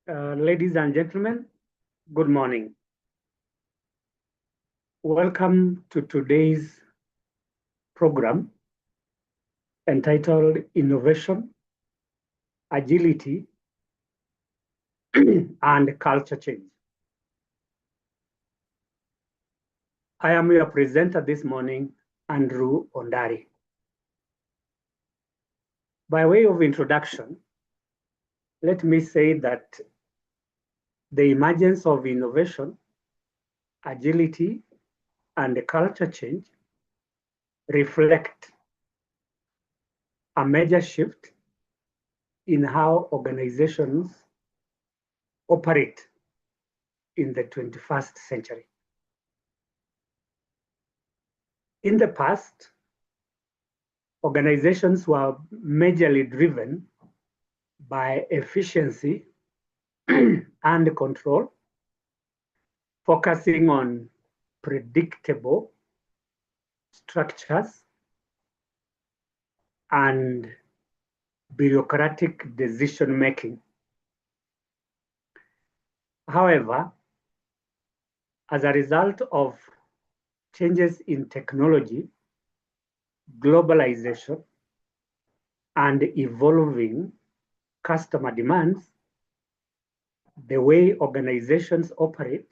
Ladies and gentlemen, good morning. Welcome to today's program entitled Innovation, Agility, and Culture Change. I am your presenter this morning, Andrew Ondari. By way of introduction, let me say that the emergence of innovation, agility, and culture change reflect a major shift in how organizations operate in the 21st century. In the past, organizations were majorly driven by efficiency and control, focusing on predictable structures and bureaucratic decision-making. However, as a result of changes in technology, globalization, and evolving customer demands, the way organizations operate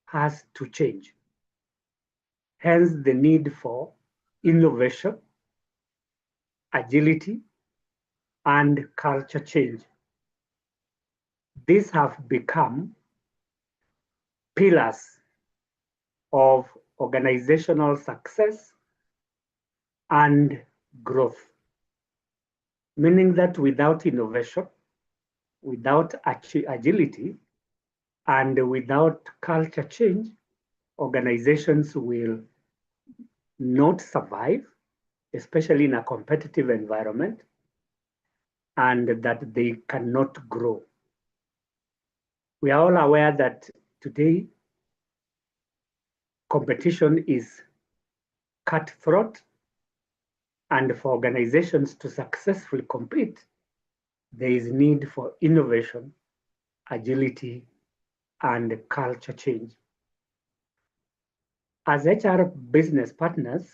has to change. Hence, the need for innovation, agility, and culture change. These have become pillars of organizational success and growth, meaning that without innovation, without agility, and without culture change, organizations will not survive, especially in a competitive environment, and that they cannot grow. We are all aware that today competition is cutthroat, and for organizations to successfully compete, there is need for innovation, agility, and culture change. As HR business partners,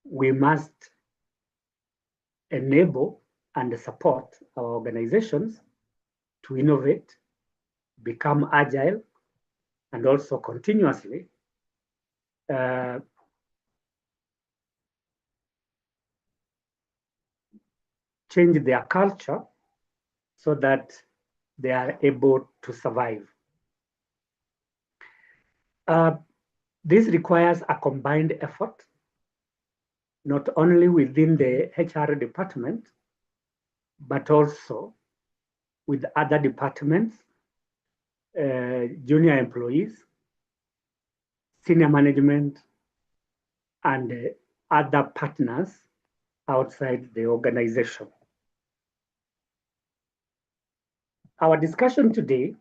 we must enable and support our organizations to innovate, become agile, and also continuously change their culture so that they are able to survive. This requires a combined effort, not only within the HR department, but also with other departments, junior employees, senior management, and other partners outside the organization. Our discussion today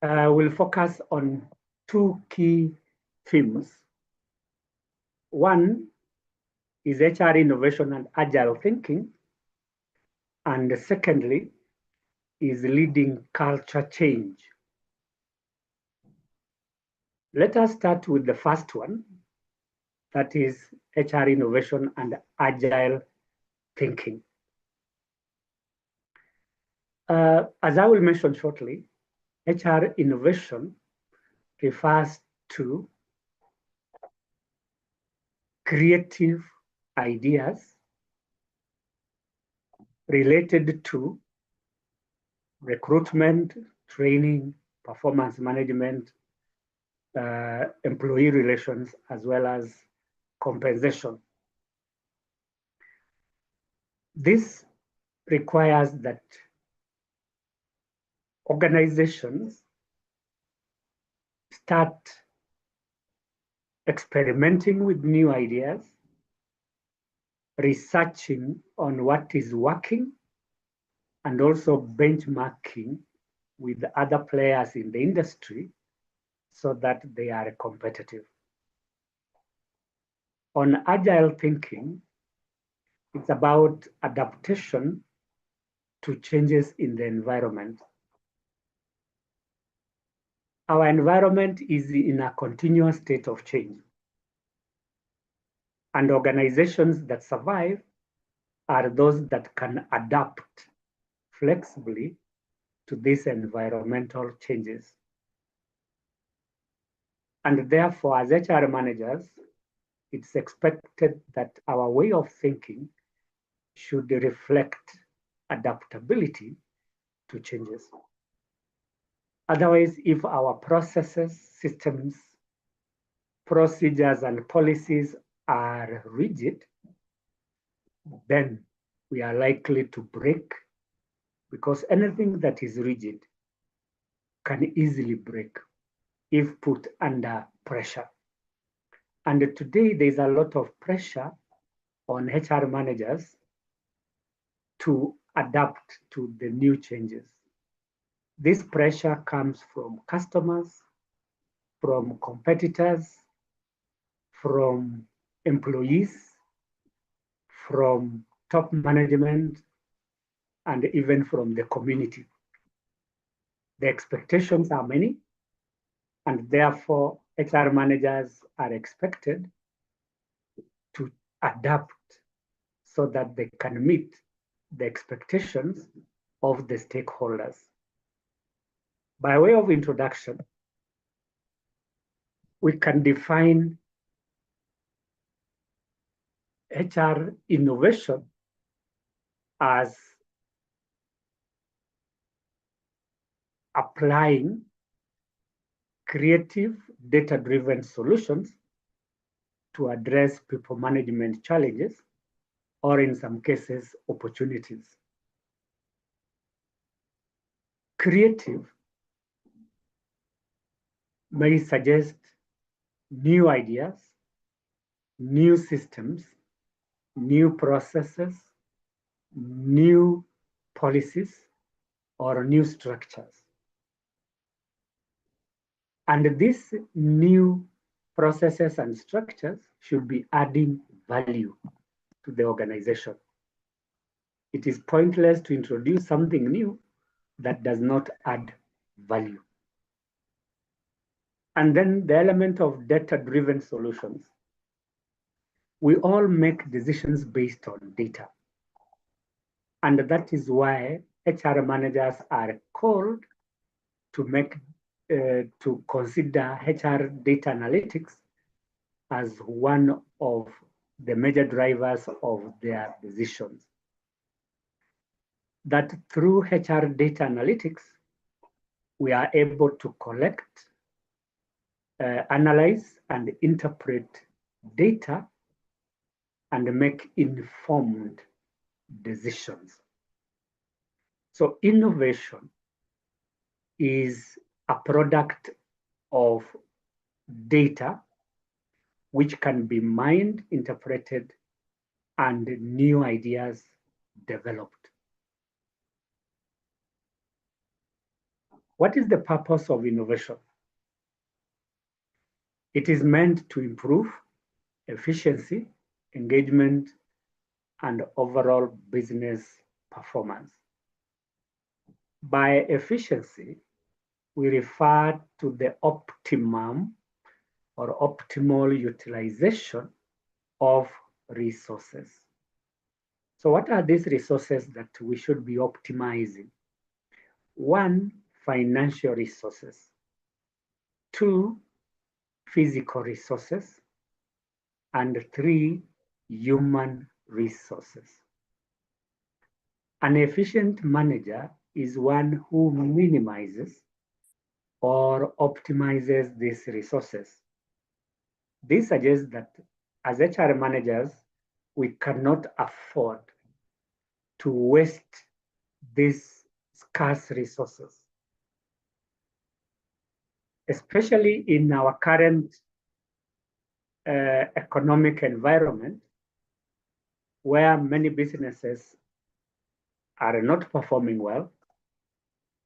will focus on two key themes. One is HR innovation and agile thinking, and secondly is leading culture change. Let us start with the first one, that is HR innovation and agile thinking. As I will mention shortly, HR innovation refers to creative ideas related to recruitment, training, performance management, employee relations, as well as compensation. This requires that organizations start experimenting with new ideas, researching on what is working, and also benchmarking with other players in the industry so that they are competitive. On agile thinking, it's about adaptation to changes in the environment. Our environment is in a continuous state of change, and organizations that survive are those that can adapt flexibly to these environmental changes. And therefore, as HR managers, it's expected that our way of thinking should reflect adaptability to changes. Otherwise, if our processes, systems, procedures, and policies are rigid, then we are likely to break, because anything that is rigid can easily break if put under pressure. And today there's a lot of pressure on HR managers to adapt to the new changes. This pressure comes from customers, from competitors, from employees, from top management, and even from the community. The expectations are many, and therefore HR managers are expected to adapt so that they can meet the expectations of the stakeholders. By way of introduction, we can define HR innovation as applying creative data-driven solutions to address people management challenges, or in some cases, opportunities. Creative may suggest new ideas, new systems, new processes, new policies, or new structures. And these new processes and structures should be adding value to the organization. It is pointless to introduce something new that does not add value. And then the element of data-driven solutions. We all make decisions based on data. And that is why HR managers are called to consider HR data analytics as one of the major drivers of their decisions. That through HR data analytics, we are able to collect, analyze, and interpret data and make informed decisions. So innovation is a product of data which can be mined, interpreted, and new ideas developed. What is the purpose of innovation? It is meant to improve efficiency, engagement, and overall business performance. By efficiency, we refer to the optimum or optimal utilization of resources. So what are these resources that we should be optimizing? One, financial resources. Two, physical resources. And three, human resources. An efficient manager is one who minimizes or optimizes these resources. This suggests that as HR managers, we cannot afford to waste these scarce resources, especially in our current economic environment, where many businesses are not performing well.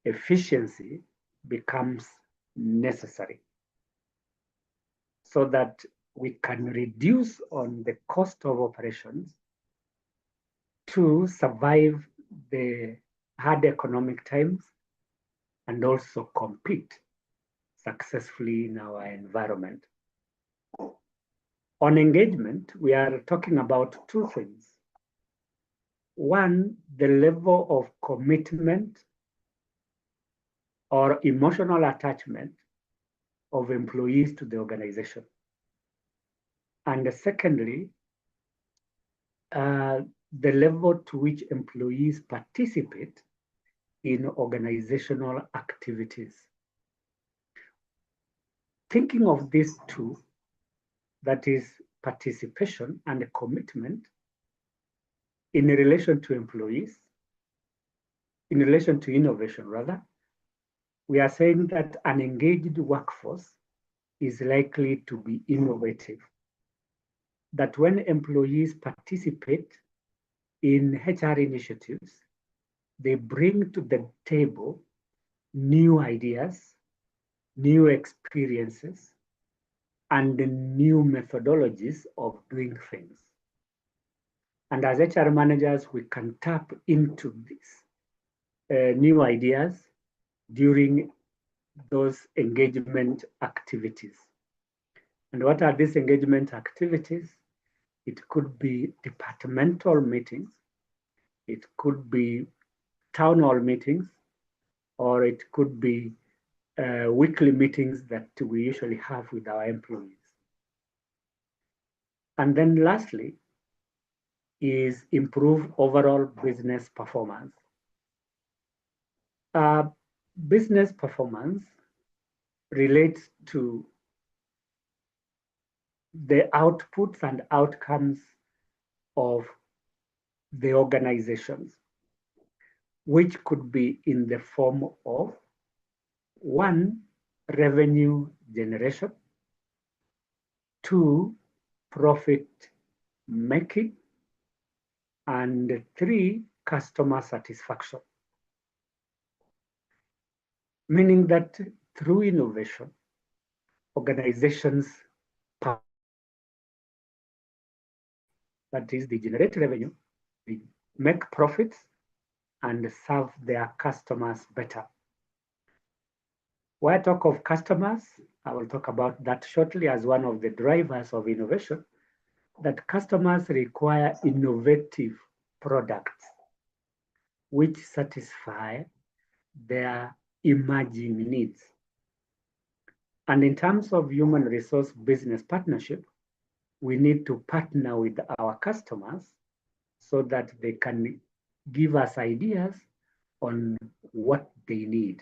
Efficiency becomes necessary so that we can reduce on the cost of operations to survive the hard economic times, and also compete successfully in our environment. On engagement, we are talking about two things. One, the level of commitment or emotional attachment of employees to the organization. And secondly, the level to which employees participate in organizational activities. Thinking of these two, that is participation and commitment in relation to employees, in relation to innovation rather, we are saying that an engaged workforce is likely to be innovative. That when employees participate in HR initiatives, they bring to the table new ideas, new experiences, and new methodologies of doing things. And as HR managers, we can tap into these new ideas during those engagement activities. And what are these engagement activities? It could be departmental meetings, it could be town hall meetings, or it could be weekly meetings that we usually have with our employees. And then lastly is improve overall business performance. Business performance relates to the outputs and outcomes of the organizations, which could be in the form of one, revenue generation, two, profit making, and three, customer satisfaction. Meaning that through innovation, organizations, that is, they generate revenue, they make profits, and serve their customers better. When I talk of customers, I will talk about that shortly as one of the drivers of innovation, that customers require innovative products which satisfy their emerging needs. And in terms of human resource business partnership, we need to partner with our customers so that they can give us ideas on what they need.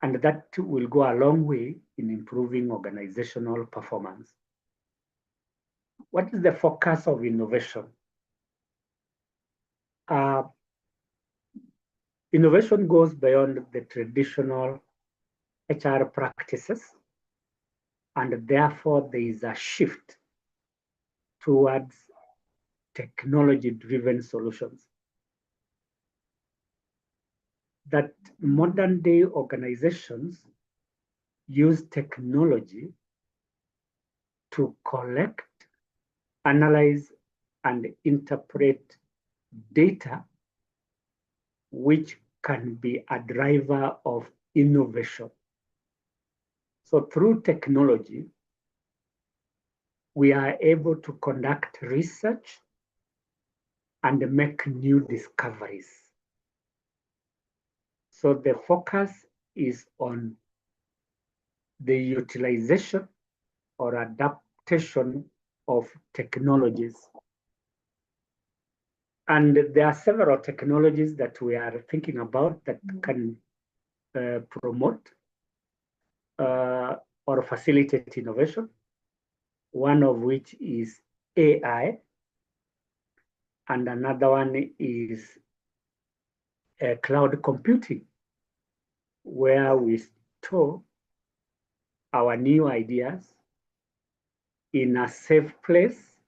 And that will go a long way in improving organizational performance. What is the focus of innovation? Innovation goes beyond the traditional HR practices, and therefore there is a shift towards technology-driven solutions. That modern day organizations use technology to collect, analyze, and interpret data, which can be a driver of innovation. So through technology, we are able to conduct research and make new discoveries. So the focus is on the utilization or adaptation of technologies. And there are several technologies that we are thinking about that can promote or facilitate innovation, one of which is AI, and another one is cloud computing, where we store our new ideas in a safe place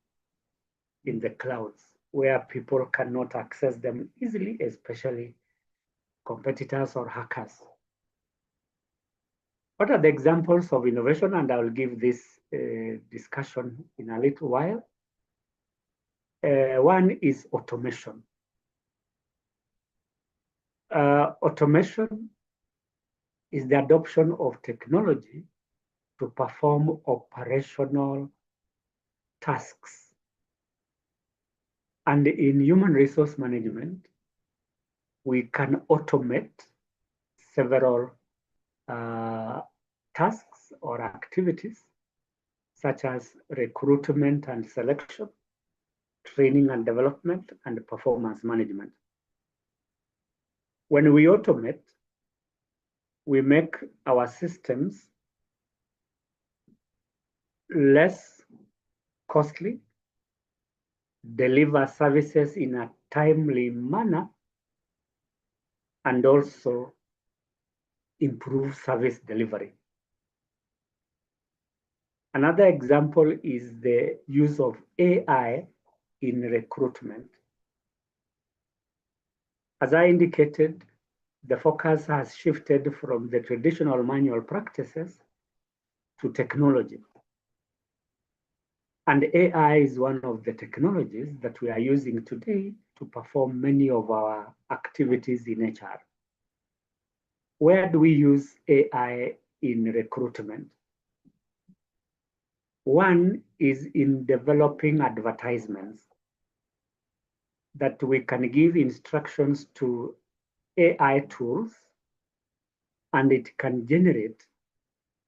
in the clouds, where people cannot access them easily, especially competitors or hackers. What are the examples of innovation? And I will give this discussion in a little while. One is automation. Automation is the adoption of technology to perform operational tasks. And in human resource management, we can automate several tasks or activities, such as recruitment and selection, training and development, and performance management. When we automate, we make our systems less costly, deliver services in a timely manner, and also improve service delivery. Another example is the use of AI in recruitment. As I indicated, the focus has shifted from the traditional manual practices to technology. And AI is one of the technologies that we are using today to perform many of our activities in HR. Where do we use AI in recruitment? One is in developing advertisements that we can give instructions to AI tools, and it can generate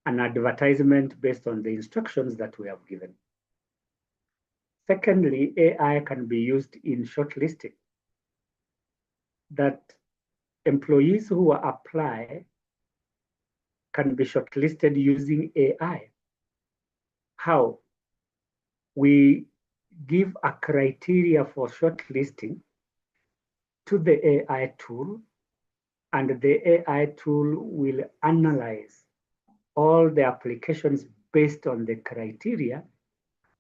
an advertisement based on the instructions that we have given. Secondly, AI can be used in shortlisting, that employees who apply can be shortlisted using AI. How? We give a criteria for shortlisting to the AI tool, and the AI tool will analyze all the applications based on the criteria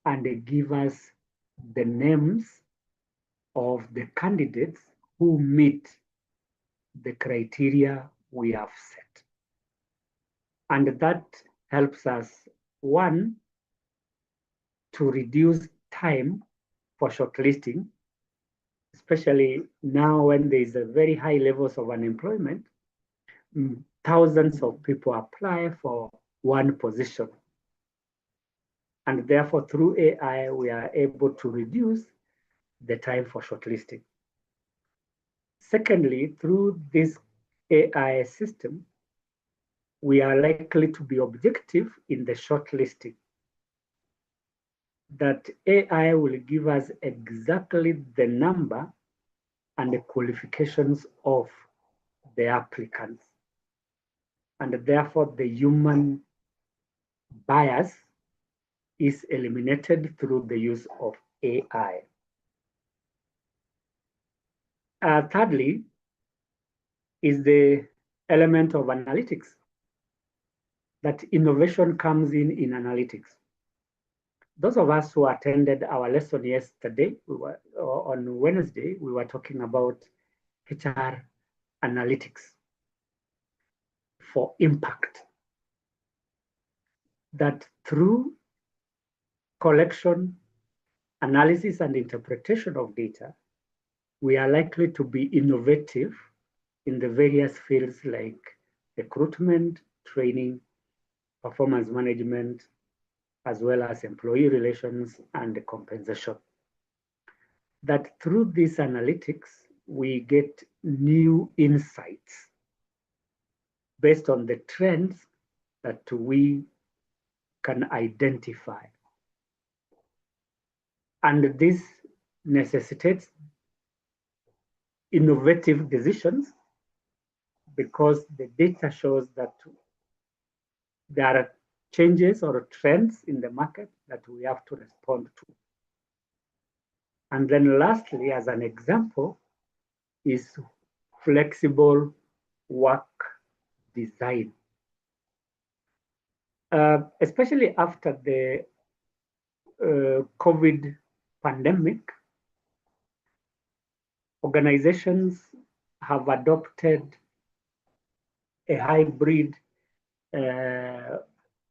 and give us the names of the candidates who meet the criteria we have set. And that helps us, one, to reduce time for shortlisting, especially now when there is a very high levels of unemployment. Thousands of people apply for one position. And therefore, through AI, we are able to reduce the time for shortlisting. Secondly, through this AI system, we are likely to be objective in the shortlisting, that AI will give us exactly the number and the qualifications of the applicants. And therefore, the human bias is eliminated through the use of AI. Thirdly, is the element of analytics, that innovation comes in analytics. Those of us who attended our lesson yesterday, on Wednesday, we were talking about HR analytics for impact. That through collection, analysis, and interpretation of data, we are likely to be innovative in the various fields like recruitment, training, performance management, as well as employee relations and compensation. That through these analytics, we get new insights based on the trends that we can identify. And this necessitates innovative decisions, because the data shows that there are changes or trends in the market that we have to respond to. And then lastly, as an example, is flexible work design. Especially after the COVID pandemic, organizations have adopted a hybrid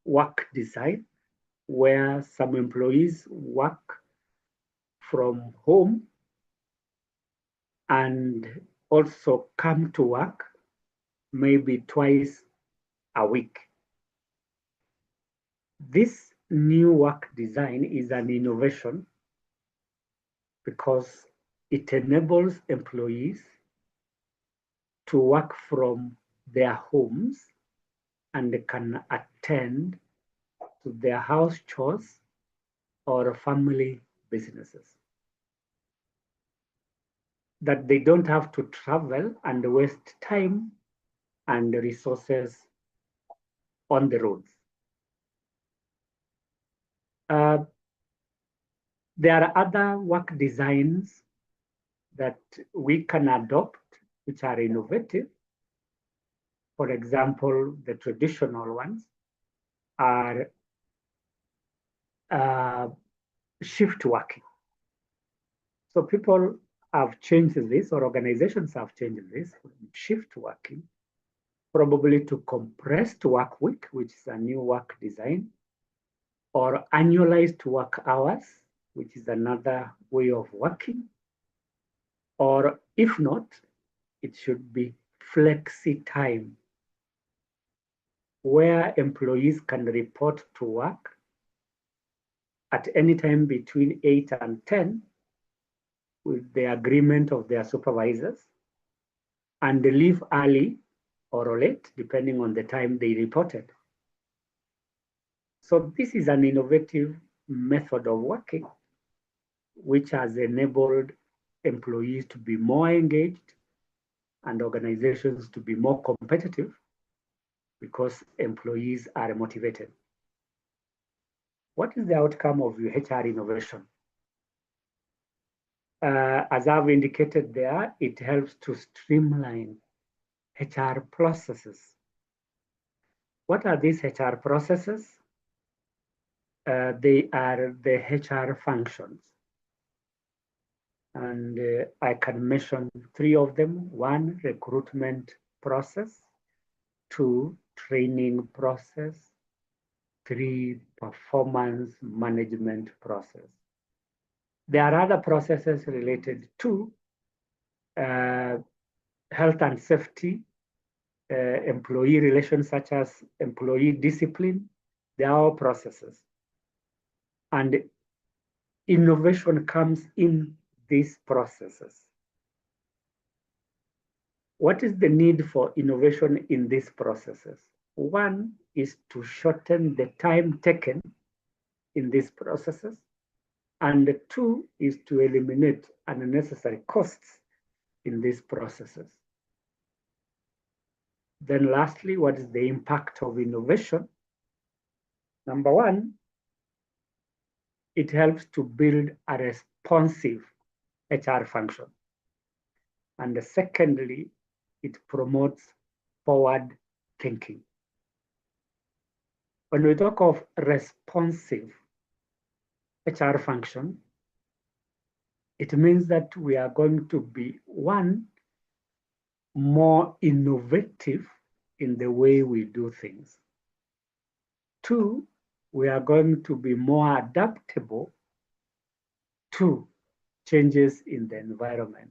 work design, where some employees work from home and also come to work maybe twice a week. This new work design is an innovation because it enables employees to work from their homes and can attend to their house chores or family businesses. That they don't have to travel and waste time and resources on the roads. There are other work designs that we can adopt, which are innovative. For example, the traditional ones are shift working. So people have changed this, or organizations have changed this, shift working, probably to compressed work week, which is a new work design, or annualized work hours, which is another way of working. Or if not, it should be flexi time, where employees can report to work at any time between 8 and 10 with the agreement of their supervisors, and leave early or late, depending on the time they reported. So this is an innovative method of working, which has enabled employees to be more engaged and organizations to be more competitive because employees are motivated. What is the outcome of HR innovation? As I've indicated there, it helps to streamline HR processes. What are these HR processes? They are the HR functions. And I can mention 3 of them. 1, recruitment process. 2, training process. 3, performance management process. There are other processes related to health and safety, employee relations such as employee discipline. They are all processes. And innovation comes in these processes. What is the need for innovation in these processes? 1 is to shorten the time taken in these processes. And 2 is to eliminate unnecessary costs in these processes. Then lastly, what is the impact of innovation? Number 1, it helps to build a responsive HR function. And secondly, it promotes forward thinking. When we talk of responsive HR function, it means that we are going to be, 1, more innovative in the way we do things. 2, we are going to be more adaptable to changes in the environment.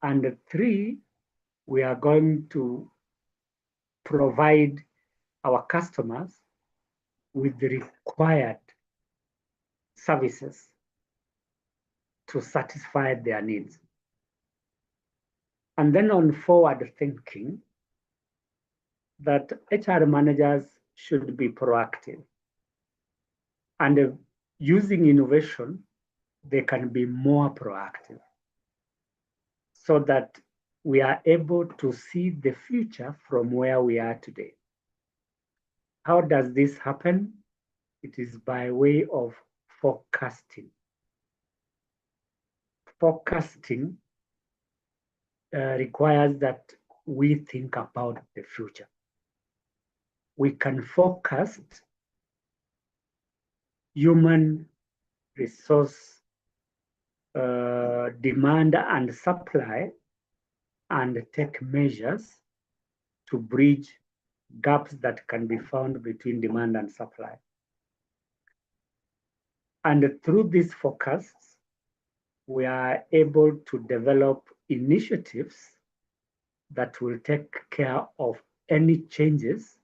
And 3, we are going to provide our customers with the required services to satisfy their needs. And then on forward thinking, that HR managers should be proactive. And using innovation, they can be more proactive so that we are able to see the future from where we are today. How does this happen? It is by way of forecasting. Forecasting requires that we think about the future. We can forecast human resource demand and supply and take measures to bridge gaps that can be found between demand and supply. And through these forecasts, we are able to develop initiatives that will take care of any changes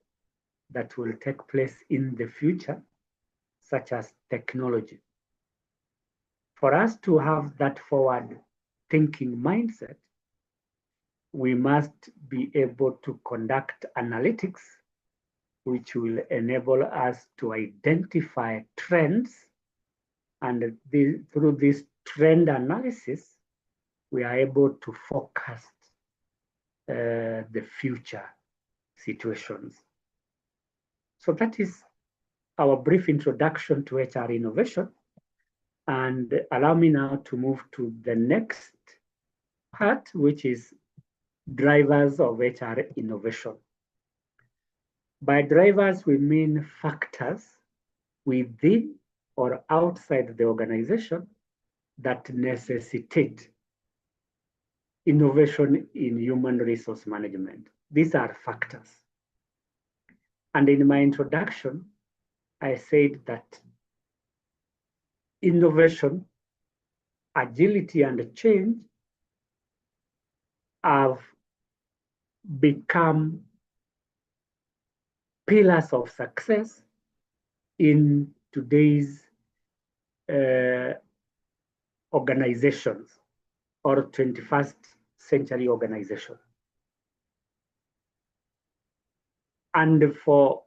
that will take place in the future, such as technology. For us to have that forward thinking mindset, we must be able to conduct analytics, which will enable us to identify trends. And through this trend analysis, we are able to forecast the future situations. So that is our brief introduction to HR innovation. And allow me now to move to the next part, which is drivers of HR innovation. By drivers, we mean factors within or outside the organization that necessitate innovation in human resource management. These are factors. And in my introduction, I said that innovation, agility, and change have become pillars of success in today's organizations or 21st century organization. And for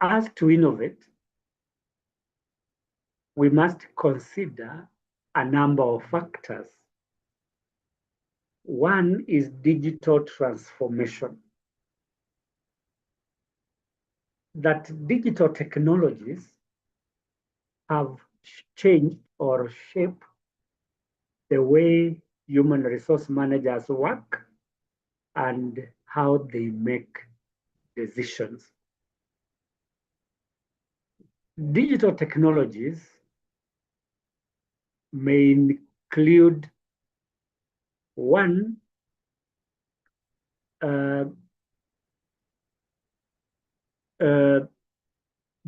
us to innovate, we must consider a number of factors. One is digital transformation. That digital technologies have changed or shaped the way human resource managers work and how they make decisions. Digital technologies may include one,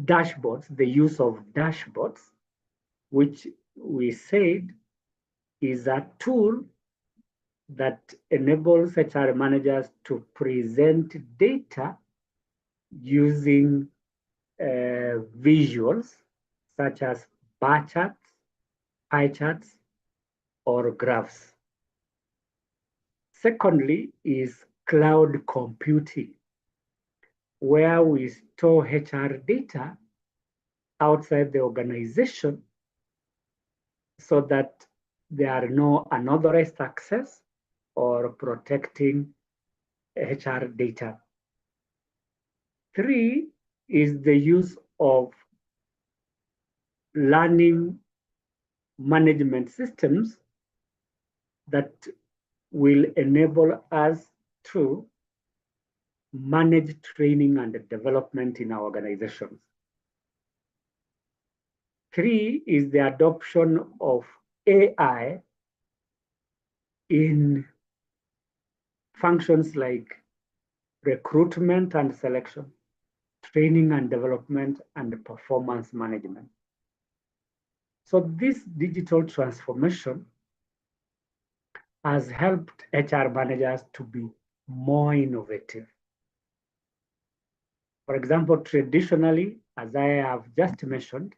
dashboards, the use of dashboards, which we said is a tool that enables HR managers to present data using visuals such as bar charts, pie charts, or graphs. Secondly is cloud computing, where we store HR data outside the organization so that there are no unauthorized access or protecting HR data. Three is the use of learning management systems that will enable us to manage training and development in our organizations. Three is the adoption of AI in functions like recruitment and selection, training and development, and performance management. So this digital transformation has helped HR managers to be more innovative. For example, traditionally, as I have just mentioned,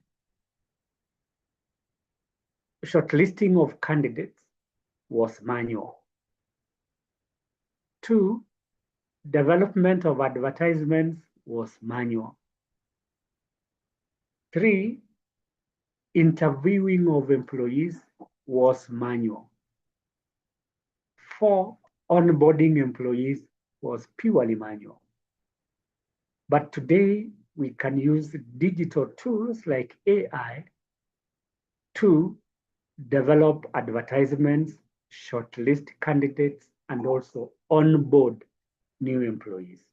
shortlisting of candidates was manual. Two, development of advertisements was manual. Three, interviewing of employees was manual. Four, onboarding employees was purely manual. But today, we can use digital tools like AI to develop advertisements, shortlist candidates, and also onboard new employees.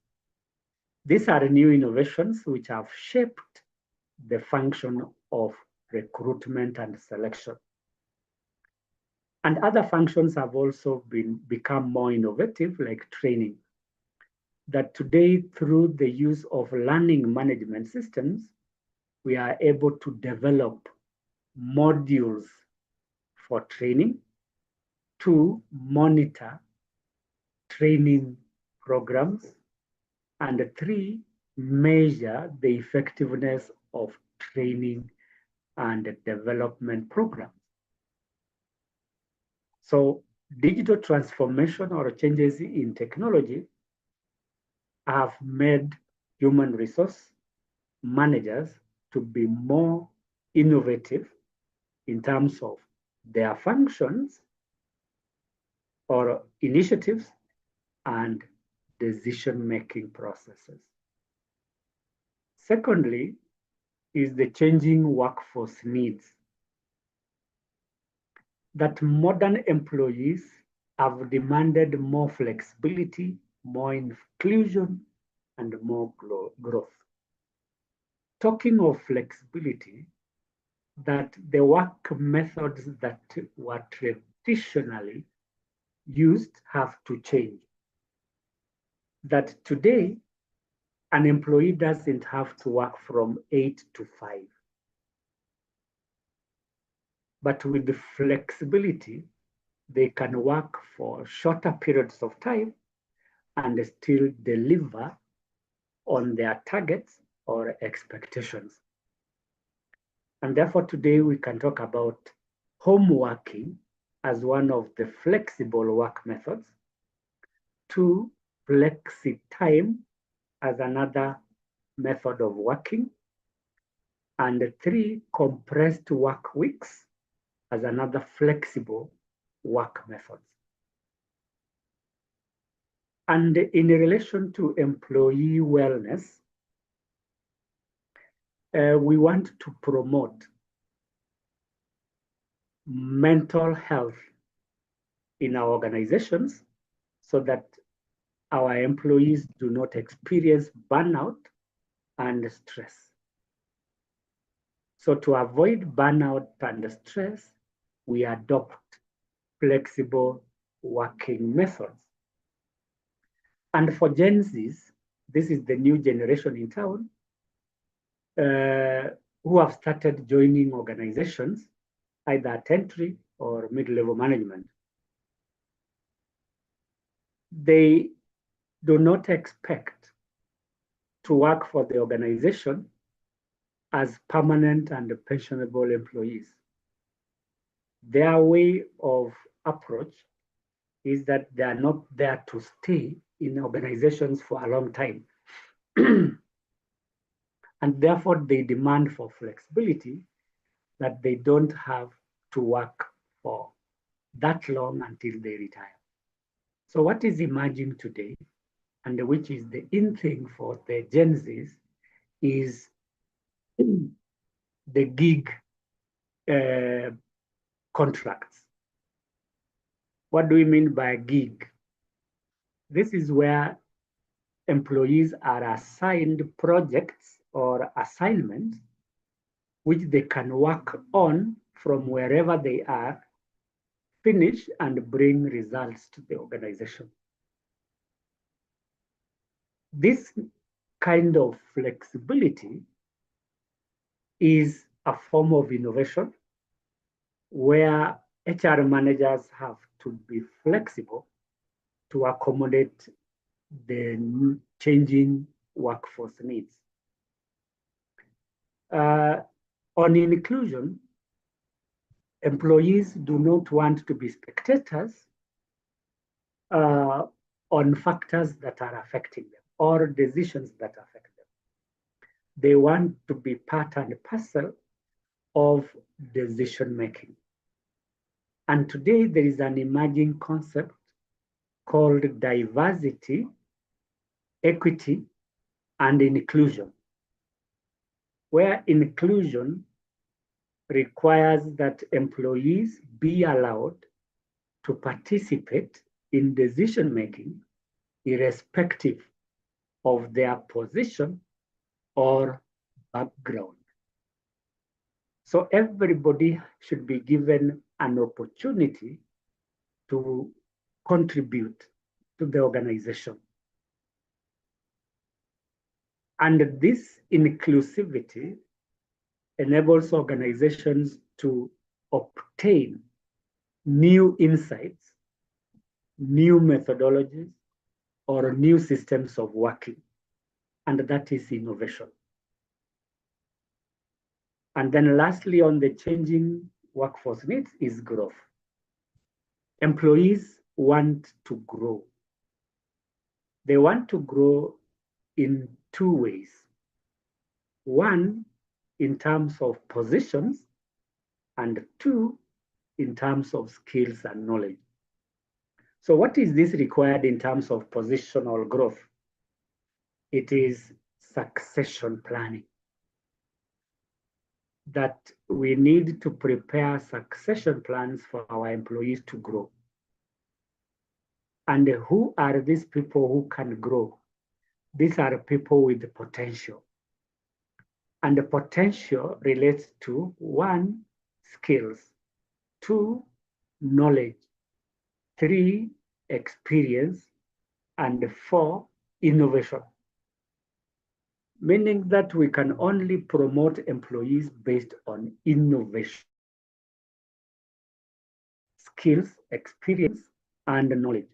These are new innovations which have shaped the function of recruitment and selection. And other functions have also become more innovative, like training. That today, through the use of learning management systems, we are able to develop modules for training 2, monitor training programs, and 3, measure the effectiveness of training and development programs. So digital transformation or changes in technology have made human resource managers to be more innovative in terms of their functions or initiatives and decision-making processes. Secondly, is the changing workforce needs. That modern employees have demanded more flexibility, more inclusion, and more growth. Talking of flexibility, that the work methods that were traditionally used have to change. That today, an employee doesn't have to work from 8 to 5. But with the flexibility, they can work for shorter periods of time and still deliver on their targets or expectations. And therefore, today we can talk about home working as one of the flexible work methods, 2, flexi time as another method of working, and 3, compressed work weeks as another flexible work method. And in relation to employee wellness, we want to promote mental health in our organizations so that our employees do not experience burnout and stress. So to avoid burnout and stress, we adopt flexible working methods. And for Gen Zs, this is the new generation in town who have started joining organizations, either at entry or mid-level management. They do not expect to work for the organization as permanent and pensionable employees. Their way of approach is that they are not there to stay in organizations for a long time. And therefore, they demand for flexibility that they don't have to work for that long until they retire. So what is emerging today, and which is the in thing for the Gen Zs, is the gig contracts. What do we mean by gig? This is where employees are assigned projects or assignments which they can work on from wherever they are, finish and bring results to the organization. This kind of flexibility is a form of innovation where HR managers have to be flexible to accommodate the changing workforce needs. On inclusion, employees do not want to be spectators on factors that are affecting them or decisions that affect them. They want to be part and parcel of decision making. And today there is an emerging concept called diversity, equity, and inclusion, where inclusion requires that employees be allowed to participate in decision making irrespective of their position or background. So everybody should be given an opportunity to contribute to the organization. And this inclusivity enables organizations to obtain new insights new methodologies, or new systems of working. And that is innovation. And then lastly, on the changing workforce needs is growth. Employees want to grow. They want to grow in two ways. One, in terms of positions, and two, in terms of skills and knowledge. So what is this required in terms of positional growth? It is succession planning. That we need to prepare succession plans for our employees to grow. And who are these people who can grow? These are people with potential. And the potential relates to one, skills, two, knowledge, three, experience, and four, innovation. Meaning that we can only promote employees based on innovation, skills, experience, and knowledge.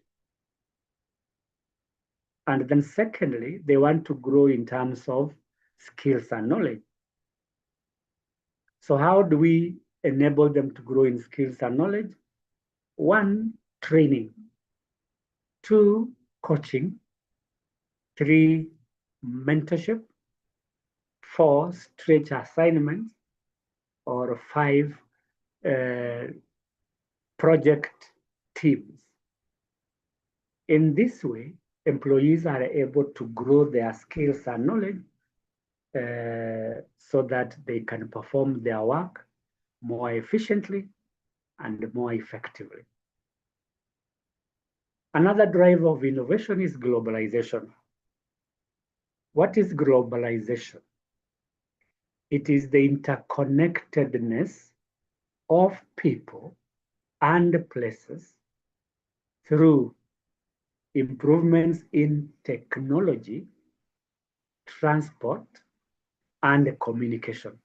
And then secondly, they want to grow in terms of skills and knowledge. So how do we enable them to grow in skills and knowledge? One, training. Two, coaching. Three, mentorship. Four, stretch assignments. Or five, project teams. In this way, employees are able to grow their skills and knowledge so that they can perform their work more efficiently and more effectively. Another driver of innovation is globalization. What is globalization? It is the interconnectedness of people and places through improvements in technology, transport, and communication.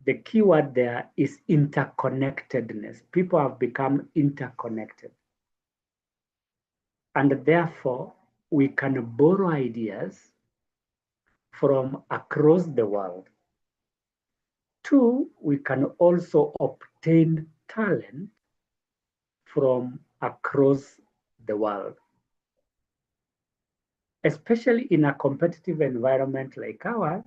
The key word there is interconnectedness. People have become interconnected. And therefore, we can borrow ideas from across the world. Two, we can also obtain talent from across the world. Especially in a competitive environment like ours,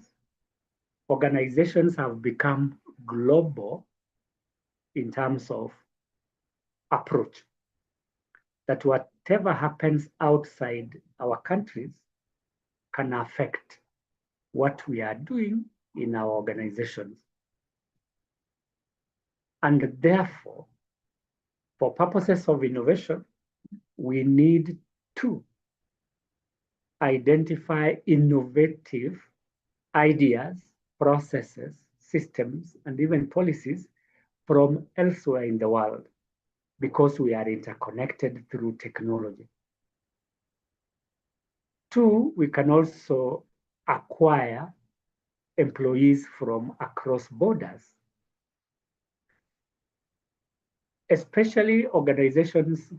organizations have become global in terms of approach. That whatever happens outside our countries can affect what we are doing in our organizations. And therefore, for purposes of innovation, we need to identify innovative ideas, processes, systems, and even policies from elsewhere in the world, because we are interconnected through technology. Two, we can also acquire employees from across borders, especially organizations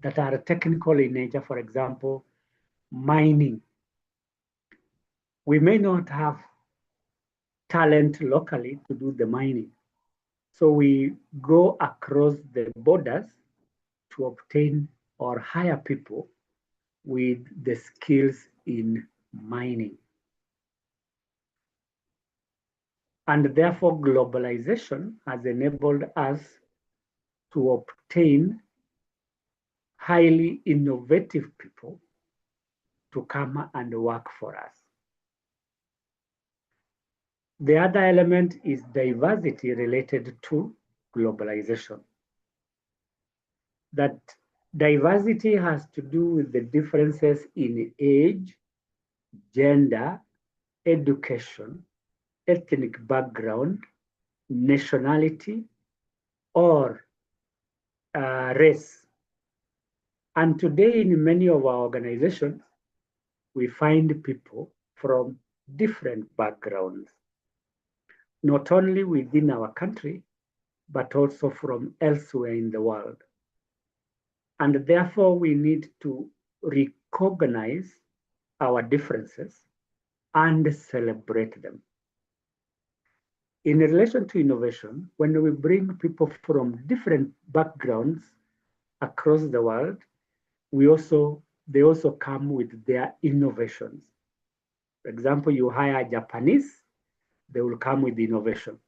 that are technical in nature, for example, mining. We may not have talent locally to do the mining. So we go across the borders to obtain or hire people with the skills in mining. And therefore, globalization has enabled us to obtain highly innovative people to come and work for us. The other element is diversity related to globalization. That diversity has to do with the differences in age, gender, education, ethnic background, nationality, or race. And today in many of our organizations, we find people from different backgrounds, not only within our country, but also from elsewhere in the world. And therefore, we need to recognize our differences and celebrate them. In relation to innovation, when we bring people from different backgrounds across the world, they also come with their innovations. For example, you hire Japanese, they will come with innovation.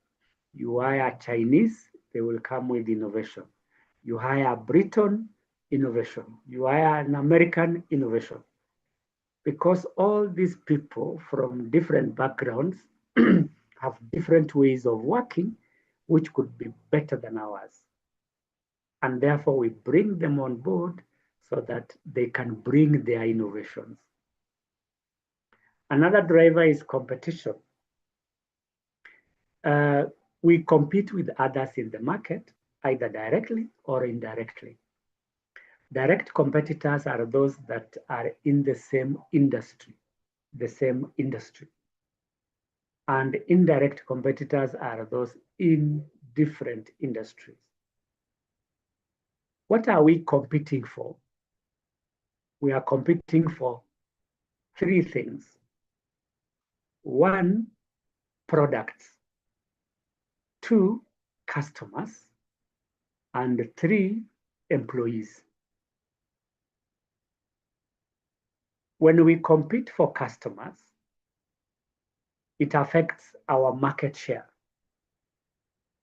You hire Chinese, they will come with innovation. You hire Briton, innovation. You hire an American, innovation. Because all these people from different backgrounds have different ways of working, which could be better than ours. And therefore, we bring them on board so that they can bring their innovations. Another driver is competition. We compete with others in the market, either directly or indirectly. Direct competitors are those that are in the same industry. And indirect competitors are those in different industries. What are we competing for? We are competing for three things. One, products. Two, customers. And three, employees. When we compete for customers, it affects our market share.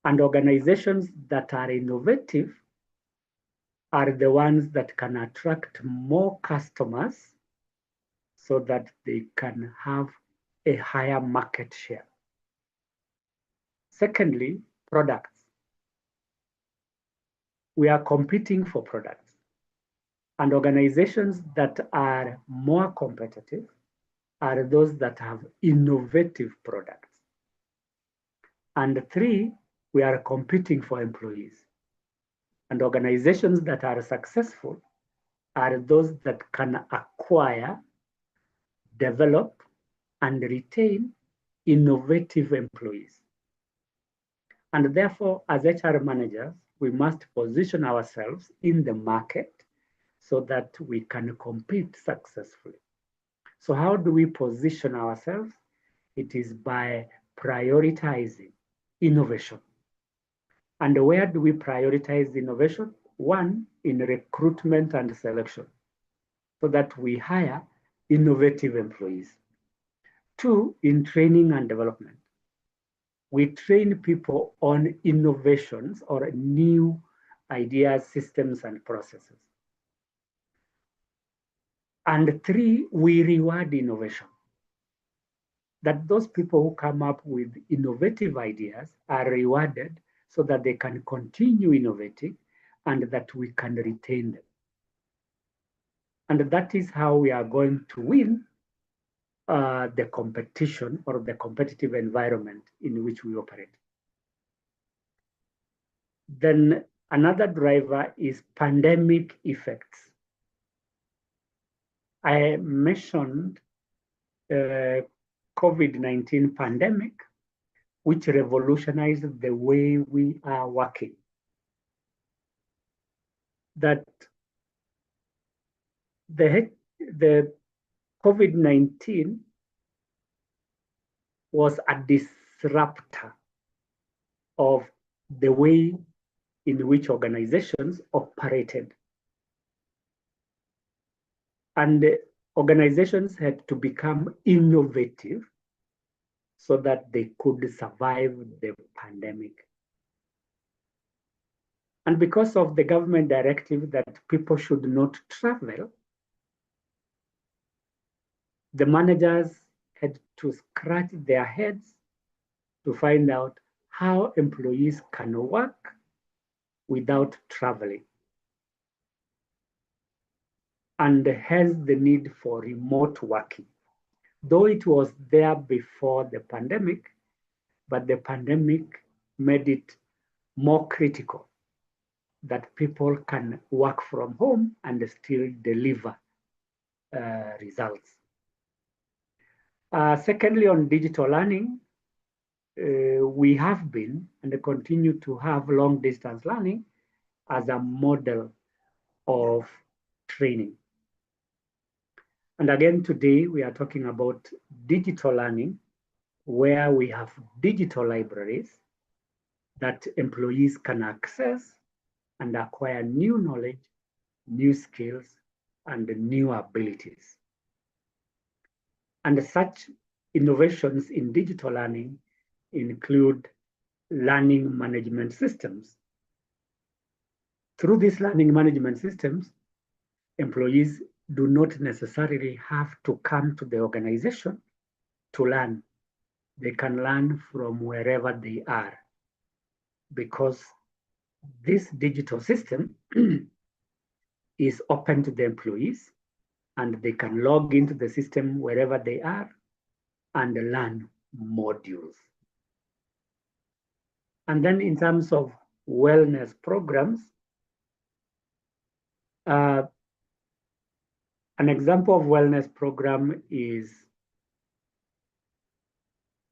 And organizations that are innovative are the ones that can attract more customers so that they can have a higher market share. Secondly, products. We are competing for products. And organizations that are more competitive are those that have innovative products. And three, we are competing for employees. And organizations that are successful are those that can acquire, develop, and retain innovative employees. And therefore, as HR managers, we must position ourselves in the market so that we can compete successfully. So how do we position ourselves? It is by prioritizing innovation. And where do we prioritize innovation? One, in recruitment and selection, so that we hire innovative employees. Two, in training and development. We train people on innovations or new ideas, systems, and processes. And three, we reward innovation. That those people who come up with innovative ideas are rewarded so that they can continue innovating and that we can retain them. And that is how we are going to win the competition or the competitive environment in which we operate. Then another driver is pandemic effects. I mentioned COVID-19 pandemic, which revolutionized the way we are working. That the COVID-19 was a disruptor of the way in which organizations operated. And organizations had to become innovative so that they could survive the pandemic. And because of the government directive that people should not travel, the managers had to scratch their heads to find out how employees can work without traveling. And hence the need for remote working. Though it was there before the pandemic, but the pandemic made it more critical that people can work from home and still deliver results. Secondly, on digital learning, we have been and continue to have long distance learning as a model of training. And again, today we are talking about digital learning, where we have digital libraries that employees can access and acquire new knowledge, new skills, and new abilities. And such innovations in digital learning include learning management systems. Through these learning management systems, employees do not necessarily have to come to the organization to learn. They can learn from wherever they are, because this digital system is open to the employees, and they can log into the system wherever they are and learn modules. And then in terms of wellness programs, an example of wellness program is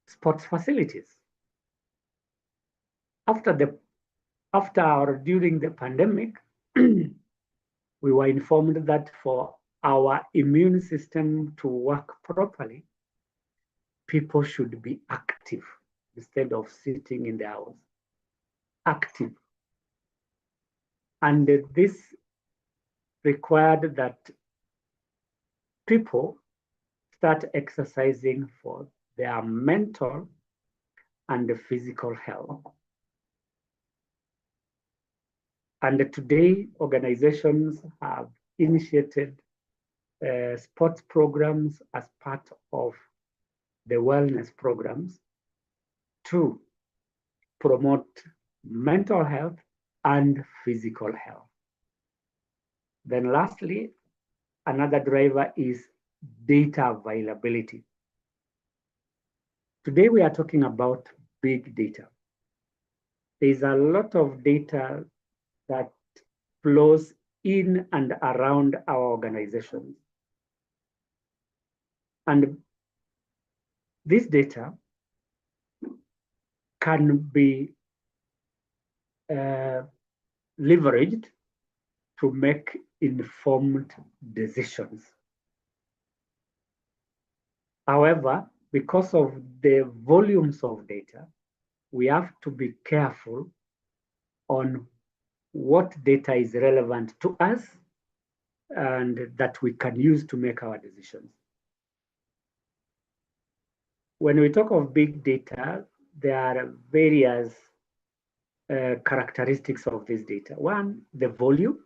sports facilities. After or during the pandemic, we were informed that for our immune system to work properly, people should be active instead of sitting in the house. Active. And this required that people start exercising for their mental and physical health. And today, organizations have initiated sports programs as part of the wellness programs to promote mental health and physical health. Then lastly, another driver is data availability. Today we are talking about big data. There's a lot of data that flows in and around our organizations. And this data can be leveraged to make informed decisions. However, because of the volumes of data, we have to be careful on what data is relevant to us and that we can use to make our decisions. When we talk of big data, there are various characteristics of this data. One, the volume.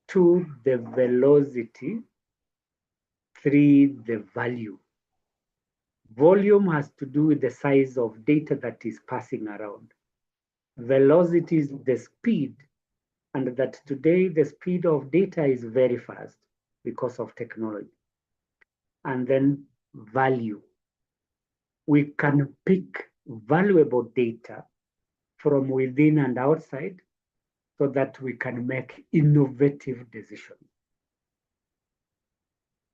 Two, the velocity. Three, the value. Volume has to do with the size of data that is passing around. Velocity is the speed, and that today the speed of data is very fast because of technology. And then value. We can pick valuable data from within and outside so that we can make innovative decisions.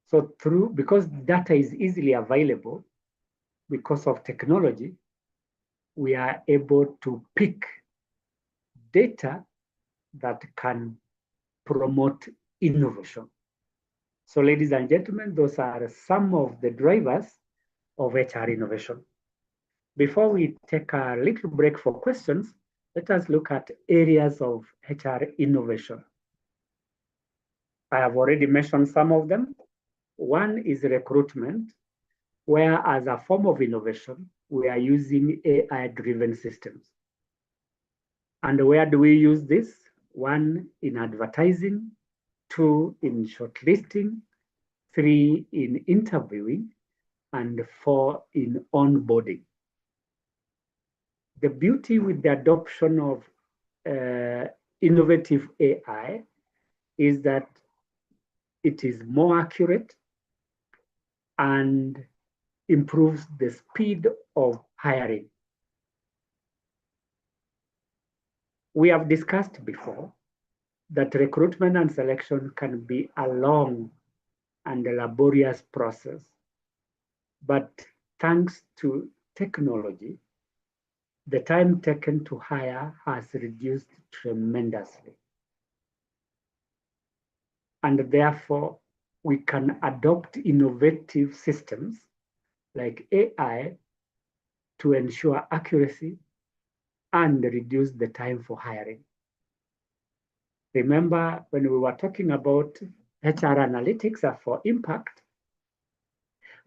So because data is easily available, because of technology, we are able to pick data that can promote innovation. So ladies and gentlemen, those are some of the drivers of HR innovation. Before we take a little break for questions, let us look at areas of HR innovation. I have already mentioned some of them. One is recruitment, where as a form of innovation, we are using AI-driven systems. And where do we use this? One, in advertising, two, in shortlisting, three, in interviewing, and four, in onboarding. The beauty with the adoption of innovative AI is that it is more accurate and improves the speed of hiring. We have discussed before that recruitment and selection can be a long and laborious process, but thanks to technology, the time taken to hire has reduced tremendously. And therefore, we can adopt innovative systems like AI to ensure accuracy and reduce the time for hiring. Remember, when we were talking about HR analytics for impact,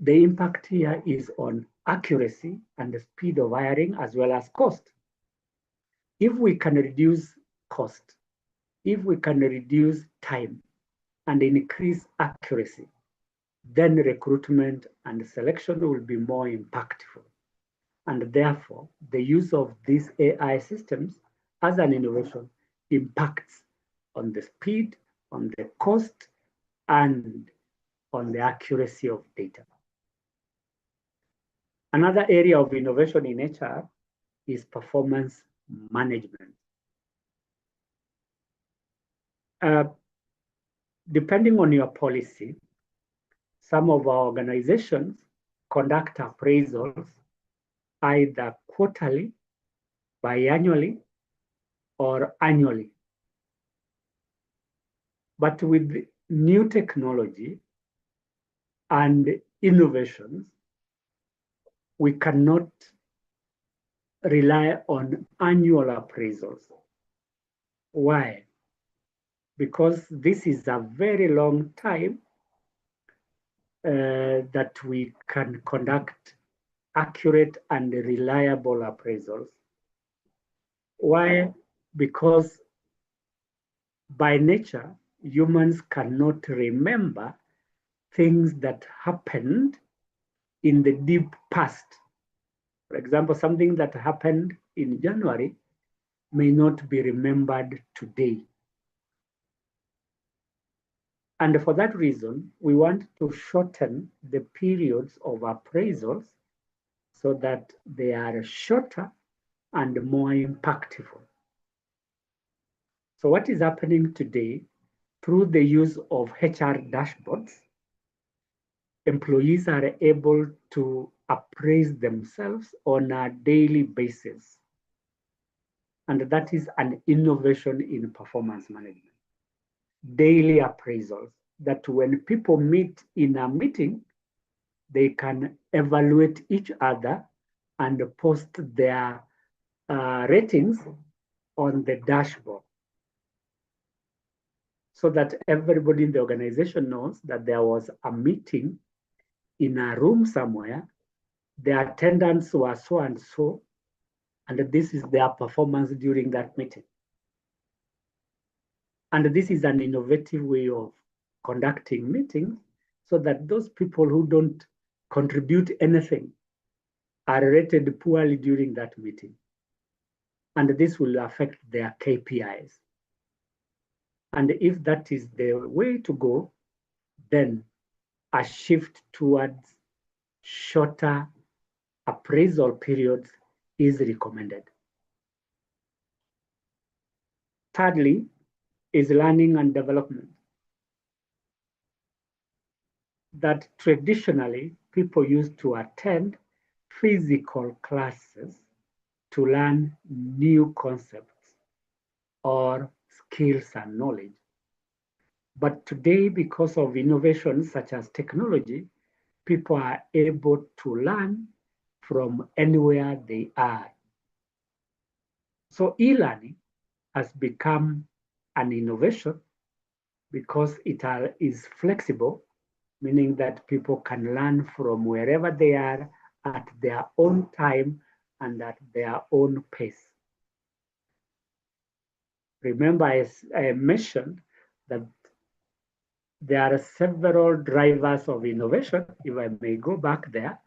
the impact here is on accuracy and the speed of hiring as well as cost. If we can reduce cost, if we can reduce time and increase accuracy, then recruitment and selection will be more impactful. And therefore, the use of these AI systems as an innovation impacts on the speed, on the cost, and on the accuracy of data. Another area of innovation in HR is performance management. Depending on your policy, some of our organizations conduct appraisals either quarterly, biannually, or annually. But with new technology and innovations, we cannot rely on annual appraisals. Why? Because this is a very long time that we can conduct accurate and reliable appraisals. Why? Because by nature, humans cannot remember things that happened in the deep past. For example, something that happened in January may not be remembered today. And for that reason, we want to shorten the periods of appraisals so that they are shorter and more impactful. So what is happening today, through the use of HR dashboards, employees are able to appraise themselves on a daily basis. And that is an innovation in performance management. Daily appraisals, that when people meet in a meeting, they can evaluate each other and post their ratings on the dashboard, so that everybody in the organization knows that there was a meeting in a room somewhere, the attendance was so and so, and this is their performance during that meeting. And this is an innovative way of conducting meetings so that those people who don't contribute anything are rated poorly during that meeting. And this will affect their KPIs. And if that is the way to go, then a shift towards shorter appraisal periods is recommended. Thirdly, is learning and development. That traditionally people used to attend physical classes to learn new concepts or skills and knowledge. But today, because of innovations such as technology, people are able to learn from anywhere they are. So e-learning has become an innovation because it is flexible, meaning that people can learn from wherever they are at their own time and at their own pace. Remember, I mentioned that there are several drivers of innovation, if I may go back there,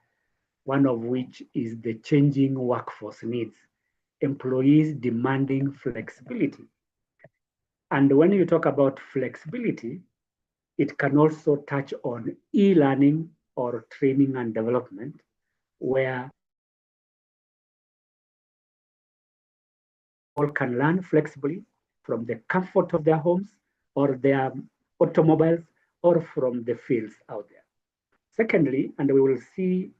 one of which is the changing workforce needs, employees demanding flexibility. And when you talk about flexibility, it can also touch on e-learning or training and development, where all can learn flexibly from the comfort of their homes or their automobiles or from the fields out there. Secondly, and we will see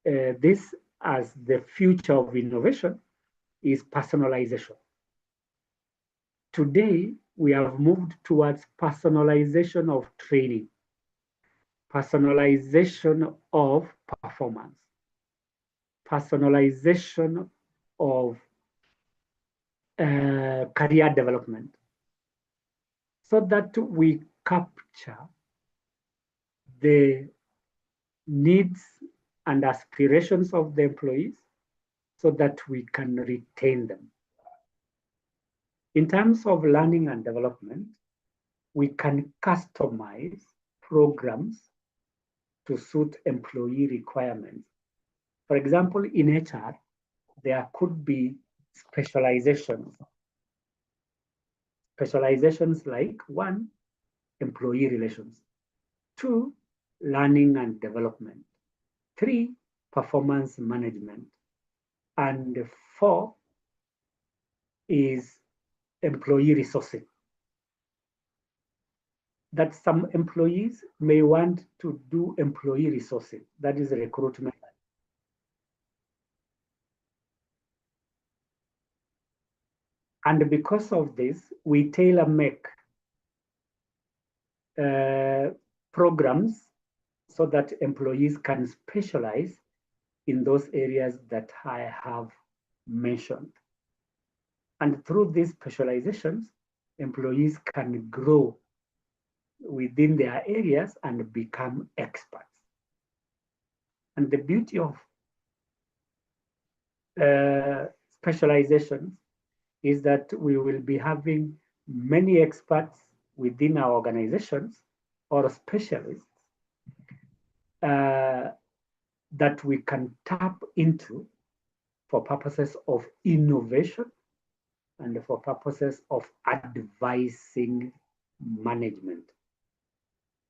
this as the future of innovation, is personalization. Today, we have moved towards personalization of training, personalization of performance, personalization of career development, so that we capture the needs and aspirations of the employees so that we can retain them. In terms of learning and development, we can customize programs to suit employee requirements. For example, in HR, there could be specializations. Specializations like one, employee relations, two, learning and development, three, performance management, and four is employee resourcing. That some employees may want to do employee resourcing, that is recruitment. And because of this, we tailor make programs so that employees can specialize in those areas that I have mentioned. And through these specializations, employees can grow within their areas and become experts. And the beauty of specializations is that we will be having many experts within our organizations or specialists that we can tap into for purposes of innovation and for purposes of advising management.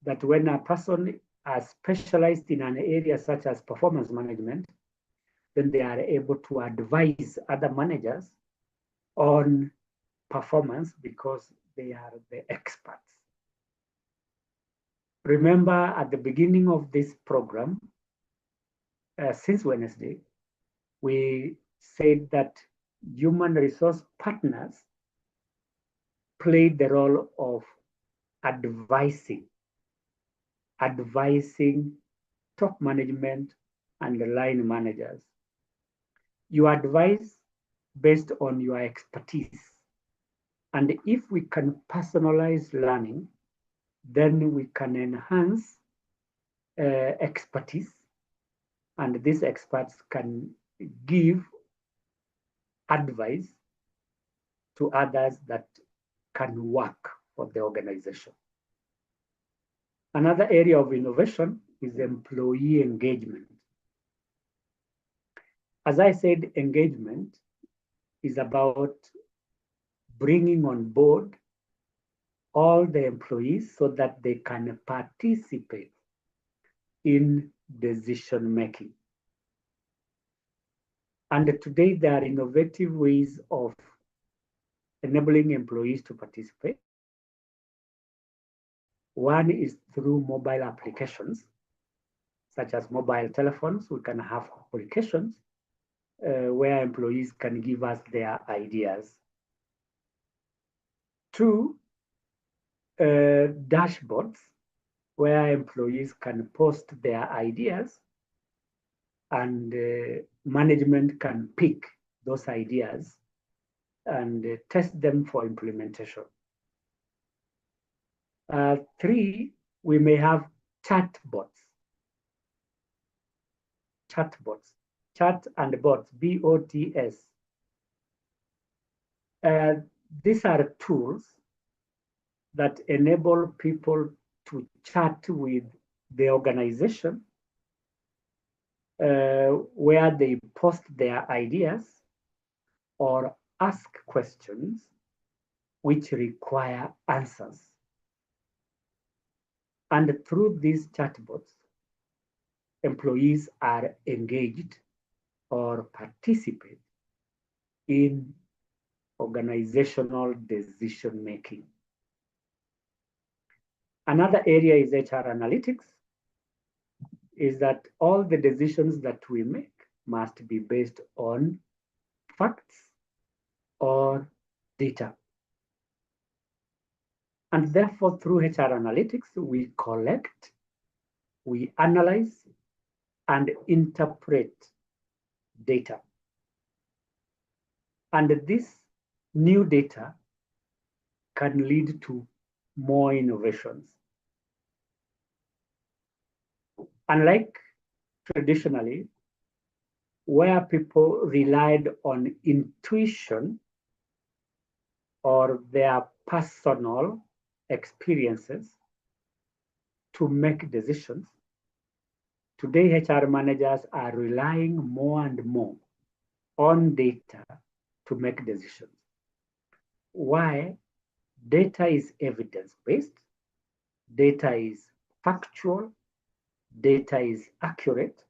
That when a person is specialized in an area such as performance management, then they are able to advise other managers on performance because they are the experts. Remember, at the beginning of this program, since Wednesday, we said that human resource partners played the role of advising top management and line managers. You advise based on your expertise. And if we can personalize learning, then we can enhance expertise, and these experts can give advice to others that can work for the organization. Another area of innovation is employee engagement. As I said, engagement is about bringing on board all the employees so that they can participate in decision making. And today there are innovative ways of enabling employees to participate. One is through mobile applications, such as mobile telephones. We can have applications where employees can give us their ideas. Two, dashboards where employees can post their ideas and management can pick those ideas and test them for implementation. Three, we may have chatbots, chat and bots, B-O-T-S. These are tools that enable people to chat with the organization where they post their ideas or ask questions which require answers. And through these chatbots, employees are engaged or participate in organizational decision making. Another area is HR analytics, is that all the decisions that we make must be based on facts or data. And therefore, through HR analytics, we collect, we analyze, and interpret data. And this new data can lead to more innovations. Unlike traditionally, where people relied on intuition or their personal experiences to make decisions, today HR managers are relying more and more on data to make decisions. Why? Data is evidence-based, data is factual, data is accurate,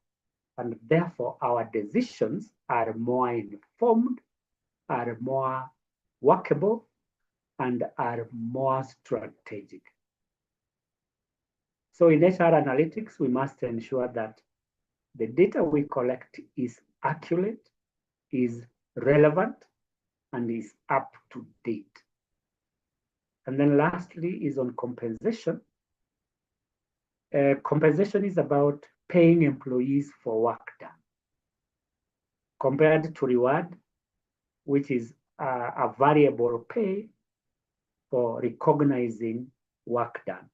and therefore our decisions are more informed, are more workable, and are more strategic. So in HR analytics, we must ensure that the data we collect is accurate, is relevant, and is up to date. And then lastly is on compensation. Compensation is about paying employees for work done, compared to reward, which is a variable pay for recognizing work done.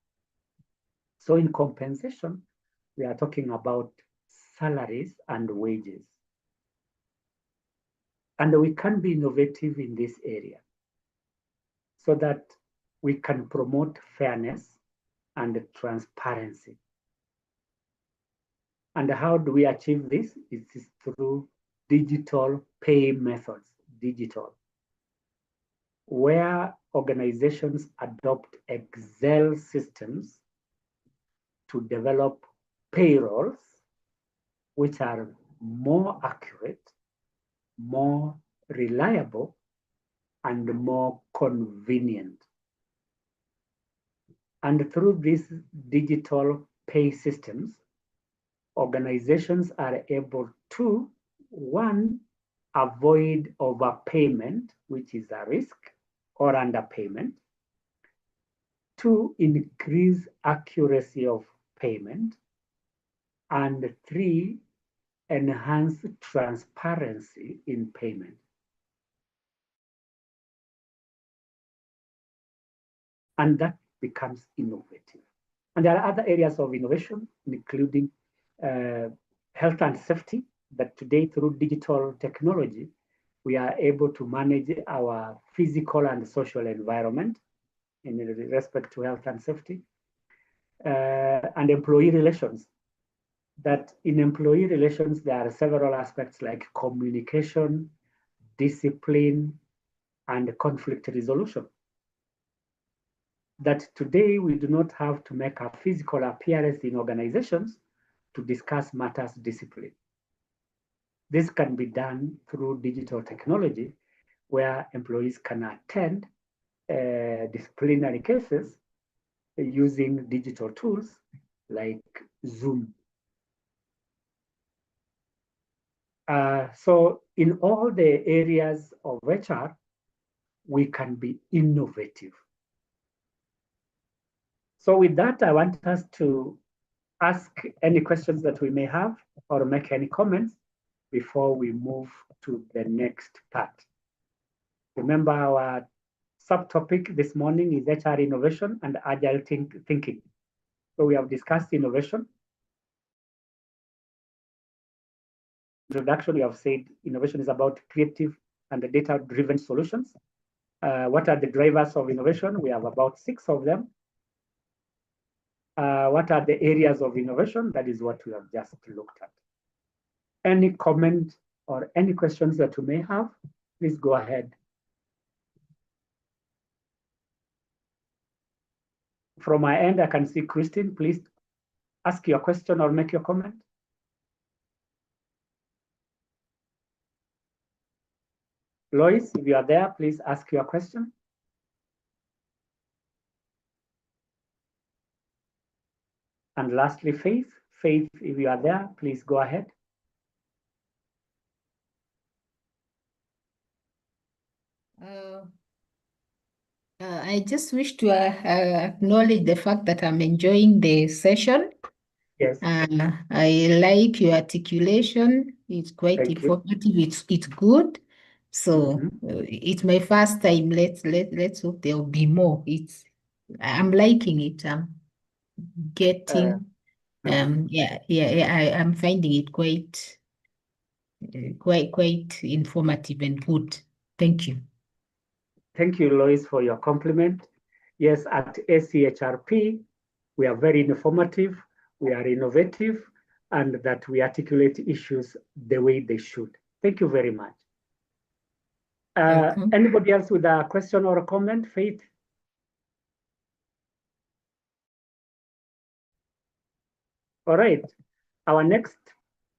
So in compensation, we are talking about salaries and wages. And we can be innovative in this area so that we can promote fairness and transparency. And how do we achieve this? It is through digital pay methods, where organizations adopt Excel systems to develop payrolls which are more accurate, more reliable, and more convenient. And through these digital pay systems, organizations are able to, one, avoid overpayment, which is a risk, or underpayment. Two, increase accuracy of payment. And three, enhance transparency in payment. And that becomes innovative. And there are other areas of innovation, including health and safety, that today through digital technology, we are able to manage our physical and social environment in respect to health and safety. And employee relations, that in employee relations, there are several aspects like communication, discipline, and conflict resolution. That today we do not have to make a physical appearance in organizations to discuss matters discipline. This can be done through digital technology, where employees can attend disciplinary cases using digital tools like Zoom. So in all the areas of HR, we can be innovative. So with that, I want us to ask any questions that we may have or make any comments before we move to the next part. Remember, our subtopic this morning is HR innovation and agile thinking. So we have discussed innovation. Introduction, we have said innovation is about creative and data-driven solutions. What are the drivers of innovation? We have about 6 of them. What are the areas of innovation? That is what we have just looked at. Any comment or any questions that you may have, please go ahead. From my end, I can see Christine. Please ask your question or make your comment. Lois, if you are there, please ask your question. And lastly, Faith. Faith, if you are there, please go ahead. I just wish to acknowledge the fact that I'm enjoying the session. Yes, I like your articulation. It's quite thank you. informative. It's good. So Mhm. it's my first time. Let's hope there'll be more. I'm liking it. I'm Uh, getting mhm. yeah. I'm finding it quite informative and good. Thank you. Thank you, Lois, for your compliment. Yes, at ACHRP, we are very informative, we are innovative, and that we articulate issues the way they should. Thank you very much. Welcome. Anybody else with a question or a comment? Faith? All right. Our next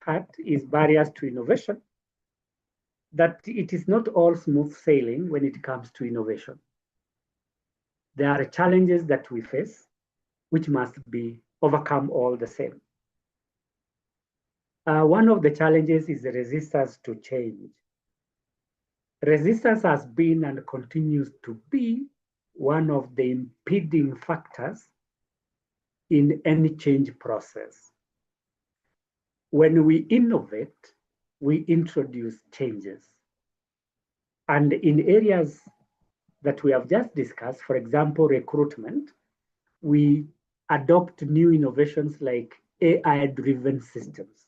part is barriers to innovation, that it is not all smooth sailing when it comes to innovation. There are challenges that we face, which must be overcome all the same. One of the challenges is the resistance to change. Resistance has been and continues to be one of the impeding factors in any change process. When we innovate, we introduce changes. And in areas that we have just discussed, for example, recruitment, we adopt new innovations like AI-driven systems.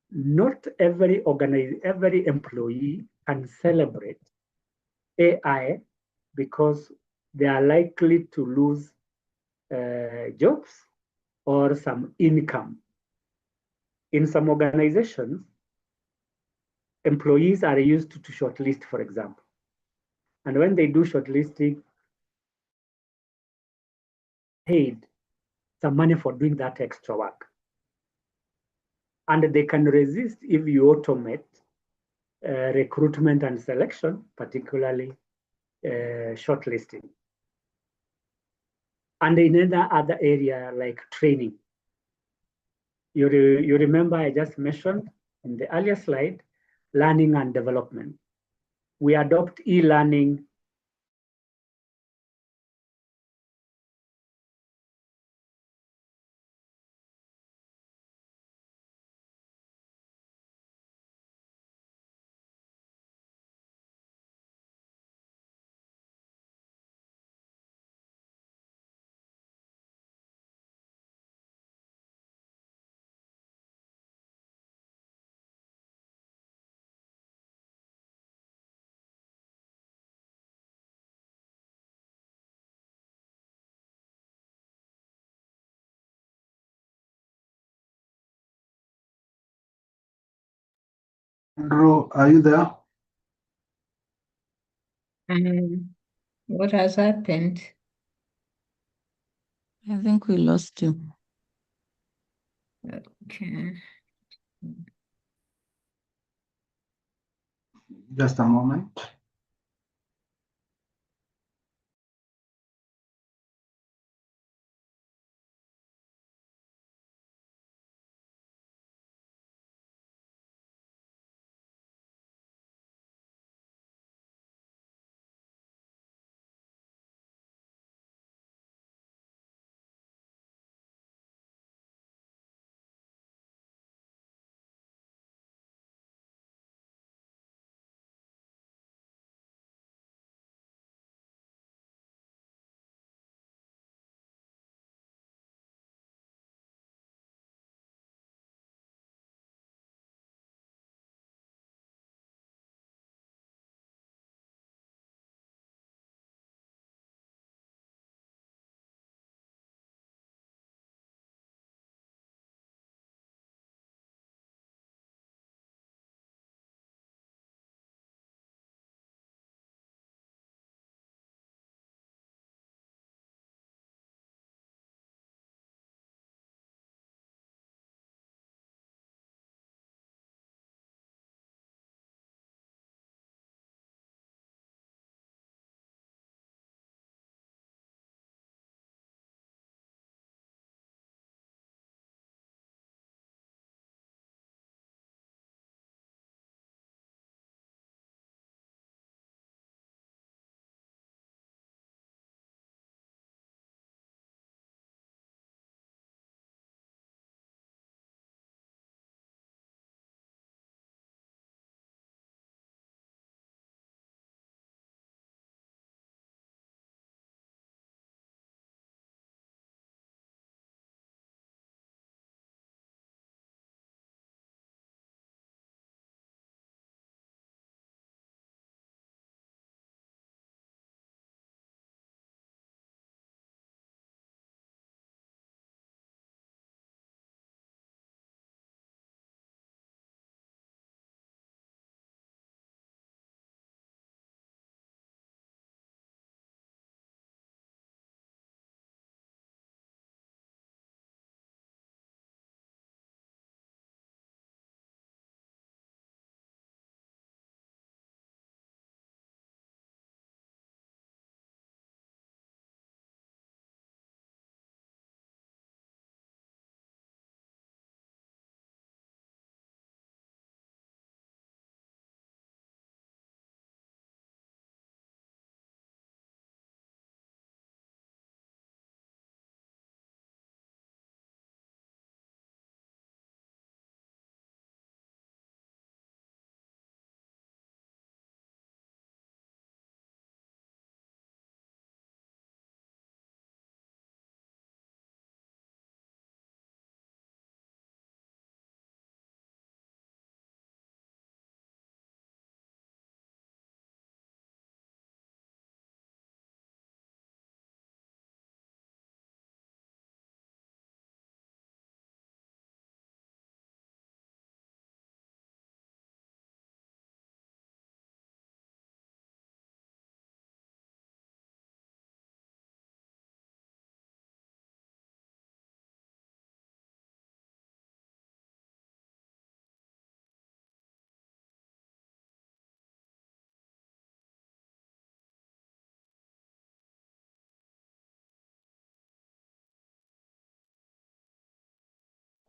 Not every employee can celebrate AI because they are likely to lose jobs or some income. In some organizations, employees are used to shortlist, for example. And when they do shortlisting, paid some money for doing that extra work. And they can resist if you automate recruitment and selection, particularly shortlisting. And in other area like training, you remember I just mentioned in the earlier slide, learning and development. We adopt e-learning Andrew, are you there? What has happened? I think we lost you. Okay. Just a moment.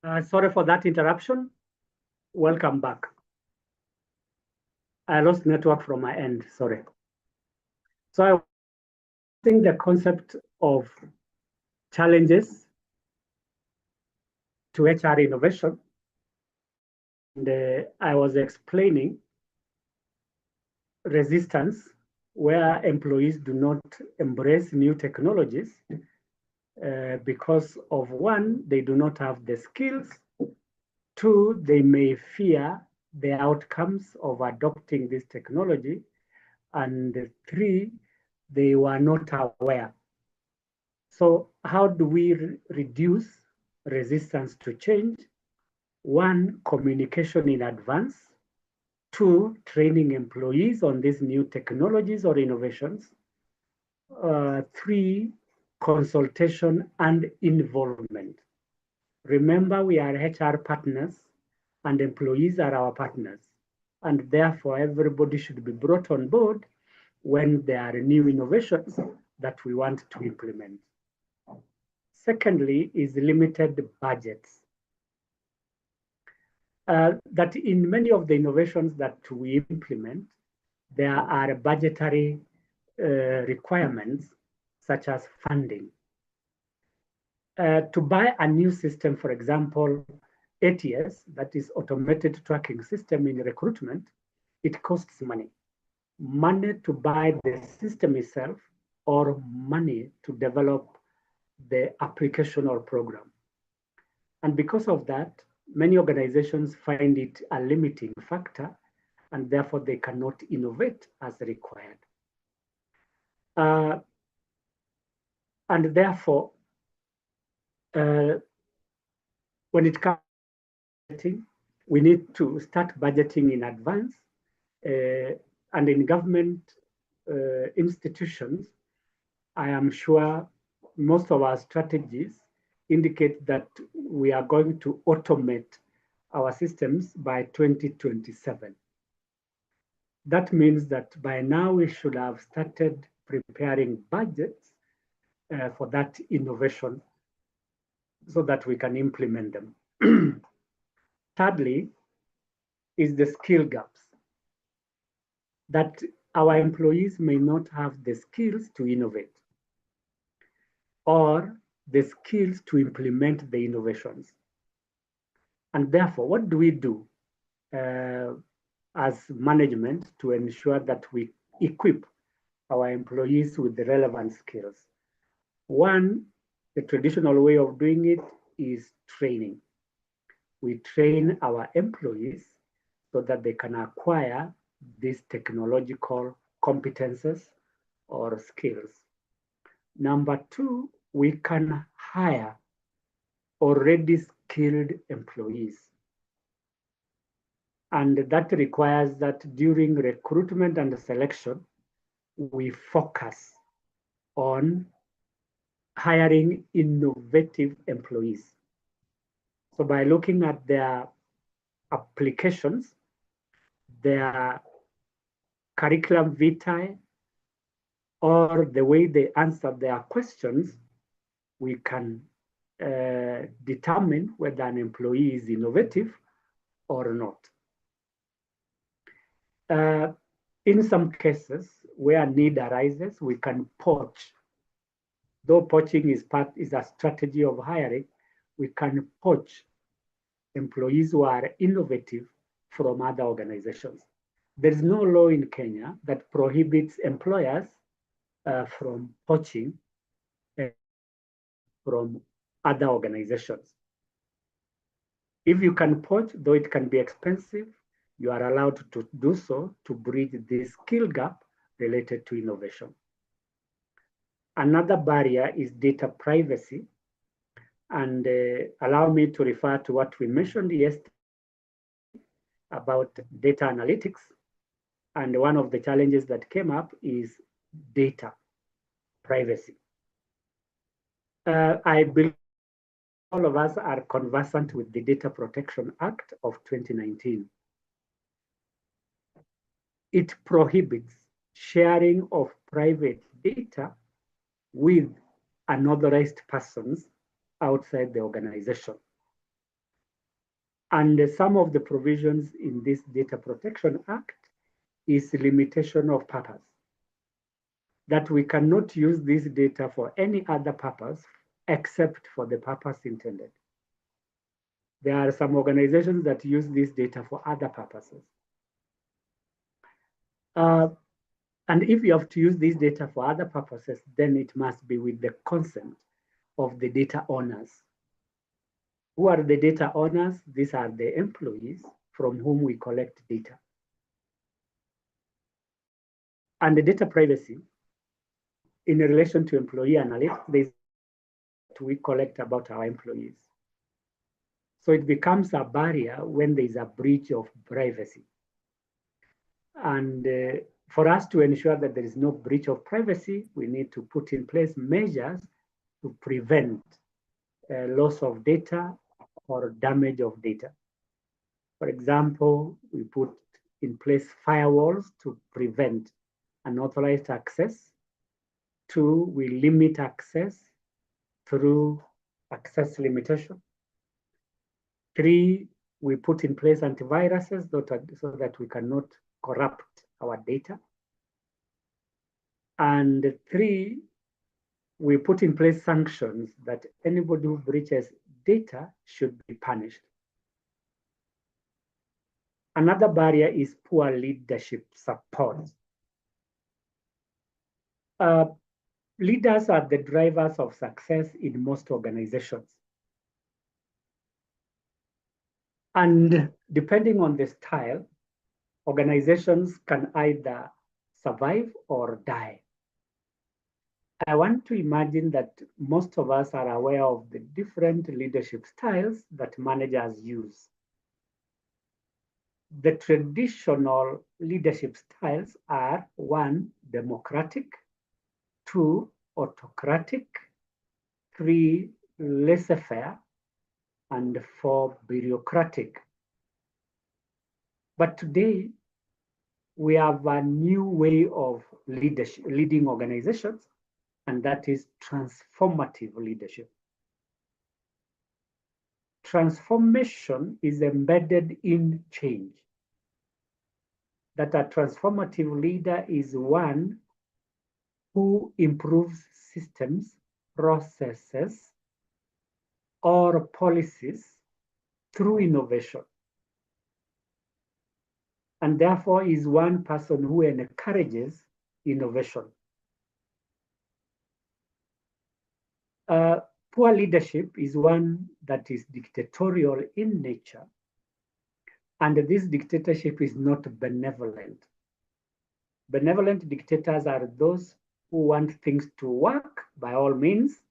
Sorry for that interruption. Welcome back. I lost network from my end, sorry. So I think the concept of challenges to HR innovation, and I was explaining resistance where employees do not embrace new technologies because of one, they do not have the skills. Two, they may fear the outcomes of adopting this technology. And three, they were not aware. So how do we reduce resistance to change? One, communication in advance. Two, training employees on these new technologies or innovations. Three, consultation and involvement. Remember, we are HR partners and employees are our partners. And therefore, everybody should be brought on board when there are new innovations that we want to implement. Secondly, is limited budgets. That in many of the innovations that we implement, there are budgetary requirements such as funding. To buy a new system, for example, ATS, that is automated tracking system in recruitment, it costs money. Money to buy the system itself or money to develop the application or program. And because of that, many organizations find it a limiting factor, and therefore they cannot innovate as required. And therefore, when it comes to budgeting, we need to start budgeting in advance. And in government institutions, I am sure most of our strategies indicate that we are going to automate our systems by 2027. That means that by now we should have started preparing budgets for that innovation so that we can implement them. Thirdly, is the skill gaps. That our employees may not have the skills to innovate or the skills to implement the innovations. And therefore, what do we do as management to ensure that we equip our employees with the relevant skills? One, the traditional way of doing it is training. We train our employees so that they can acquire these technological competences or skills. Number two, we can hire already skilled employees. And that requires that during recruitment and selection, we focus on hiring innovative employees. So by looking at their applications, their curriculum vitae, or the way they answer their questions, we can determine whether an employee is innovative or not. In some cases where need arises, we can poach. Though poaching is a strategy of hiring, we can poach employees who are innovative from other organizations. There is no law in Kenya that prohibits employers from poaching from other organizations. If you can poach, though it can be expensive, you are allowed to do so to bridge this skill gap related to innovation. Another barrier is data privacy. And allow me to refer to what we mentioned yesterday about data analytics. And one of the challenges that came up is data privacy. I believe all of us are conversant with the Data Protection Act of 2019. It prohibits sharing of private data with unauthorized persons outside the organization. And some of the provisions in this Data Protection Act is limitation of purpose, that we cannot use this data for any other purpose except for the purpose intended. There are some organizations that use this data for other purposes. And if you have to use this data for other purposes, then it must be with the consent of the data owners. Who are the data owners? These are the employees from whom we collect data. And the data privacy, in relation to employee analytics, there's we collect about our employees. So it becomes a barrier when there's a breach of privacy. And for us to ensure that there is no breach of privacy, we need to put in place measures to prevent loss of data or damage of data. For example, we put in place firewalls to prevent unauthorized access. 2, we limit access through access limitation. 3, we put in place antiviruses so that we cannot corrupt our data. And 3, we put in place sanctions that anybody who breaches data should be punished. Another barrier is poor leadership support. Leaders are the drivers of success in most organizations. And depending on the style, organizations can either survive or die. I want to imagine that most of us are aware of the different leadership styles that managers use. The traditional leadership styles are 1, democratic, 2, autocratic, 3, laissez-faire, and 4, bureaucratic. But today, we have a new way of leading organizations, and that is transformative leadership. Transformation is embedded in change. That a transformative leader is one who improves systems, processes, or policies through innovation. And therefore is one person who encourages innovation. Poor leadership is one that is dictatorial in nature, and this dictatorship is not benevolent. Benevolent dictators are those who want things to work by all means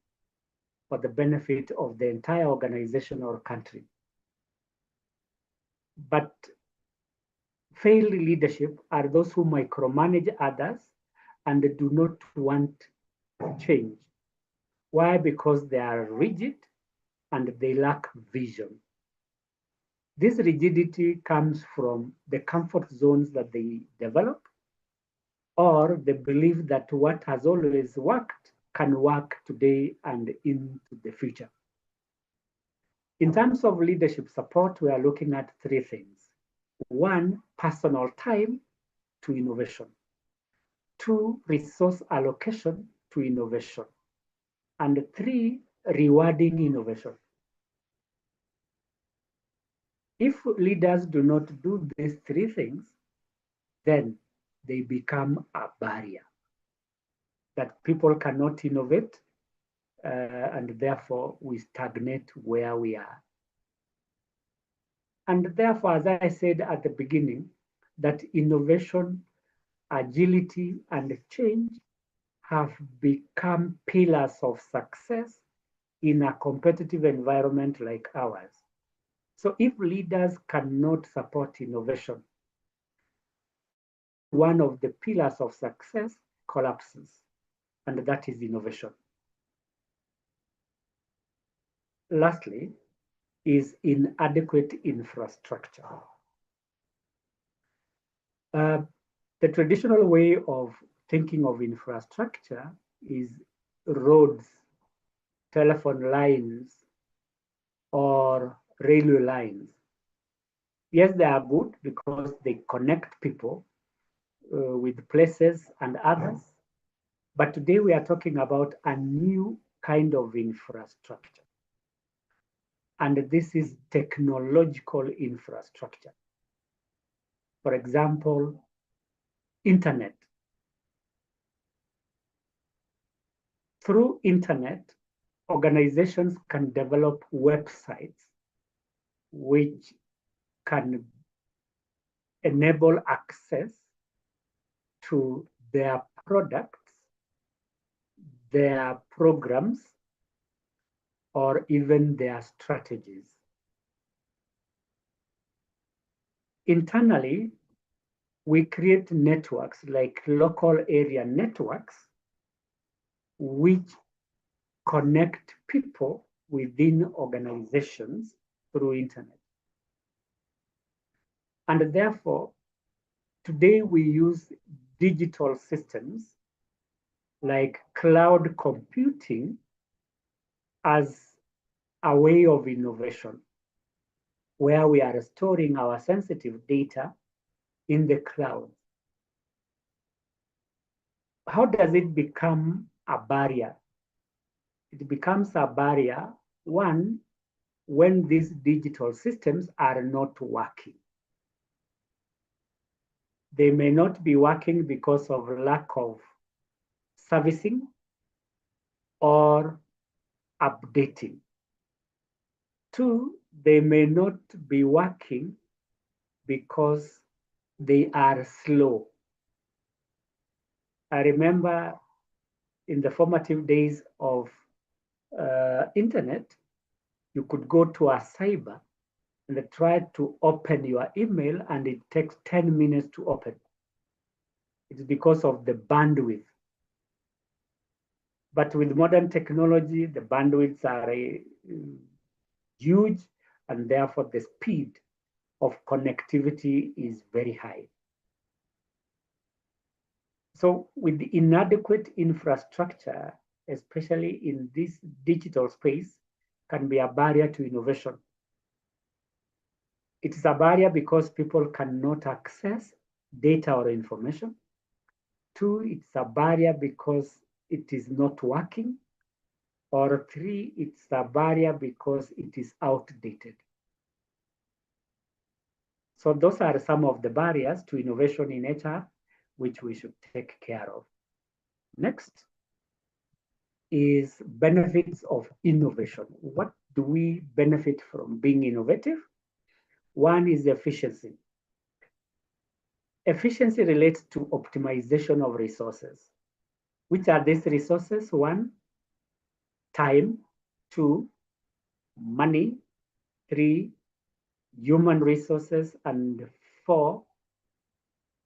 for the benefit of the entire organization or country. But failed leadership are those who micromanage others and do not want change. Why? Because they are rigid and they lack vision. This rigidity comes from the comfort zones that they develop, or the belief that what has always worked can work today and into the future. In terms of leadership support, we are looking at 3 things. 1, personal time to innovation. 2, resource allocation to innovation. And 3, rewarding innovation. If leaders do not do these 3 things, then they become a barrier that people cannot innovate, and therefore we stagnate where we are. And therefore, as I said at the beginning, that innovation, agility, and change have become pillars of success in a competitive environment like ours. So if leaders cannot support innovation, one of the pillars of success collapses, and that is innovation. Lastly, is inadequate infrastructure. The traditional way of thinking of infrastructure is roads, telephone lines, or railway lines. Yes, they are good because they connect people with places and others. But today we are talking about a new kind of infrastructure. And this is technological infrastructure. For example, internet. Through internet, organizations can develop websites which can enable access to their products, their programs, or even their strategies. Internally, we create networks like local area networks, which connect people within organizations through internet. And therefore, today we use digital systems like cloud computing as a way of innovation, where we are storing our sensitive data in the cloud. How does it become a barrier? It becomes a barrier, one, when these digital systems are not working. They may not be working because of lack of servicing or updating. Two, they may not be working because they are slow. I remember in the formative days of internet, you could go to a cyber and try to open your email and it takes 10 minutes to open. It's because of the bandwidth. But with modern technology, the bandwidths are huge, and therefore the speed of connectivity is very high. So with the inadequate infrastructure, especially in this digital space, can be a barrier to innovation. It is a barrier because people cannot access data or information. Two, it's a barrier because it is not working. Or three, it's a barrier because it is outdated. So those are some of the barriers to innovation in HR, which we should take care of. Next is benefits of innovation. What do we benefit from being innovative? One is efficiency. Efficiency relates to optimization of resources. Which are these resources? One, time. Two, money. Three, human resources. And four,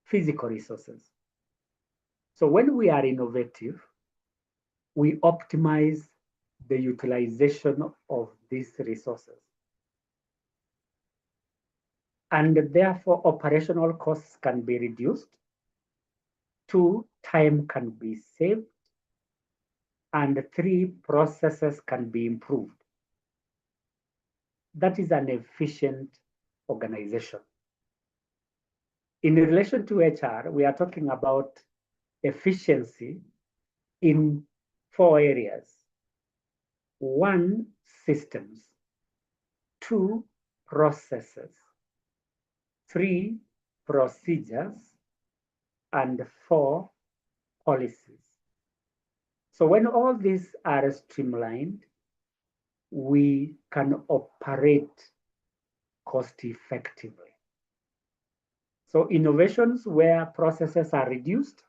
physical resources. So when we are innovative, we optimize the utilization of these resources. And therefore, operational costs can be reduced. Two, time can be saved. And three, processes can be improved. That is an efficient organization. In relation to HR, we are talking about efficiency in four areas. One, systems. Two, processes. Three, procedures. And four, policies. So when all these are streamlined, we can operate cost effectively. So innovations where processes are reduced,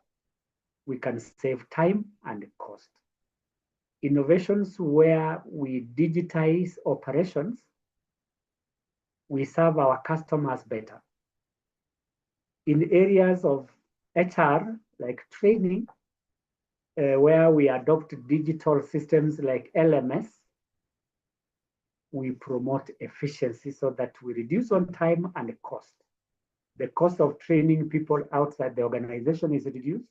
we can save time and cost. Innovations where we digitize operations, we serve our customers better. In areas of HR, like training, where we adopt digital systems like LMS, we promote efficiency so that we reduce on time and cost. The cost of training people outside the organization is reduced,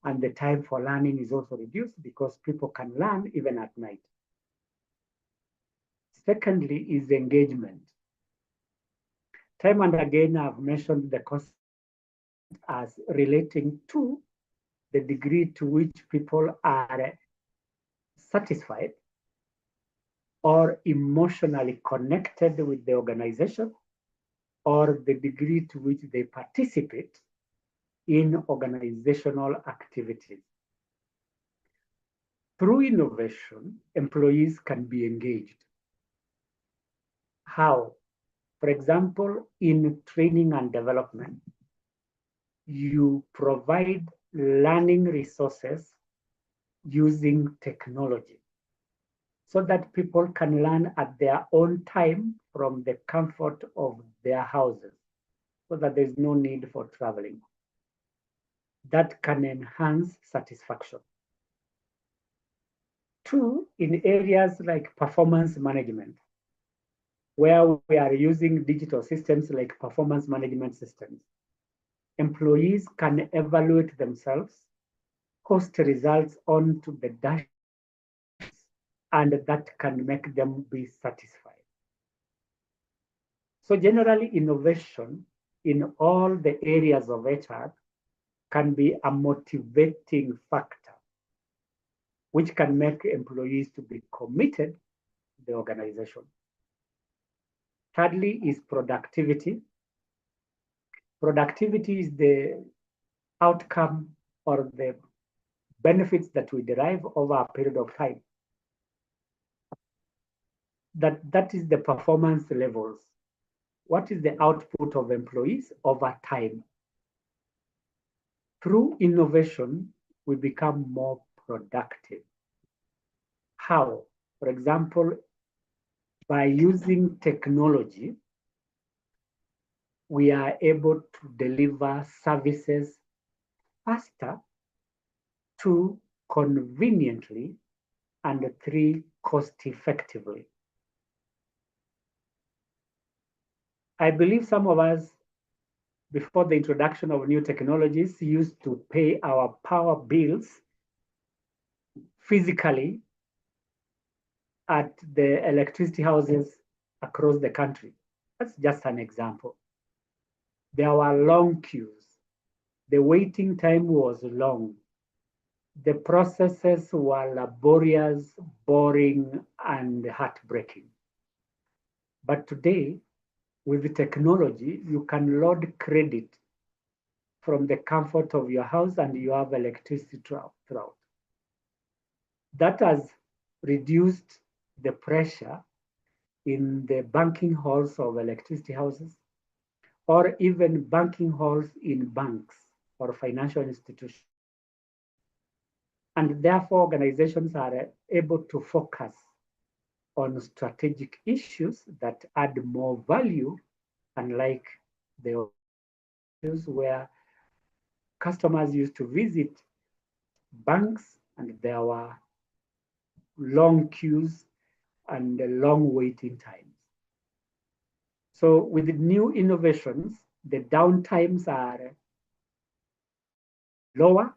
and the time for learning is also reduced because people can learn even at night. Secondly is engagement. Time and again, I've mentioned the concept as relating to the degree to which people are satisfied or emotionally connected with the organization, or the degree to which they participate in organizational activities. Through innovation, employees can be engaged. How? For example, in training and development, you provide learning resources using technology so that people can learn at their own time from the comfort of their houses, so that there's no need for traveling. That can enhance satisfaction. Two, in areas like performance management, where we are using digital systems like performance management systems, employees can evaluate themselves, post results onto the dashboard, and that can make them be satisfied. So generally, innovation in all the areas of HR can be a motivating factor, which can make employees to be committed to the organization. Thirdly is productivity. Productivity is the outcome or the benefits that we derive over a period of time. That is the performance levels. What is the output of employees over time? Through innovation, we become more productive. How? For example, by using technology, we are able to deliver services faster, two, conveniently, and three, cost effectively. I believe some of us, before the introduction of new technologies, used to pay our power bills physically at the electricity houses across the country. That's just an example. There were long queues. The waiting time was long. The processes were laborious, boring, and heartbreaking. But today, with technology, you can load credit from the comfort of your house and you have electricity throughout. That has reduced the pressure in the banking halls of electricity houses, or even banking halls in banks or financial institutions. And therefore, organizations are able to focus on strategic issues that add more value, unlike the issues where customers used to visit banks and there were long queues and long waiting times. So with new innovations, the downtimes are lower,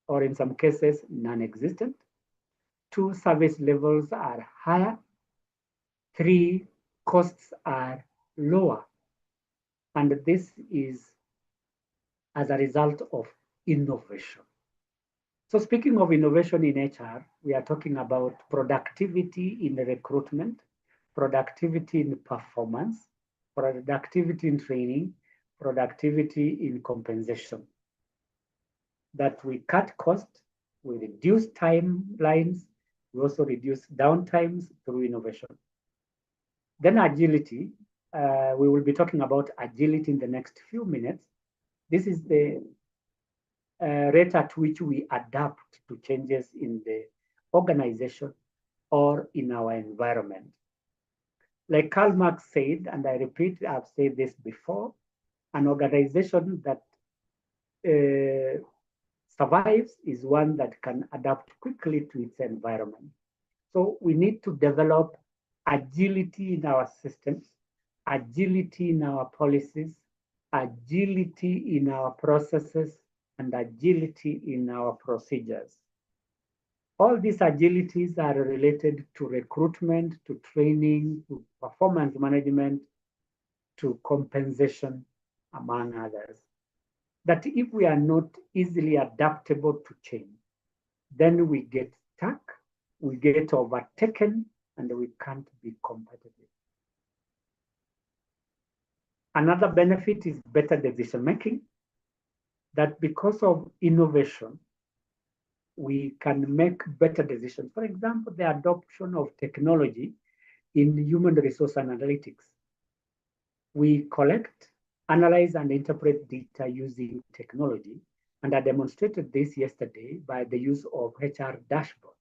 or in some cases, non-existent. Two, service levels are higher. Three, costs are lower. And this is as a result of innovation. So speaking of innovation in HR, we are talking about productivity in recruitment, productivity in performance, productivity in training, productivity in compensation. That we cut costs, we reduce timelines, we also reduce downtimes through innovation. Then agility, we will be talking about agility in the next few minutes. This is the rate at which we adapt to changes in the organization or in our environment. Like Karl Marx said, and I repeat, I've said this before, an organization that survives is one that can adapt quickly to its environment. So we need to develop agility in our systems, agility in our policies, agility in our processes, and agility in our procedures. All these agilities are related to recruitment, to training, to performance management, to compensation, among others. That if we are not easily adaptable to change, then we get stuck, we get overtaken, and we can't be competitive. Another benefit is better decision making, that because of innovation, we can make better decisions. For example, the adoption of technology in human resource analytics. We collect, analyze, and interpret data using technology, and I demonstrated this yesterday by the use of HR dashboard.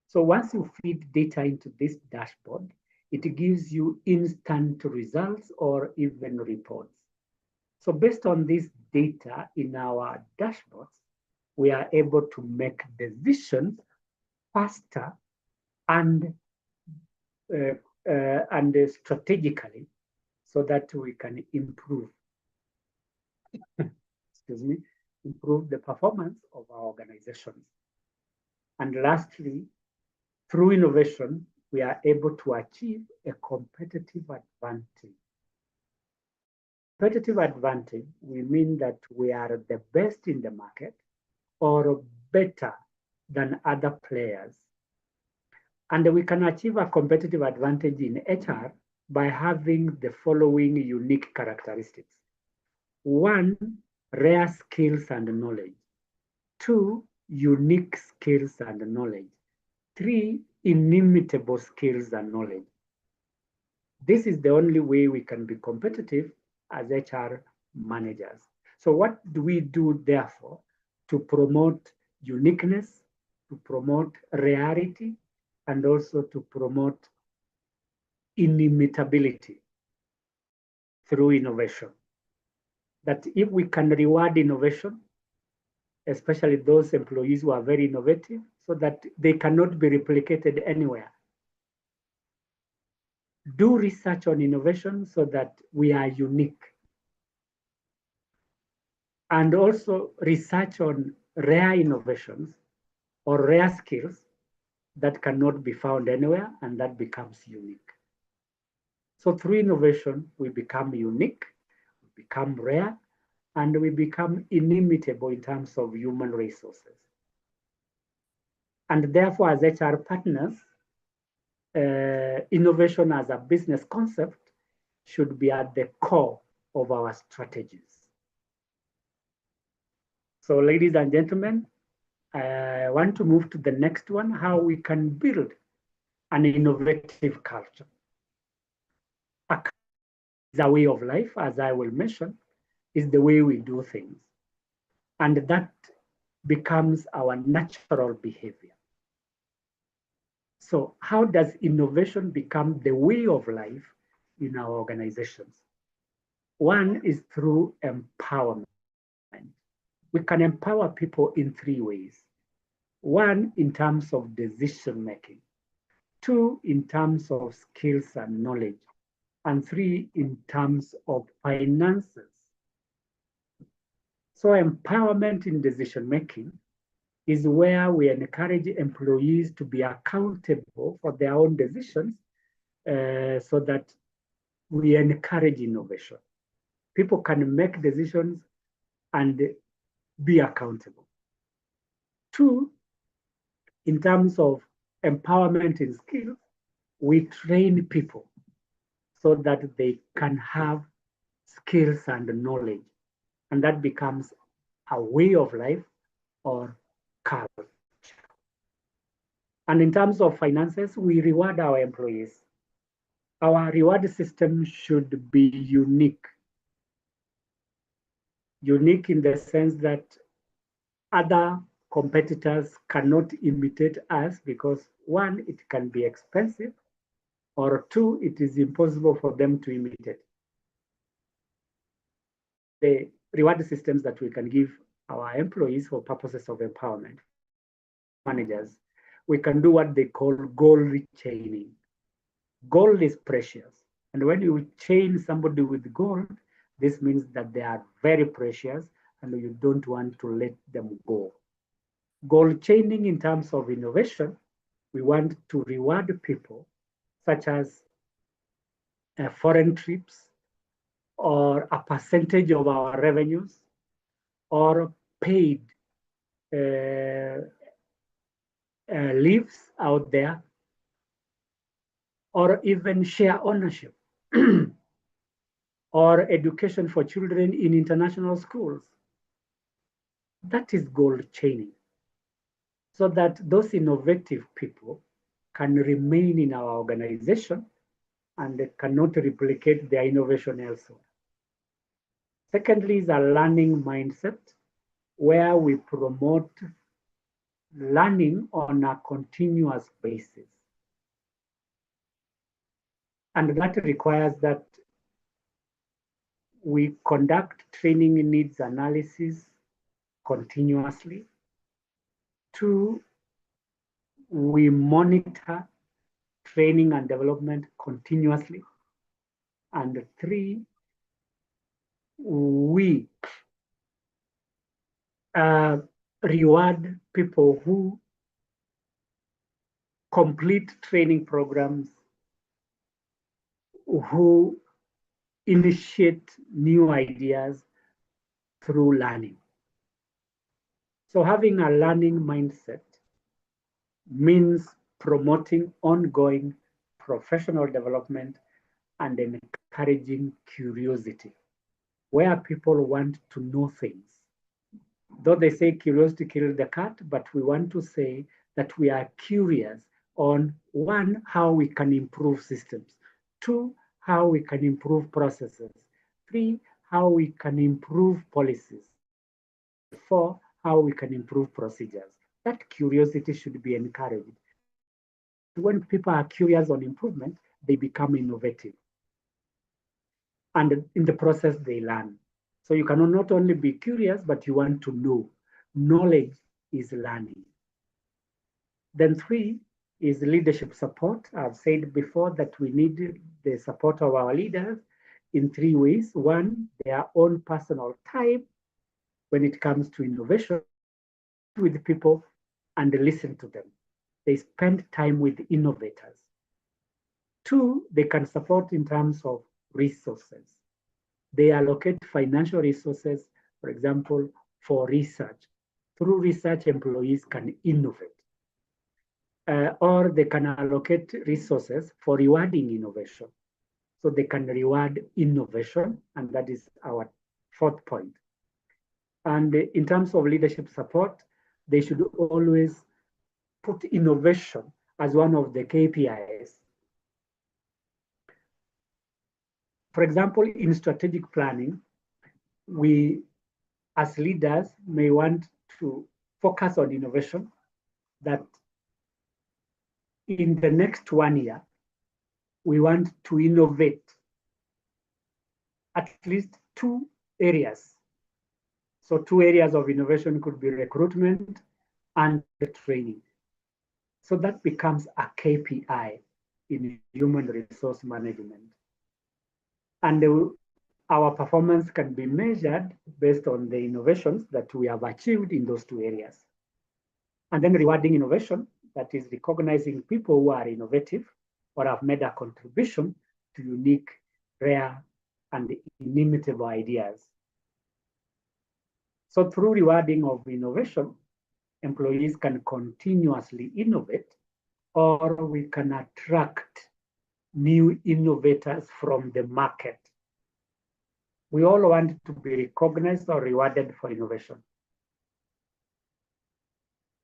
So once you feed data into this dashboard, it gives you instant results or even reports. So based on this data in our dashboards, we are able to make decisions faster and strategically, so that we can improve, improve the performance of our organizations. And lastly, through innovation, we are able to achieve a competitive advantage. Competitive advantage, we mean that we are the best in the market or better than other players. And we can achieve a competitive advantage in HR by having the following unique characteristics. 1, rare skills and knowledge. 2, unique skills and knowledge. 3, inimitable skills and knowledge. This is the only way we can be competitive as HR managers. So what do we do, therefore, to promote uniqueness, to promote rarity, and also to promote inimitability through innovation? That if we can reward innovation, especially those employees who are very innovative, so that they cannot be replicated anywhere. Do research on innovation so that we are unique. And also research on rare innovations or rare skills that cannot be found anywhere, and that becomes unique. So through innovation, we become unique, we become rare, and we become inimitable in terms of human resources. And therefore, as HR partners, innovation as a business concept should be at the core of our strategies. So ladies and gentlemen, I want to move to the next one, how we can build an innovative culture. A culture is a way of life, as I will mention, is the way we do things. And that becomes our natural behavior. So how does innovation become the way of life in our organizations? One is through empowerment. We can empower people in 3 ways. 1, in terms of decision making. 2, in terms of skills and knowledge. And 3, in terms of finances. So empowerment in decision making is where we encourage employees to be accountable for their own decisions, so that we encourage innovation. People can make decisions and be accountable. 2, in terms of empowerment in skills, we train people so that they can have skills and knowledge, and that becomes a way of life or culture. And in terms of finances, we reward our employees. Our reward system should be unique. Unique in the sense that other competitors cannot imitate us because 1, it can be expensive, or 2, it is impossible for them to imitate. The reward systems that we can give our employees for purposes of empowerment, managers, we can do what they call goal rechaining. Gold is precious. And when you chain somebody with gold, this means that they are very precious and you don't want to let them go. Gold chaining in terms of innovation, we want to reward people such as foreign trips, or a percentage of our revenues, or paid leaves out there, or even share ownership, or education for children in international schools. That is gold chaining, so that those innovative people can remain in our organization and they cannot replicate their innovation elsewhere. Secondly is a learning mindset, where we promote learning on a continuous basis. And that requires that we conduct training needs analysis continuously. 2, we monitor training and development continuously. And 3, we reward people who complete training programs, who initiate new ideas through learning. So having a learning mindset means promoting ongoing professional development and encouraging curiosity, where people want to know things. Though they say curiosity kills the cat, but we want to say that we are curious on, 1, how we can improve systems, 2, how we can improve processes, 3, how we can improve policies, 4, how we can improve procedures. That curiosity should be encouraged. When people are curious on improvement, they become innovative. And in the process, they learn. So you cannot not only be curious, but you want to know. Knowledge is learning. Then 3 is leadership support. I've said before that we need the support of our leaders in 3 ways. 1, their own personal time when it comes to innovation with people and listen to them. They spend time with innovators. 2, they can support in terms of resources. They allocate financial resources, for example, for research. Through research, employees can innovate. Or they can allocate resources for rewarding innovation. So they can reward innovation, and that is our 4th point. And in terms of leadership support, they should always put innovation as one of the KPIs. For example, in strategic planning, we as leaders may want to focus on innovation, that in the next 1 year, we want to innovate at least 2 areas. So 2 areas of innovation could be recruitment and training. So that becomes a KPI in human resource management. And our performance can be measured based on the innovations that we have achieved in those 2 areas. And then rewarding innovation, that is recognizing people who are innovative or have made a contribution to unique, rare, and inimitable ideas. So through rewarding of innovation, employees can continuously innovate, or we can attract new innovators from the market. We all want to be recognized or rewarded for innovation.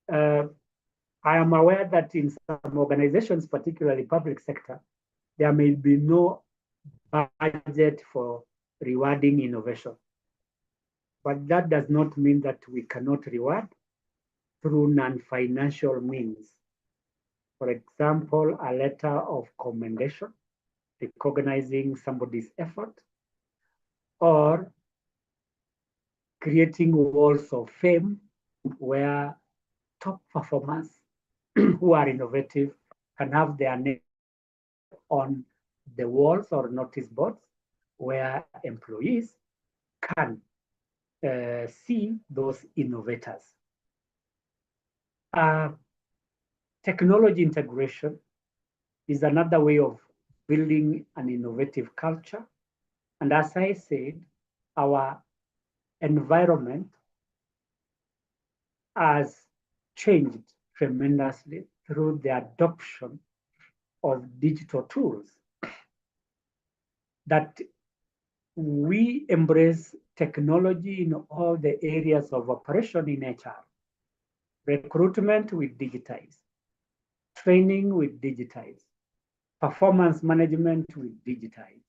I am aware that in some organizations, particularly public sector, there may be no budget for rewarding innovation. But that does not mean that we cannot reward through non-financial means. For example, a letter of commendation, recognizing somebody's effort, or creating walls of fame where top performers who are innovative can have their name on the walls or notice boards where employees can see those innovators. Technology integration is another way of building an innovative culture. And as I said, our environment has changed tremendously through the adoption of digital tools, that we embrace technology in all the areas of operation in HR. Recruitment, we digitize. Training, we digitize. Performance management, we digitize.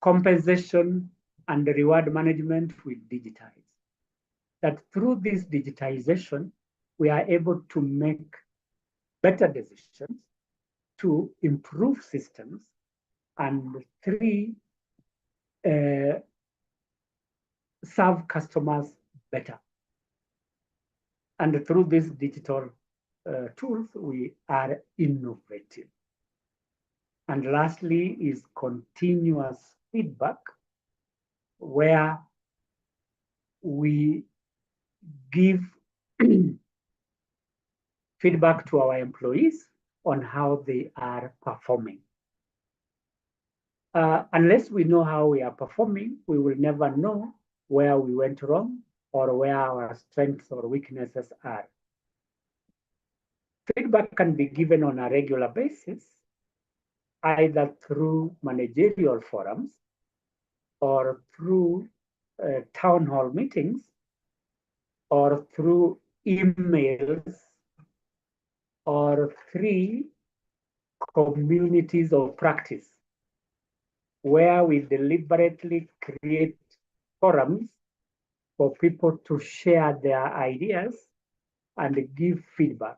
Compensation and reward management, we digitize. That through this digitization, we are able to make better decisions, to improve systems, and three, serve customers better. And through these digital tools, we are innovative. And lastly is continuous feedback, where we give feedback to our employees on how they are performing. Unless we know how we are performing, we will never know where we went wrong or where our strengths or weaknesses are. Feedback can be given on a regular basis, either through managerial forums or through town hall meetings or through emails or through communities of practice, where we deliberately create forums for people to share their ideas and give feedback.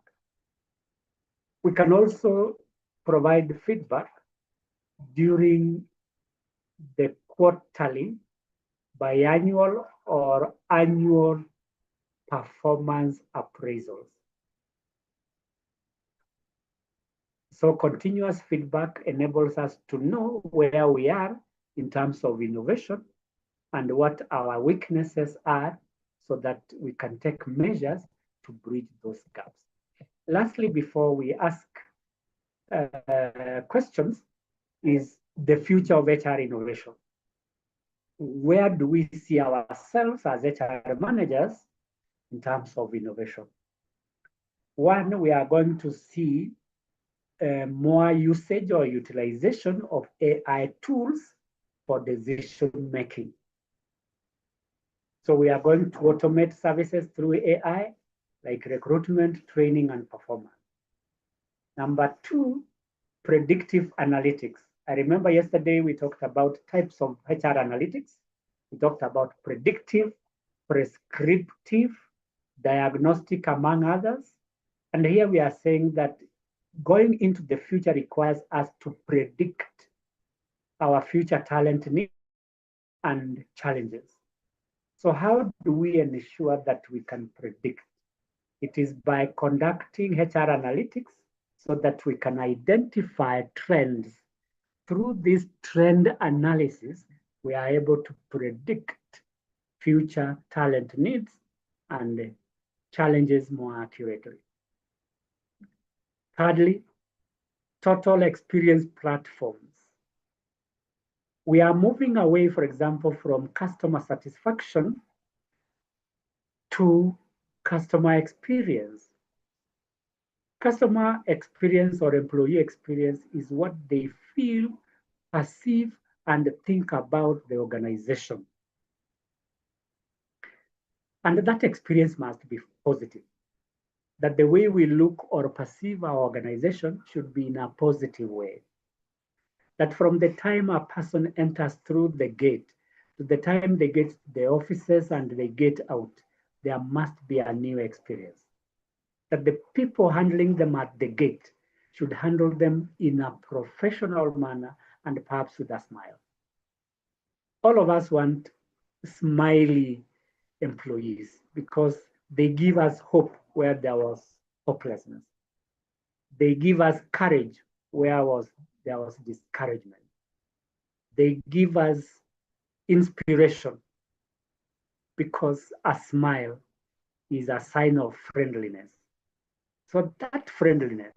We can also provide feedback during the quarterly, biannual, or annual performance appraisals. So continuous feedback enables us to know where we are in terms of innovation and what our weaknesses are, so that we can take measures to bridge those gaps. Lastly, before we ask questions, is the future of HR innovation. Where do we see ourselves as HR managers in terms of innovation? One, we are going to see more usage or utilization of AI tools for decision making. So we are going to automate services through AI, like recruitment, training, and performance. Number two, predictive analytics. I remember yesterday we talked about types of HR analytics. We talked about predictive, prescriptive, diagnostic, among others. And here we are saying that going into the future requires us to predict our future talent needs and challenges. So how do we ensure that we can predict? It is by conducting HR analytics so that we can identify trends. Through this trend analysis, we are able to predict future talent needs and challenges more accurately. Thirdly, total experience platforms. We are moving away, for example, from customer satisfaction to customer experience. Customer experience or employee experience is what they feel, perceive, and think about the organization. And that experience must be positive. That the way we look or perceive our organization should be in a positive way. That from the time a person enters through the gate to the time they get to the offices and they get out, there must be a new experience. That the people handling them at the gate should handle them in a professional manner and perhaps with a smile. All of us want smiley employees because they give us hope where there was hopelessness. They give us courage where there was discouragement. They give us inspiration because a smile is a sign of friendliness. So that friendliness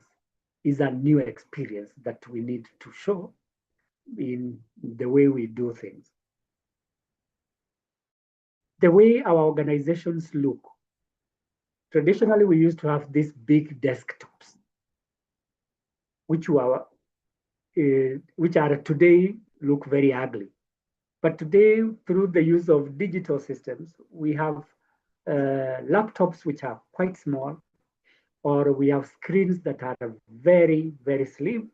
is a new experience that we need to show in the way we do things. The way our organizations look. Traditionally, we used to have these big desktops, which are today look very ugly. But today, through the use of digital systems, we have laptops which are quite small, or we have screens that are very, very slim,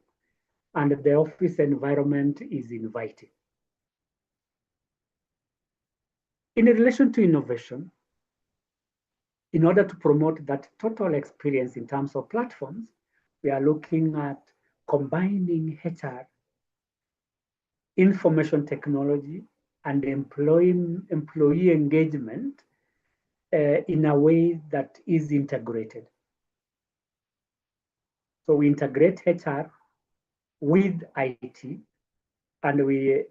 and the office environment is inviting. In relation to innovation, in order to promote that total experience in terms of platforms, we are looking at combining HR, information technology, and employee engagement in a way that is integrated. So we integrate HR with IT, and we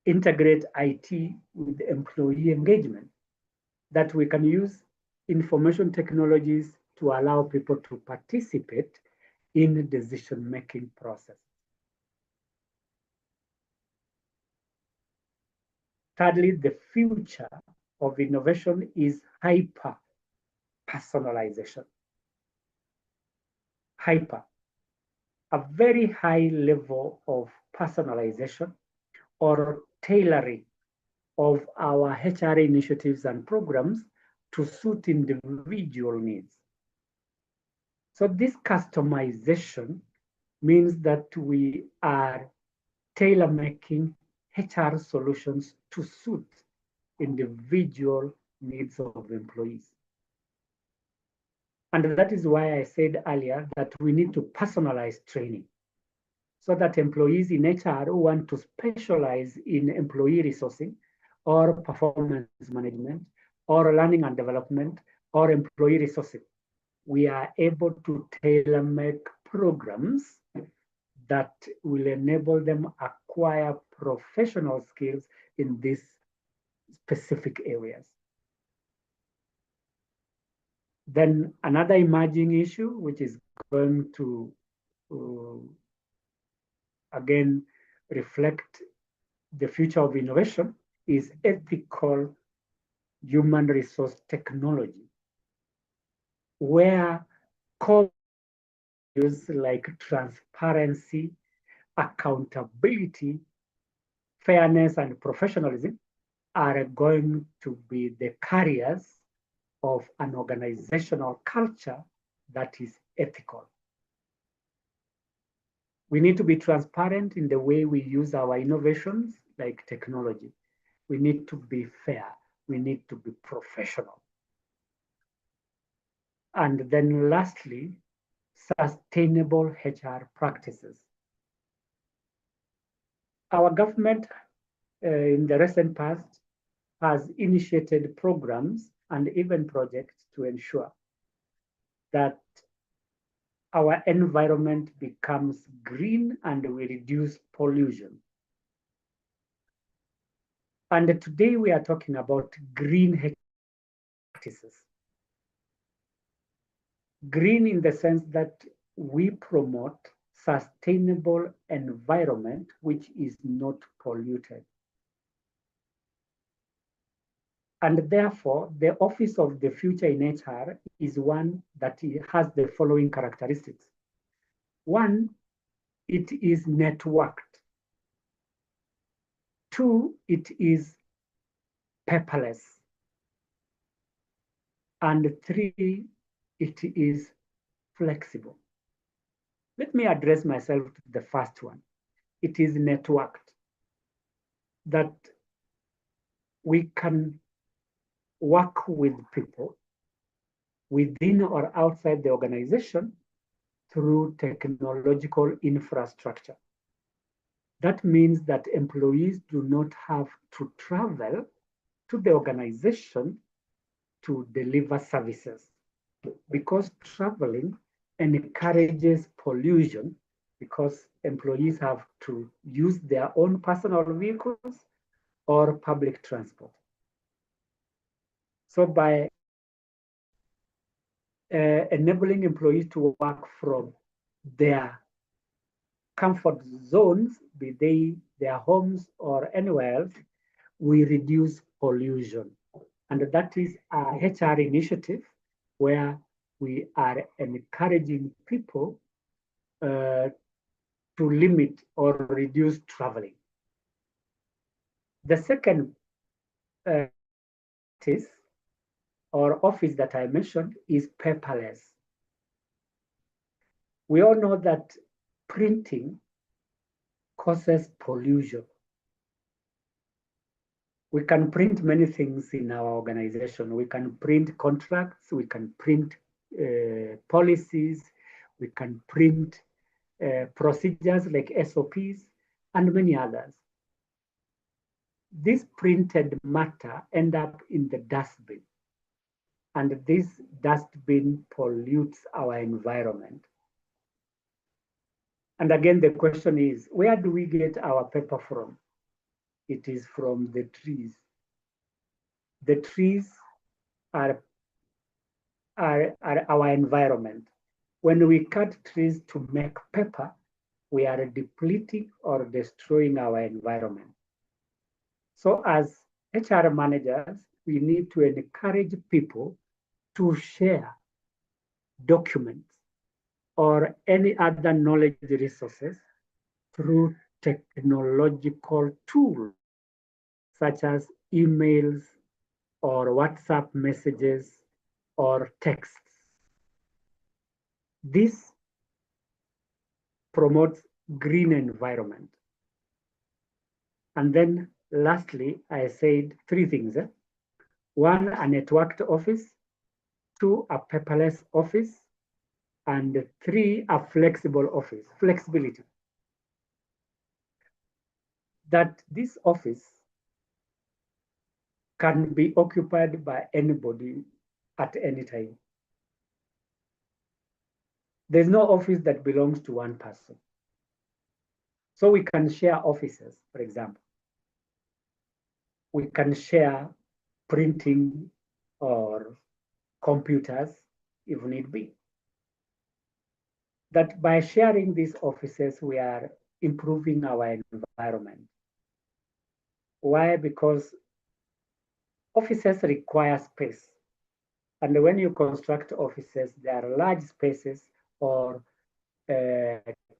integrate IT with employee engagement, that we can use information technologies to allow people to participate in the decision-making process. Thirdly, the future of innovation is hyper-personalization. A very high level of personalization or tailoring of our HR initiatives and programs to suit individual needs. So this customization means that we are tailor-making HR solutions to suit individual needs of employees. And that is why I said earlier that we need to personalize training, so that employees in HR who want to specialize in employee resourcing or performance management or learning and development or employee resourcing, we are able to tailor-make programs that will enable them acquire professional skills in these specific areas. Then another emerging issue, which is going to again reflect the future of innovation, is ethical human resource technology, where core values like transparency, accountability, fairness, and professionalism are going to be the carriers of an organizational culture that is ethical. We need to be transparent in the way we use our innovations like technology. We need to be fair. We need to be professional. And then lastly, sustainable HR practices. Our government in the recent past has initiated programs and even projects to ensure that our environment becomes green and we reduce pollution. And today we are talking about green HR practices. Green in the sense that we promote sustainable environment which is not polluted. And therefore, the Office of the Future in HR is one that has the following characteristics. One, it is networked. Two, it is paperless. And three, it is flexible. Let me address myself to the first one. It is networked, that we can work with people within or outside the organization through technological infrastructure. That means that employees do not have to travel to the organization to deliver services, because traveling encourages pollution, because employees have to use their own personal vehicles or public transport. So by enabling employees to work from their comfort zones, be they their homes or anywhere else, we reduce pollution. And that is a HR initiative where we are encouraging people to limit or reduce traveling. The second or office that I mentioned is paperless. We all know that printing causes pollution. We can print many things in our organization. We can print contracts, we can print policies, we can print procedures like SOPs, and many others. This printed matter end up in the dustbin, and this dustbin pollutes our environment. And again, the question is, where do we get our paper from? It is from the trees. The trees are our environment. When we cut trees to make paper, we are depleting or destroying our environment. So as HR managers, we need to encourage people to share documents or any other knowledge resources through technological tools such as emails or WhatsApp messages or texts. This promotes green environment. And then lastly, I said three things. One, a networked office. Two, a paperless office. And three, a flexible office, flexibility. That this office can be occupied by anybody at any time. There's no office that belongs to one person. So we can share offices, for example. We can share printing or computers if need be. That by sharing these offices, we are improving our environment. Why? Because offices require space. And when you construct offices, there are large spaces or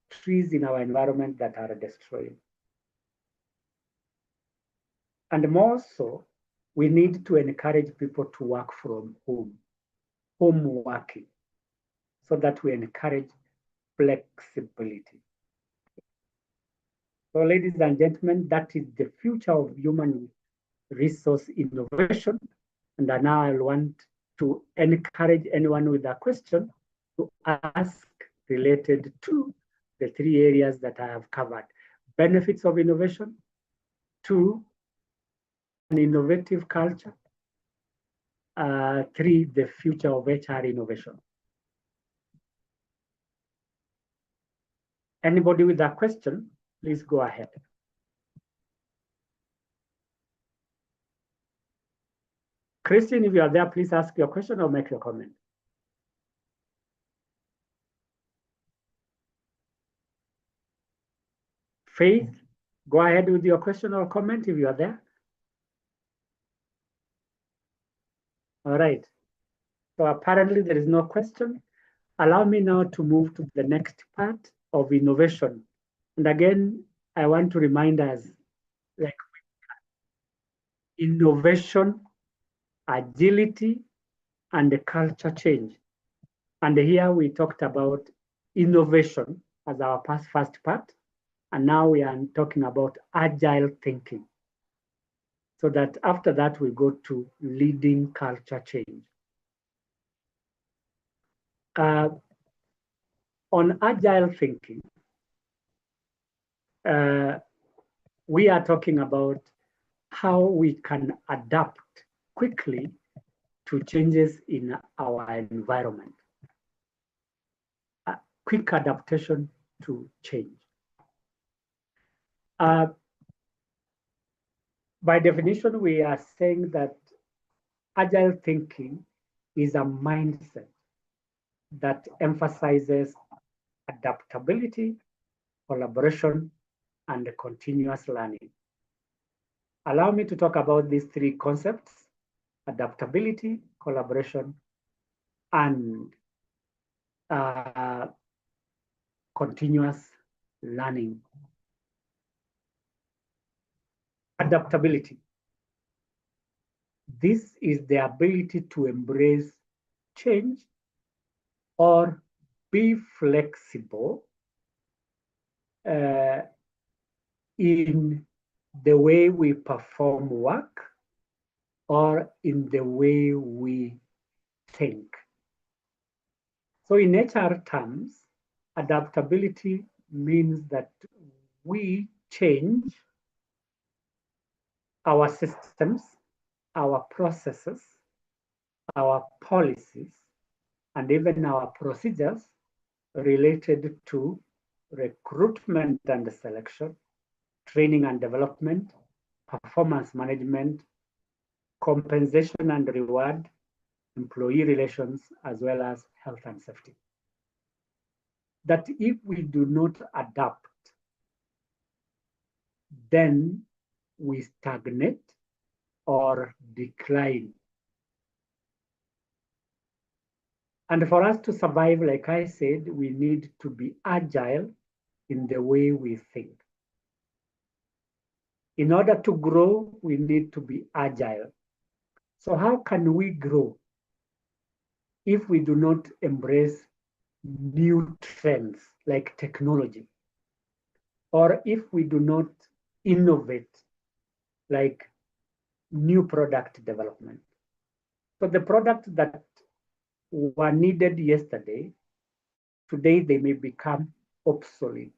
trees in our environment that are destroyed. And more so, we need to encourage people to work from home working, so that we encourage flexibility. So ladies and gentlemen, that is the future of human resource innovation. And now I want to encourage anyone with a question to ask related to the three areas that I have covered. Benefits of innovation. Two, an innovative culture. Three, the future of HR innovation. Anybody with a question, please go ahead. Christine, if you are there, please ask your question or make your comment. Faith, go ahead with your question or comment if you are there. All right. So apparently there is no question. Allow me now to move to the next part of innovation. And again, I want to remind us, like, innovation, agility, and the culture change. And here we talked about innovation as our first part. And now we are talking about agile thinking. So that after that, we go to leading culture change. On agile thinking, we are talking about how we can adapt quickly to changes in our environment. Quick adaptation to change. By definition, we are saying that agile thinking is a mindset that emphasizes adaptability, collaboration, and continuous learning. Allow me to talk about these three concepts: adaptability, collaboration, and continuous learning. Adaptability. This is the ability to embrace change or be flexible in the way we perform work or in the way we think. So in HR terms, adaptability means that we change our systems, our processes, our policies, and even our procedures related to recruitment and selection, training and development, performance management, compensation and reward, employee relations, as well as health and safety. That if we do not adapt, then we stagnate or decline. And for us to survive, like I said, we need to be agile in the way we think. In order to grow, we need to be agile. So how can we grow if we do not embrace new trends like technology? Or if we do not innovate like new product development? So the products that were needed yesterday, today they may become obsolete.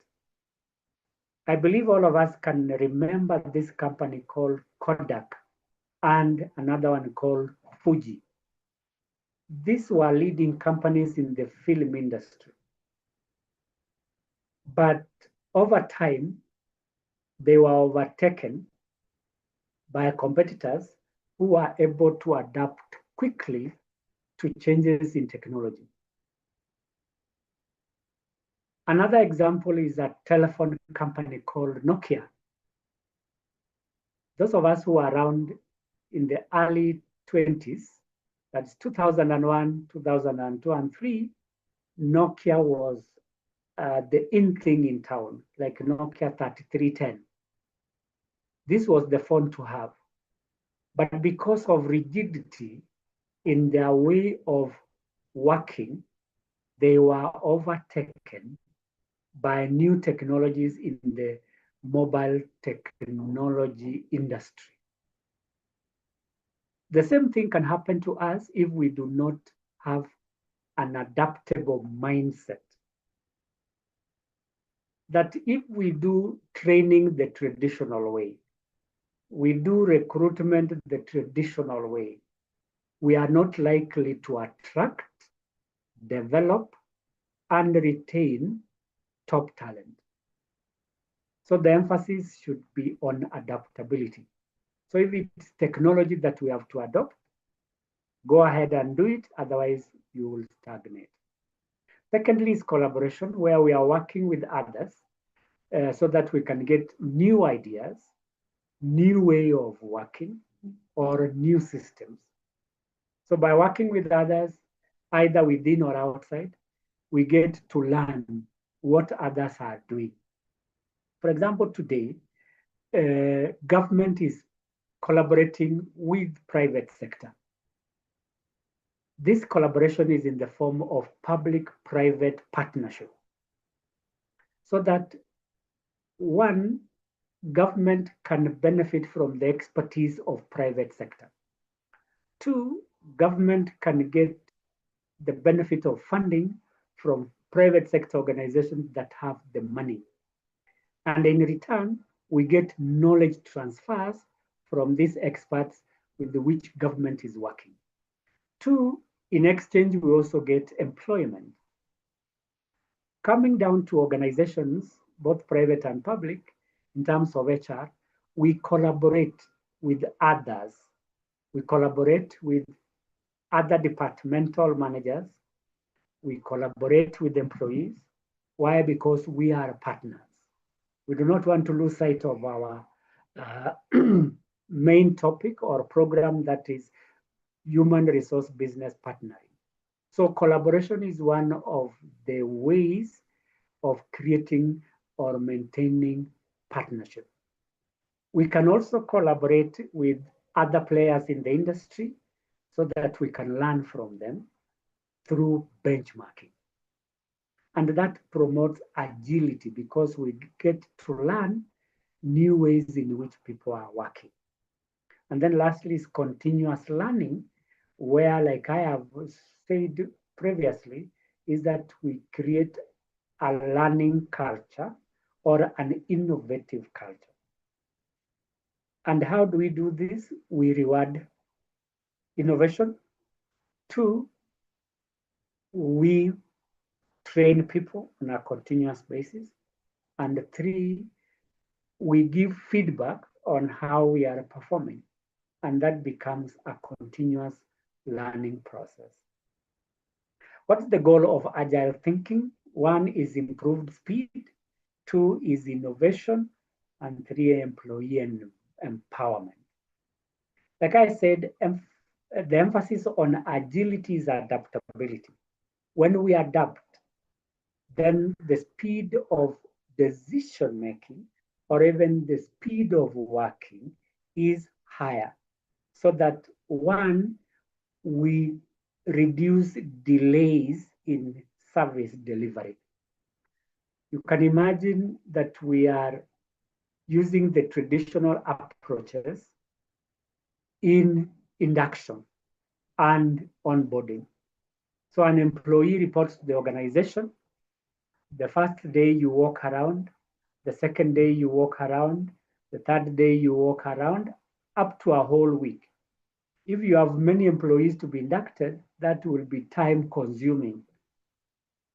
I believe all of us can remember this company called Kodak and another one called Fuji. These were leading companies in the film industry. But over time, they were overtaken by competitors who were able to adapt quickly to changes in technology. Another example is a telephone company called Nokia. Those of us who are around in the early 20s, that's 2001, 2002, and 3, Nokia was the in thing in town, like Nokia 3310. This was the phone to have. But because of rigidity in their way of working, they were overtaken by new technologies in the mobile technology industry. The same thing can happen to us if we do not have an adaptable mindset. That if we do training the traditional way, we do recruitment the traditional way, we are not likely to attract, develop, and retain top talent. So the emphasis should be on adaptability. So if it's technology that we have to adopt, go ahead and do it, otherwise you will stagnate. Secondly is collaboration, where we are working with others so that we can get new ideas, new way of working, or new systems. So by working with others, either within or outside, we get to learn what others are doing. For example, today, government is collaborating with private sector. This collaboration is in the form of public-private partnership. So that one, government can benefit from the expertise of private sector. Two, government can get the benefit of funding from private sector organizations that have the money. And in return, we get knowledge transfers from these experts with which government is working. Two, in exchange, we also get employment. Coming down to organizations, both private and public, in terms of HR, we collaborate with others. We collaborate with other departmental managers. We collaborate with employees. Why? Because we are partners. We do not want to lose sight of our main topic or program, that is human resource business partnering. So collaboration is one of the ways of creating or maintaining partnership. We can also collaborate with other players in the industry so that we can learn from them through benchmarking. And that promotes agility because we get to learn new ways in which people are working. And then lastly is continuous learning, where, like I have said previously, is that we create a learning culture or an innovative culture. And how do we do this? We reward innovation. 2, we train people on a continuous basis. And 3, we give feedback on how we are performing. And that becomes a continuous learning process. What's the goal of agile thinking? 1 is improved speed, 2 is innovation, and 3, employee empowerment. Like I said, the emphasis on agility is adaptability. When we adapt, then the speed of decision making or even the speed of working is higher, so that 1, we reduce delays in service delivery. You can imagine that we are using the traditional approaches in induction and onboarding. So an employee reports to the organization. The first day you walk around, the second day you walk around, the third day you walk around, up to a whole week. If you have many employees to be inducted, that will be time consuming.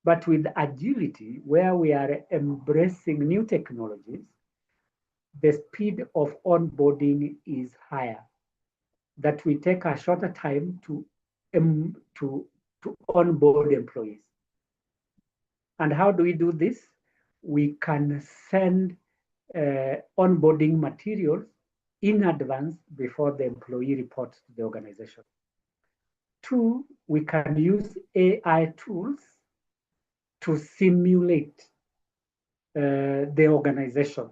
But with agility, where we are embracing new technologies, the speed of onboarding is higher. That we take a shorter time to onboard employees. And how do we do this? We can send onboarding materials in advance before the employee reports to the organization. 2, we can use AI tools to simulate the organization,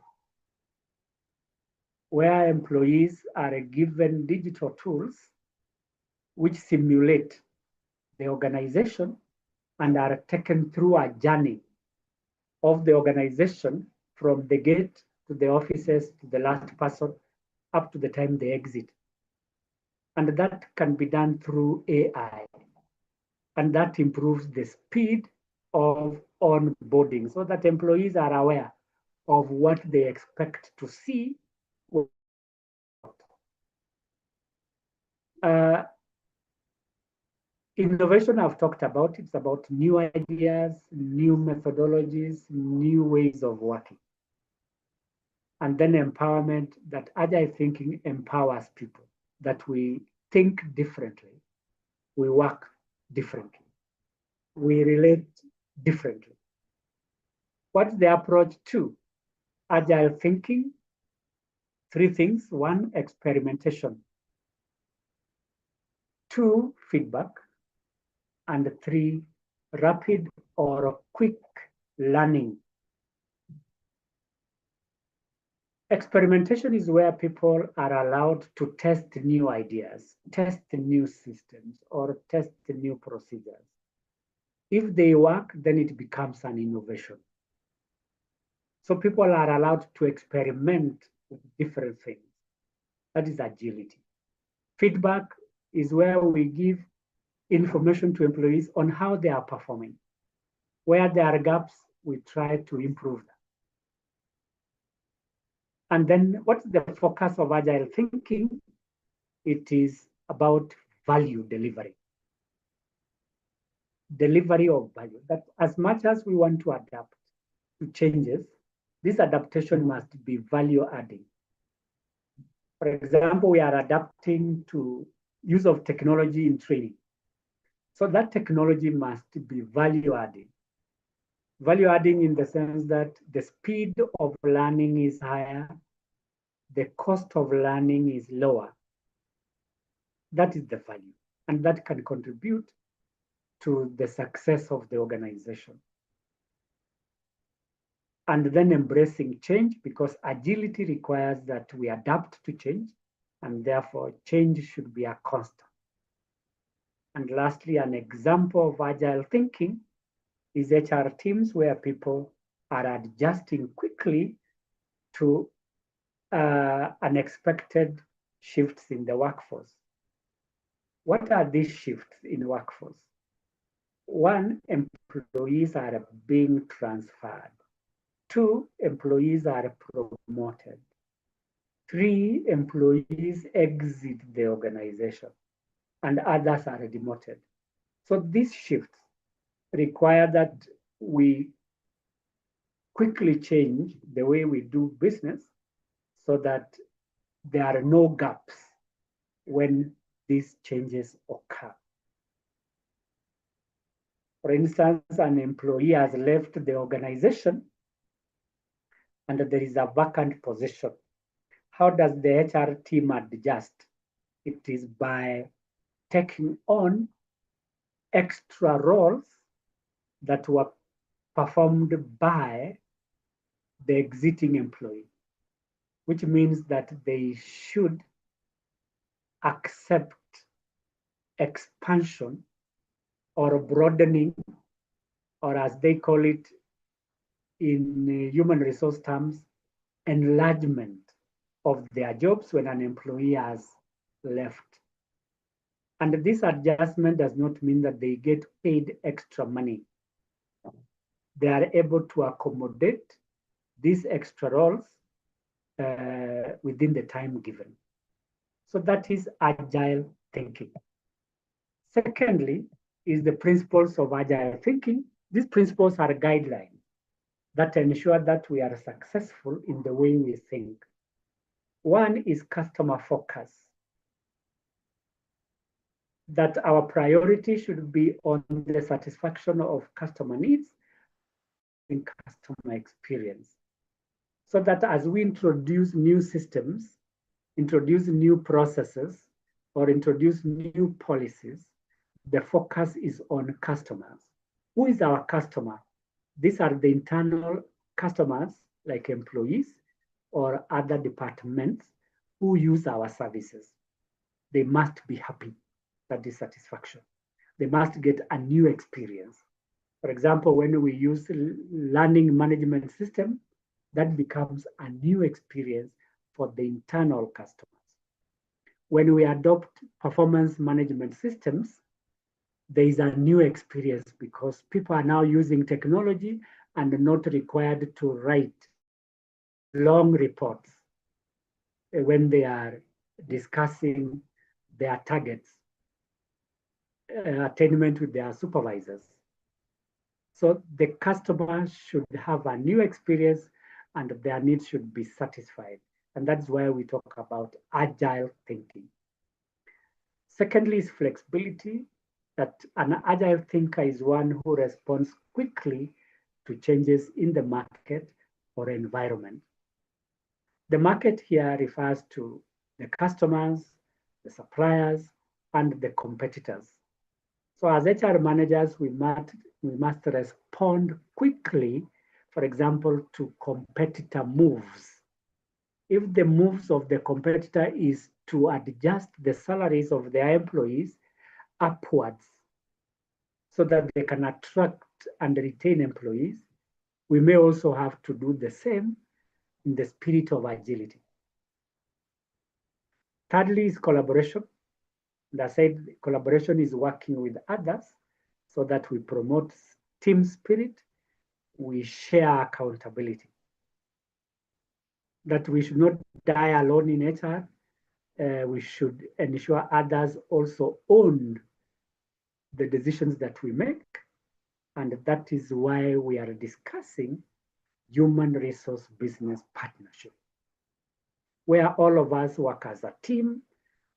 where employees are given digital tools which simulate the organization and are taken through a journey of the organization from the gate to the offices to the last person up to the time they exit. And that can be done through AI. And that improves the speed of onboarding so that employees are aware of what they expect to see. Innovation I've talked about, it's about new ideas, new methodologies, new ways of working. And then empowerment, that agile thinking empowers people, that we think differently, we work differently, we relate differently. What's the approach to agile thinking? 3 things. 1, experimentation. 2, feedback. And 3, rapid or quick learning. Experimentation is where people are allowed to test new ideas, test new systems, or test new procedures. If they work, then it becomes an innovation. So people are allowed to experiment with different things. That is agility. Feedback is where we give information to employees on how they are performing. Where there are gaps, we try to improve them. And then what's the focus of agile thinking? It is about value delivery. Delivery of value. That as much as we want to adapt to changes, this adaptation must be value adding. For example, we are adapting to use of technology in training. So that technology must be value adding. Value adding in the sense that the speed of learning is higher, the cost of learning is lower. That is the value, and that can contribute to the success of the organization. And then embracing change, because agility requires that we adapt to change, and therefore change should be a constant. And lastly, an example of agile thinking is HR teams where people are adjusting quickly to unexpected shifts in the workforce. What are these shifts in workforce? One, employees are being transferred. Two, employees are promoted. Three, employees exit the organization and others are demoted. So these shifts require that we quickly change the way we do business so that there are no gaps when these changes occur. For instance, an employee has left the organization and there is a vacant position. How does the HR team adjust? It is by taking on extra roles that were performed by the exiting employee, which means that they should accept expansion or broadening, or as they call it in human resource terms, enlargement of their jobs when an employee has left. And this adjustment does not mean that they get paid extra money. They are able to accommodate these extra roles within the time given. So that is agile thinking. Secondly, is the principles of agile thinking. These principles are guidelines that ensure that we are successful in the way we think. One is customer focus, that our priority should be on the satisfaction of customer needs and customer experience. So that as we introduce new systems, introduce new processes, or introduce new policies, the focus is on customers. Who is our customer? These are the internal customers, like employees or other departments who use our services. They must be happy, that is satisfaction. They must get a new experience. For example, when we use learning management system, that becomes a new experience for the internal customers. When we adopt performance management systems, there is a new experience because people are now using technology and not required to write long reports when they are discussing their targets, attainment with their supervisors. So the customer should have a new experience and their needs should be satisfied. And that's why we talk about agile thinking. Secondly is flexibility, that an agile thinker is one who responds quickly to changes in the market or environment. The market here refers to the customers, the suppliers, and the competitors. So as HR managers, we must respond quickly, for example, to competitor moves. If the moves of the competitor is to adjust the salaries of their employees upwards so that they can attract and retain employees, we may also have to do the same in the spirit of agility. Thirdly is collaboration. And I said collaboration is working with others so that we promote team spirit, we share accountability. That we should not die alone in HR. We should ensure others also own the decisions that we make. And that is why we are discussing human resource business partnership, where all of us work as a team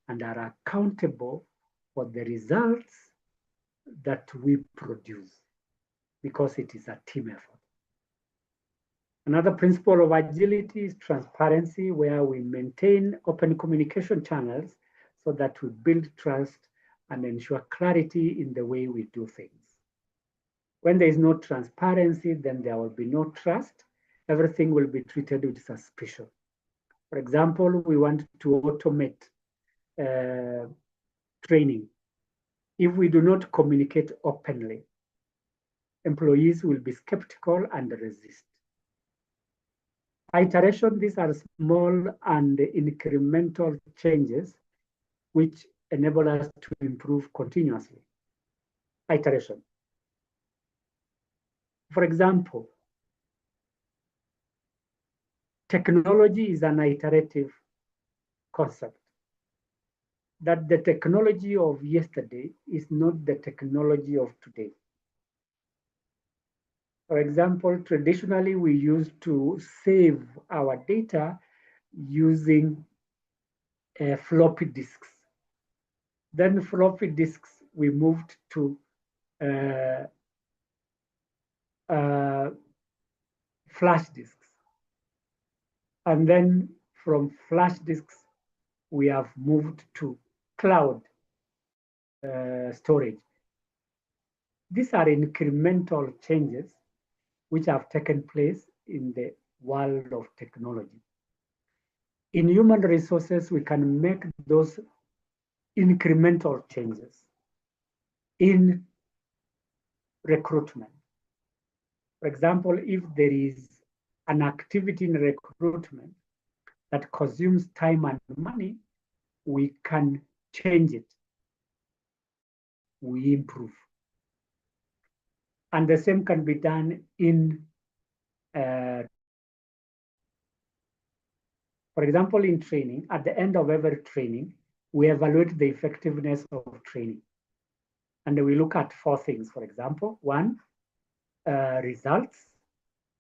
and are accountable for the results that we produce. because it is a team effort. Another principle of agility is transparency, where we maintain open communication channels so that we build trust and ensure clarity in the way we do things. When there is no transparency, then there will be no trust. Everything will be treated with suspicion. For example, we want to automate training. If we do not communicate openly, employees will be skeptical and resist. Iteration, these are small and incremental changes which enable us to improve continuously. Iteration. For example, technology is an iterative concept. That the technology of yesterday is not the technology of today. For example, traditionally we used to save our data using floppy disks. Then floppy disks, we moved to flash disks. And then from flash disks, we have moved to cloud storage. These are incremental changes which have taken place in the world of technology. In human resources, we can make those incremental changes in recruitment. For example, if there is an activity in recruitment that consumes time and money, we can change it. We improve. And the same can be done in, for example, in training. At the end of every training, we evaluate the effectiveness of training. And we look at 4 things, for example. 1, results.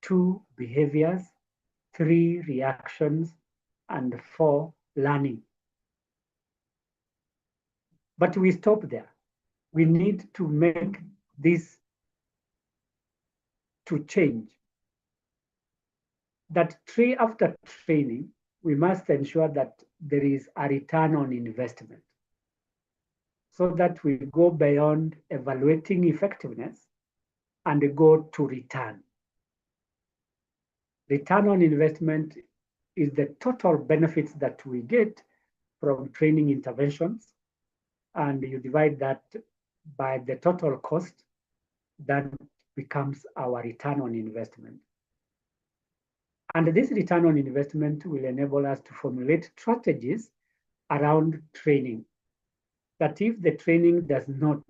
2, behaviors. 3, reactions. And 4, learning. But we stop there. We need to make this to change. That after training, we must ensure that there is a return on investment, so that we go beyond evaluating effectiveness and go to return. Return on investment is the total benefits that we get from training interventions, and you divide that by the total cost, that becomes our return on investment. And this return on investment will enable us to formulate strategies around training. That if the training does not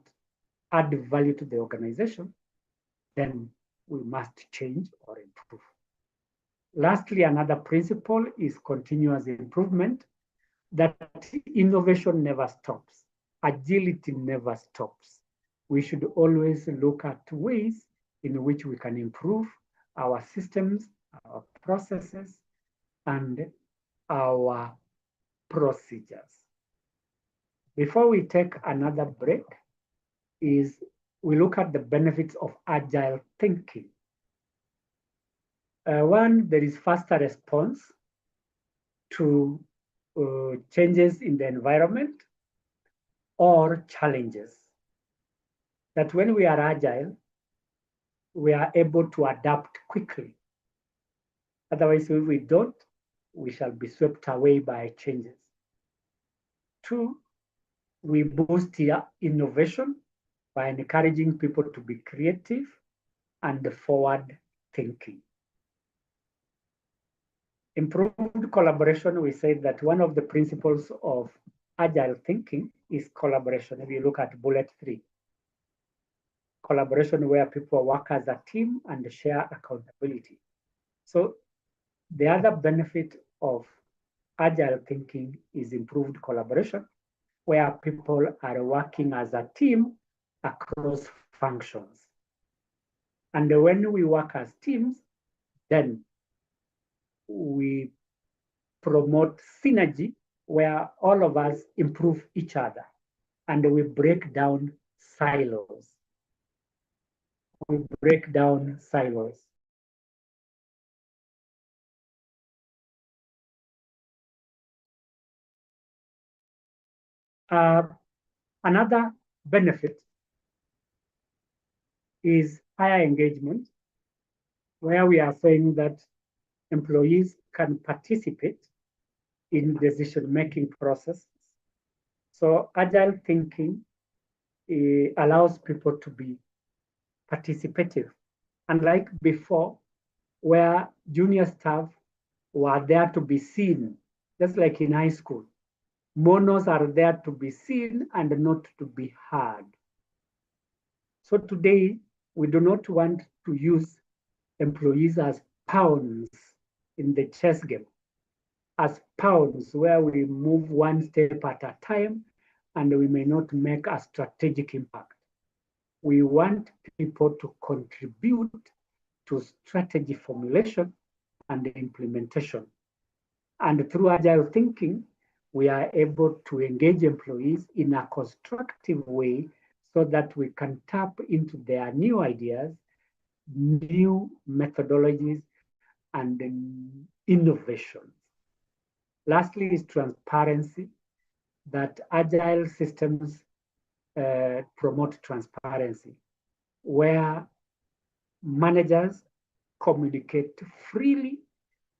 add value to the organization, then we must change or improve. Lastly, another principle is continuous improvement, that innovation never stops. Agility never stops. We should always look at ways in which we can improve our systems, our processes, and our procedures. Before we take another break, we look at the benefits of agile thinking. 1, there is faster response to changes in the environment or challenges. That when we are agile, we are able to adapt quickly. Otherwise, if we don't, we shall be swept away by changes. 2, we boost innovation by encouraging people to be creative and forward thinking. Improved collaboration, we say that one of the principles of agile thinking is collaboration. If you look at bullet 3, collaboration where people work as a team and share accountability. So the other benefit of agile thinking is improved collaboration, where people are working as a team across functions. And when we work as teams, then we promote synergy, where all of us improve each other and we break down silos. we break down silos. Another benefit is higher engagement, where we are saying that employees can participate in decision-making processes. So agile thinking allows people to be participative. Unlike before, where junior staff were there to be seen, just like in high school. Monos are there to be seen and not to be heard. So today, we do not want to use employees as pawns in the chess game, as pawns where we move one step at a time and we may not make a strategic impact. We want people to contribute to strategy formulation and implementation. And through agile thinking, we are able to engage employees in a constructive way so that we can tap into their new ideas, new methodologies, and innovations. Lastly is transparency, that agile systems promote transparency, where managers communicate freely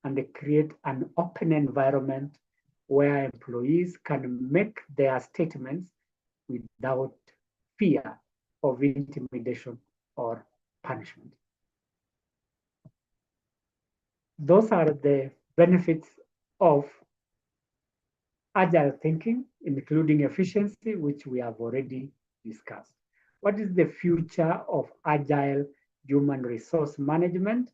and they create an open environment where employees can make their statements without fear of intimidation or punishment. Those are the benefits of agile thinking, including efficiency, which we have already discussed. What is the future of agile human resource management?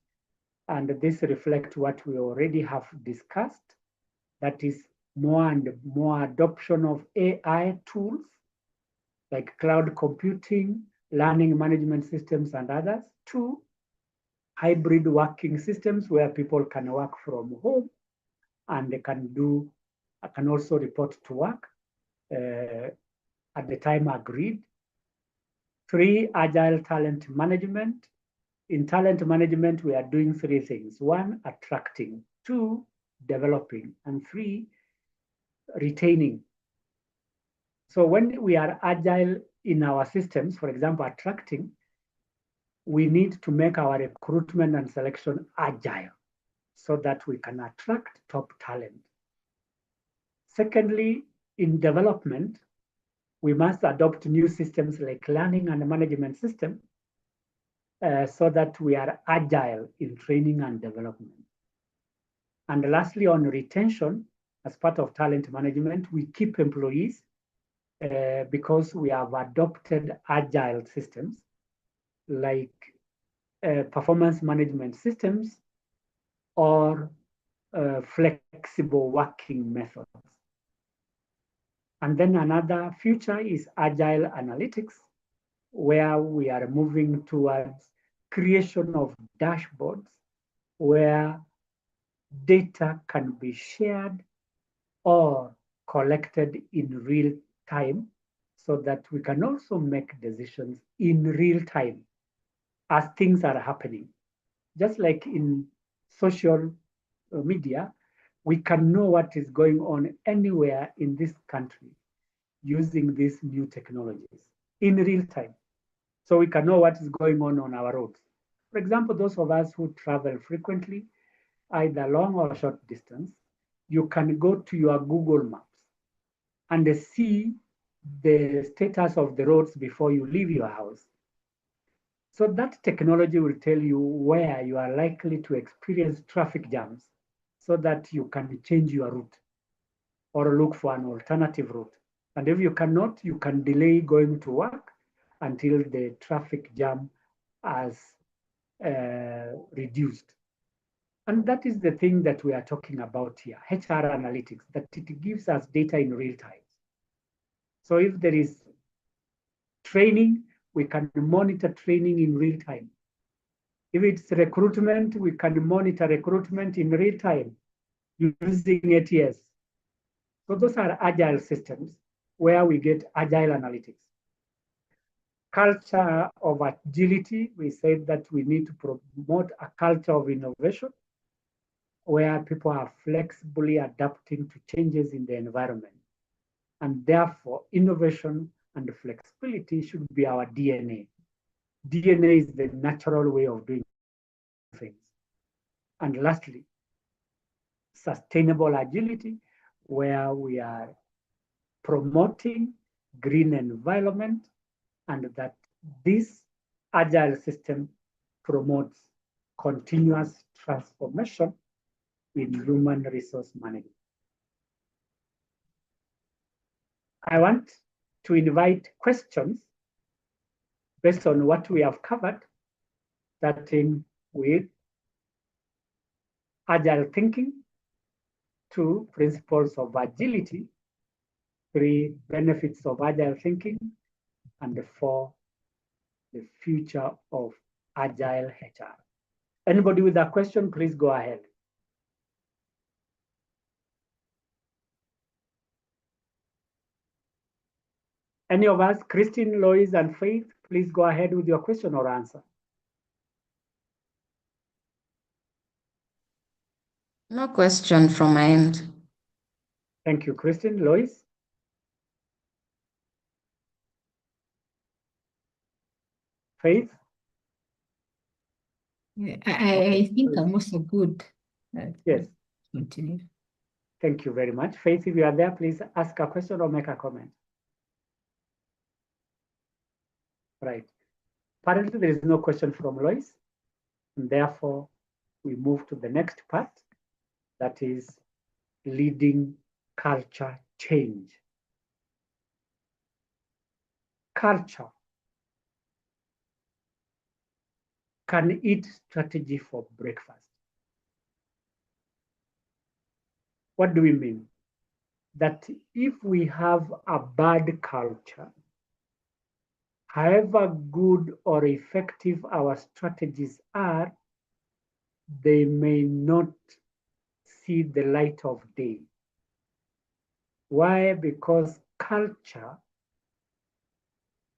And this reflects what we already have discussed. That is more and more adoption of AI tools like cloud computing, learning management systems, and others. 2, hybrid working systems where people can work from home and they can also report to work at the time agreed. 3, agile talent management. In talent management, we are doing 3 things. 1, attracting. 2, developing. And 3, retaining. So when we are agile in our systems, for example, attracting, we need to make our recruitment and selection agile so that we can attract top talent. Secondly, in development, we must adopt new systems like learning and management system so that we are agile in training and development. And lastly, on retention, as part of talent management, we keep employees because we have adopted agile systems like performance management systems or flexible working methods. And then another future is agile analytics, where we are moving towards creation of dashboards where data can be shared or collected in real time so that we can also make decisions in real time as things are happening. Just like in social media, we can know what is going on anywhere in this country using these new technologies in real time. So we can know what is going on our roads. For example, those of us who travel frequently, either long or short distance, you can go to your Google Maps and see the status of the roads before you leave your house. So that technology will tell you where you are likely to experience traffic jams so that you can change your route or look for an alternative route. And if you cannot, you can delay going to work until the traffic jam has reduced. And that is the thing that we are talking about here, HR analytics, that it gives us data in real time. So if there is training, we can monitor training in real time. If it's recruitment, we can monitor recruitment in real time using ATS. So those are agile systems where we get agile analytics. culture of agility, we said that we need to promote a culture of innovation where people are flexibly adapting to changes in the environment. And therefore, innovation and flexibility should be our DNA. DNA is the natural way of doing things. And lastly, sustainable agility, where we are promoting green environment, and that this agile system promotes continuous transformation in human resource management. I want to invite questions based on what we have covered, starting with agile thinking, 2 principles of agility, 3 benefits of agile thinking, and 4 the future of agile HR. Anybody with a question, please go ahead. Any of us, Christine, Lois, and Faith, please go ahead with your question or answer. No question from my end. Thank you, Christine. Lois? Faith? I think I'm also good. Yes. Continue. Thank you very much. Faith, if you are there, please ask a question or make a comment. Right. Apparently, there is no question from Lois, and therefore, we move to the next part, that is leading culture change. Culture can eat strategy for breakfast. What do we mean? That if we have a bad culture, however good or effective our strategies are, they may not see the light of day. Why? Because culture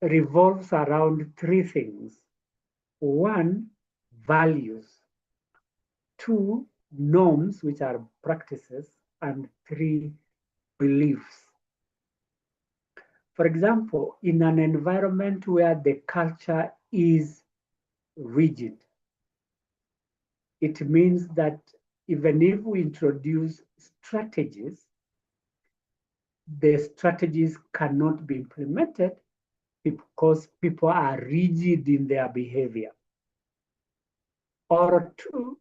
revolves around 3 things. 1, values. 2, norms, which are practices. And 3, beliefs. For example, in an environment where the culture is rigid, it means that even if we introduce strategies, the strategies cannot be implemented because people are rigid in their behavior. Or 2,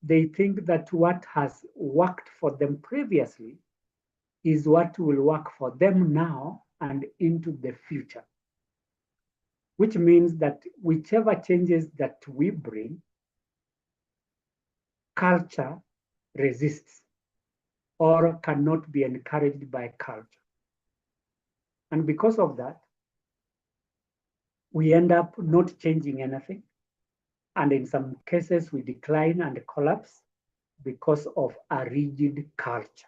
they think that what has worked for them previously is what will work for them now and into the future. Which means that whichever changes that we bring, culture resists or cannot be encouraged by culture. And because of that, we end up not changing anything. And in some cases, we decline and collapse because of a rigid culture.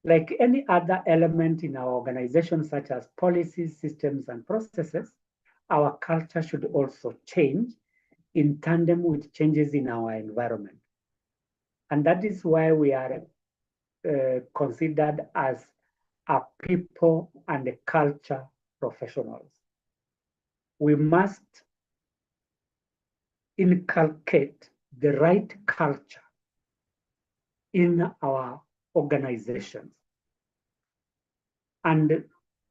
Like any other element in our organization, such as policies, systems, and processes, our culture should also change in tandem with changes in our environment. And that is why we are considered as a people and a culture professionals. We must inculcate the right culture in our organizations. And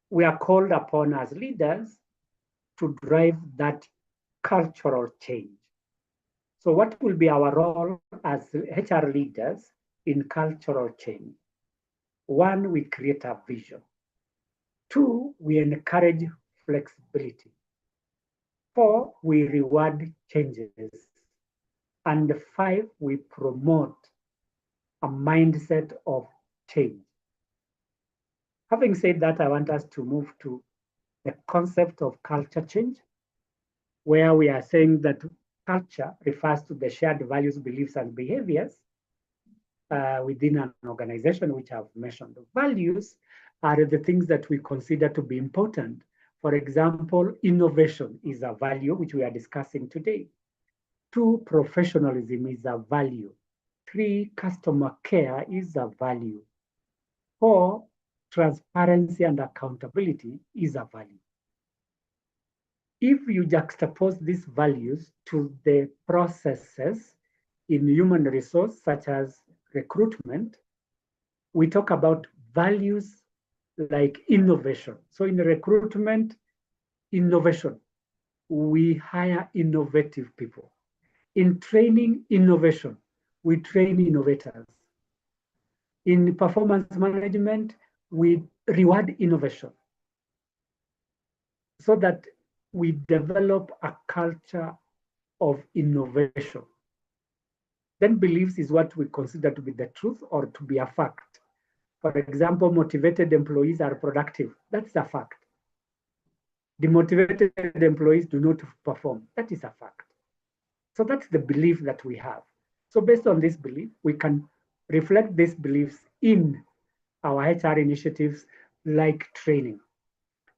we are called upon as leaders to drive that cultural change. So what will be our role as HR leaders in cultural change? 1, we create a vision. 2, we encourage flexibility. 4, we reward changes. And 5, we promote a mindset of change. Having said that, I want us to move to the concept of culture change, where we are saying that culture refers to the shared values, beliefs, and behaviors within an organization, which I've mentioned. The values are the things that we consider to be important For example, innovation is a value which we are discussing today. 2, professionalism is a value. 3, customer care is a value. 4, transparency and accountability is a value. If you juxtapose these values to the processes in human resource, such as recruitment, we talk about values like innovation. So in recruitment, innovation, we hire innovative people. In training, innovation, we train innovators. In performance management, we reward innovation so that we develop a culture of innovation. Then beliefs is what we consider to be the truth or to be a fact. For example, motivated employees are productive. That's a fact. Demotivated employees do not perform. That is a fact. So that's the belief that we have. So based on this belief, we can reflect these beliefs in our HR initiatives like training.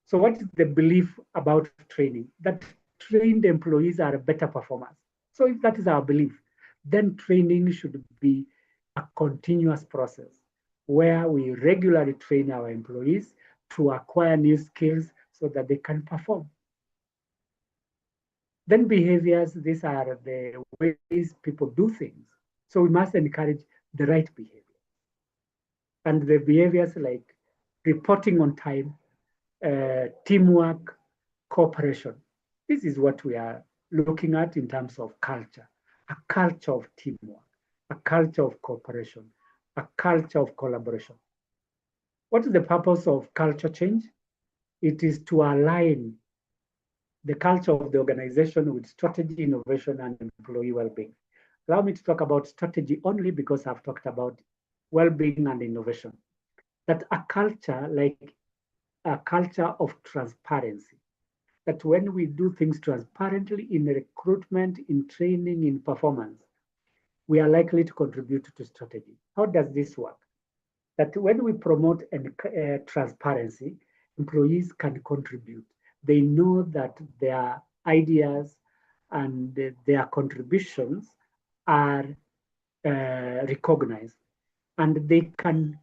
So what is the belief about training? That trained employees are better performers. So if that is our belief, then training should be a continuous process where we regularly train our employees to acquire new skills so that they can perform. Then behaviors, these are the ways people do things. So we must encourage the right behavior. And the behaviors like reporting on time, teamwork, cooperation. This is what we are looking at in terms of culture, a culture of teamwork, a culture of cooperation, a culture of collaboration. What is the purpose of culture change? It is to align the culture of the organization with strategy, innovation, and employee well-being. Allow me to talk about strategy only because I've talked about well-being and innovation. That a culture, like a culture of transparency, that when we do things transparently in recruitment, in training, in performance, we are likely to contribute to strategy. How does this work? That when we promote transparency, employees can contribute. They know that their ideas and their contributions are recognized, and they can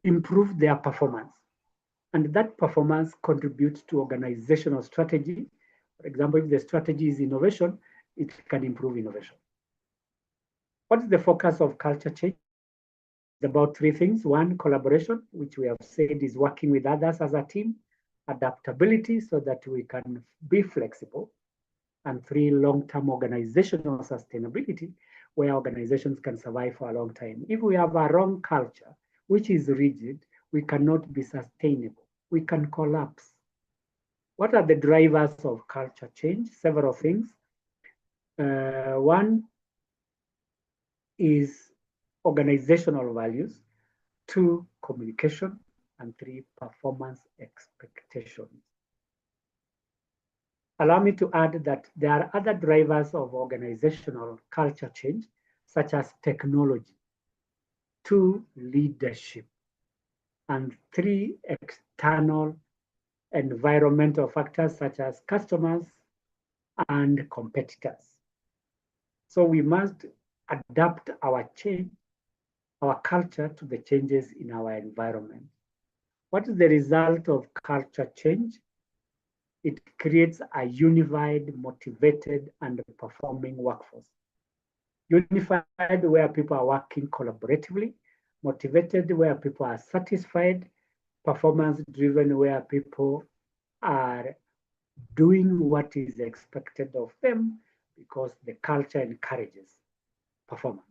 improve their performance. And that performance contributes to organizational strategy. For example, if the strategy is innovation, it can improve innovation. What is the focus of culture change? It's about 3 things. 1, collaboration, which we have said is working with others as a team. Adaptability, so that we can be flexible. And 3, long-term organizational sustainability, where organizations can survive for a long time. If we have a wrong culture, which is rigid, we cannot be sustainable. We can collapse. What are the drivers of culture change? Several things. 1 is organizational values. 2, communication. And 3, performance expectations. Allow me to add that there are other drivers of organizational culture change, such as technology. 2, leadership. And 3, external environmental factors such as customers and competitors. So we must adapt our culture to the changes in our environment. What is the result of culture change? It creates a unified, motivated, and performing workforce. Unified, where people are working collaboratively. Motivated, where people are satisfied. Performance-driven, where people are doing what is expected of them because the culture encourages performance.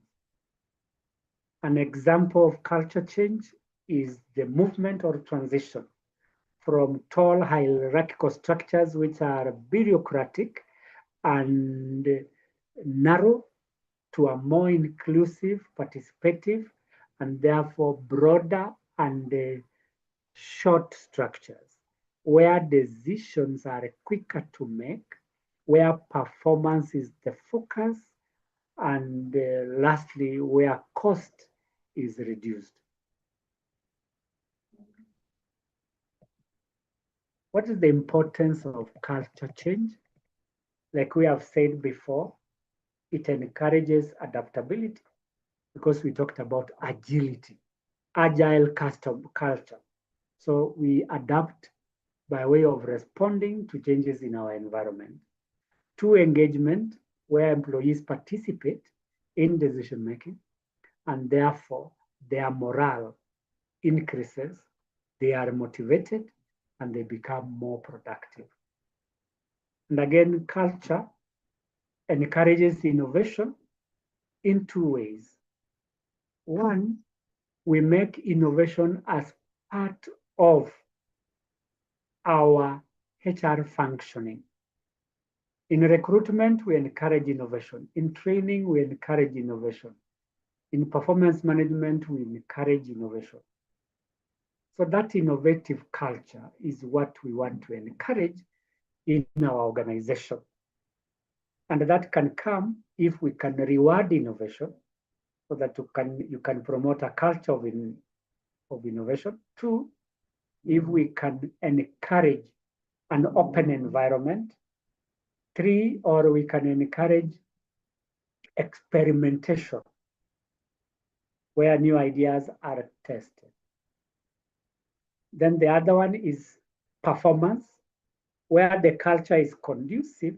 An example of culture change is the movement or transition from tall hierarchical structures, which are bureaucratic and narrow, to a more inclusive, participative, and therefore broader and short structures, where decisions are quicker to make, where performance is the focus, and lastly, where cost is reduced. What is the importance of culture change? Like we have said before, it encourages adaptability because we talked about agility, agile custom culture. So we adapt by way of responding to changes in our environment. 2, engagement, where employees participate in decision making, and therefore their morale increases, they are motivated, and they become more productive. And again, culture encourages innovation in 2 ways. One, we make innovation as part of our HR functioning. In recruitment, we encourage innovation. In training, we encourage innovation. In performance management, we encourage innovation. So that innovative culture is what we want to encourage in our organization. And that can come if we can reward innovation so that you can promote a culture of innovation. 2, if we can encourage an open environment. 3, or we can encourage experimentation where new ideas are tested. Then the other one is performance, where the culture is conducive,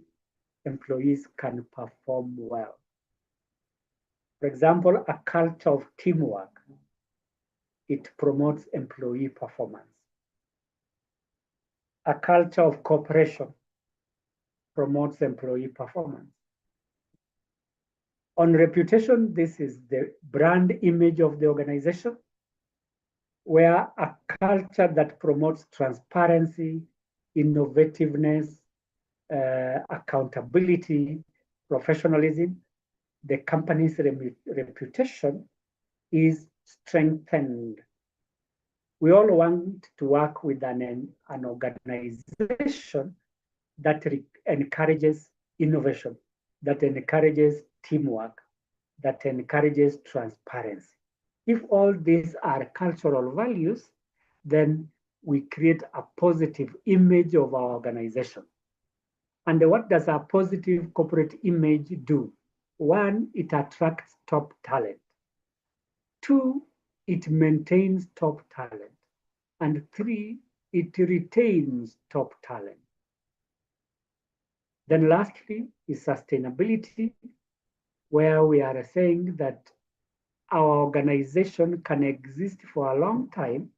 employees can perform well. For example, a culture of teamwork, it promotes employee performance. A culture of cooperation promotes employee performance. On reputation, this is the brand image of the organization, where a culture that promotes transparency, innovativeness, accountability, professionalism, the company's reputation is strengthened. We all want to work with an organization that encourages innovation, that encourages teamwork, that encourages transparency. If all these are cultural values, then we create a positive image of our organization. And what does a positive corporate image do? 1, it attracts top talent. 2, it maintains top talent. And 3, it retains top talent. Then lastly is sustainability, where we are saying that our organization can exist for a long time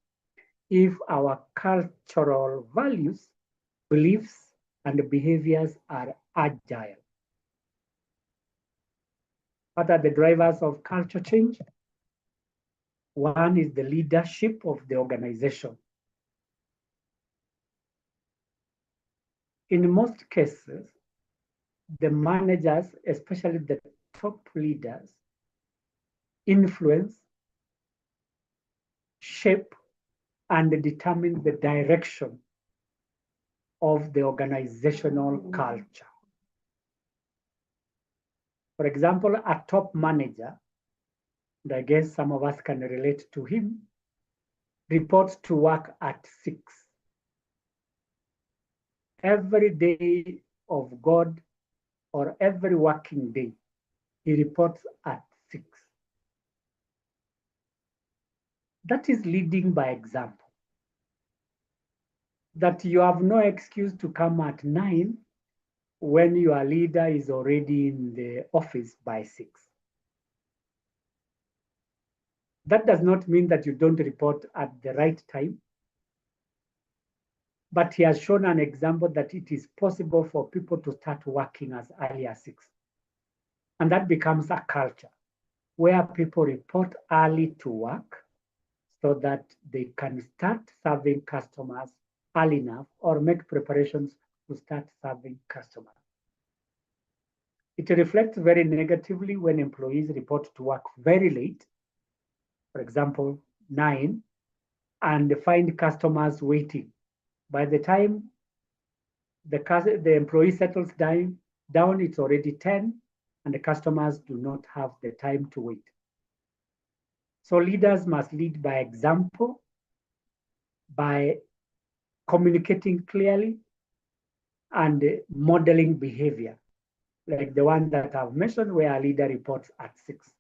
if our cultural values, beliefs, and behaviors are agile. What are the drivers of culture change? 1 is the leadership of the organization. In most cases, the managers, especially the top leaders, influence, shape, and determine the direction of the organizational culture. For example, a top manager, and I guess some of us can relate to him, reports to work at 6. Every day of God or every working day, he reports at 6. That is leading by example. That you have no excuse to come at 9 when your leader is already in the office by 6. That does not mean that you don't report at the right time, but he has shown an example that it is possible for people to start working as early as 6. And that becomes a culture where people report early to work so that they can start serving customers early enough or make preparations to start serving customers. It reflects very negatively when employees report to work very late, for example, 9, and find customers waiting. By the time the employee settles down, it's already 10, and the customers do not have the time to wait. So leaders must lead by example, by communicating clearly, and modeling behavior, like the one that I've mentioned where a leader reports at 6.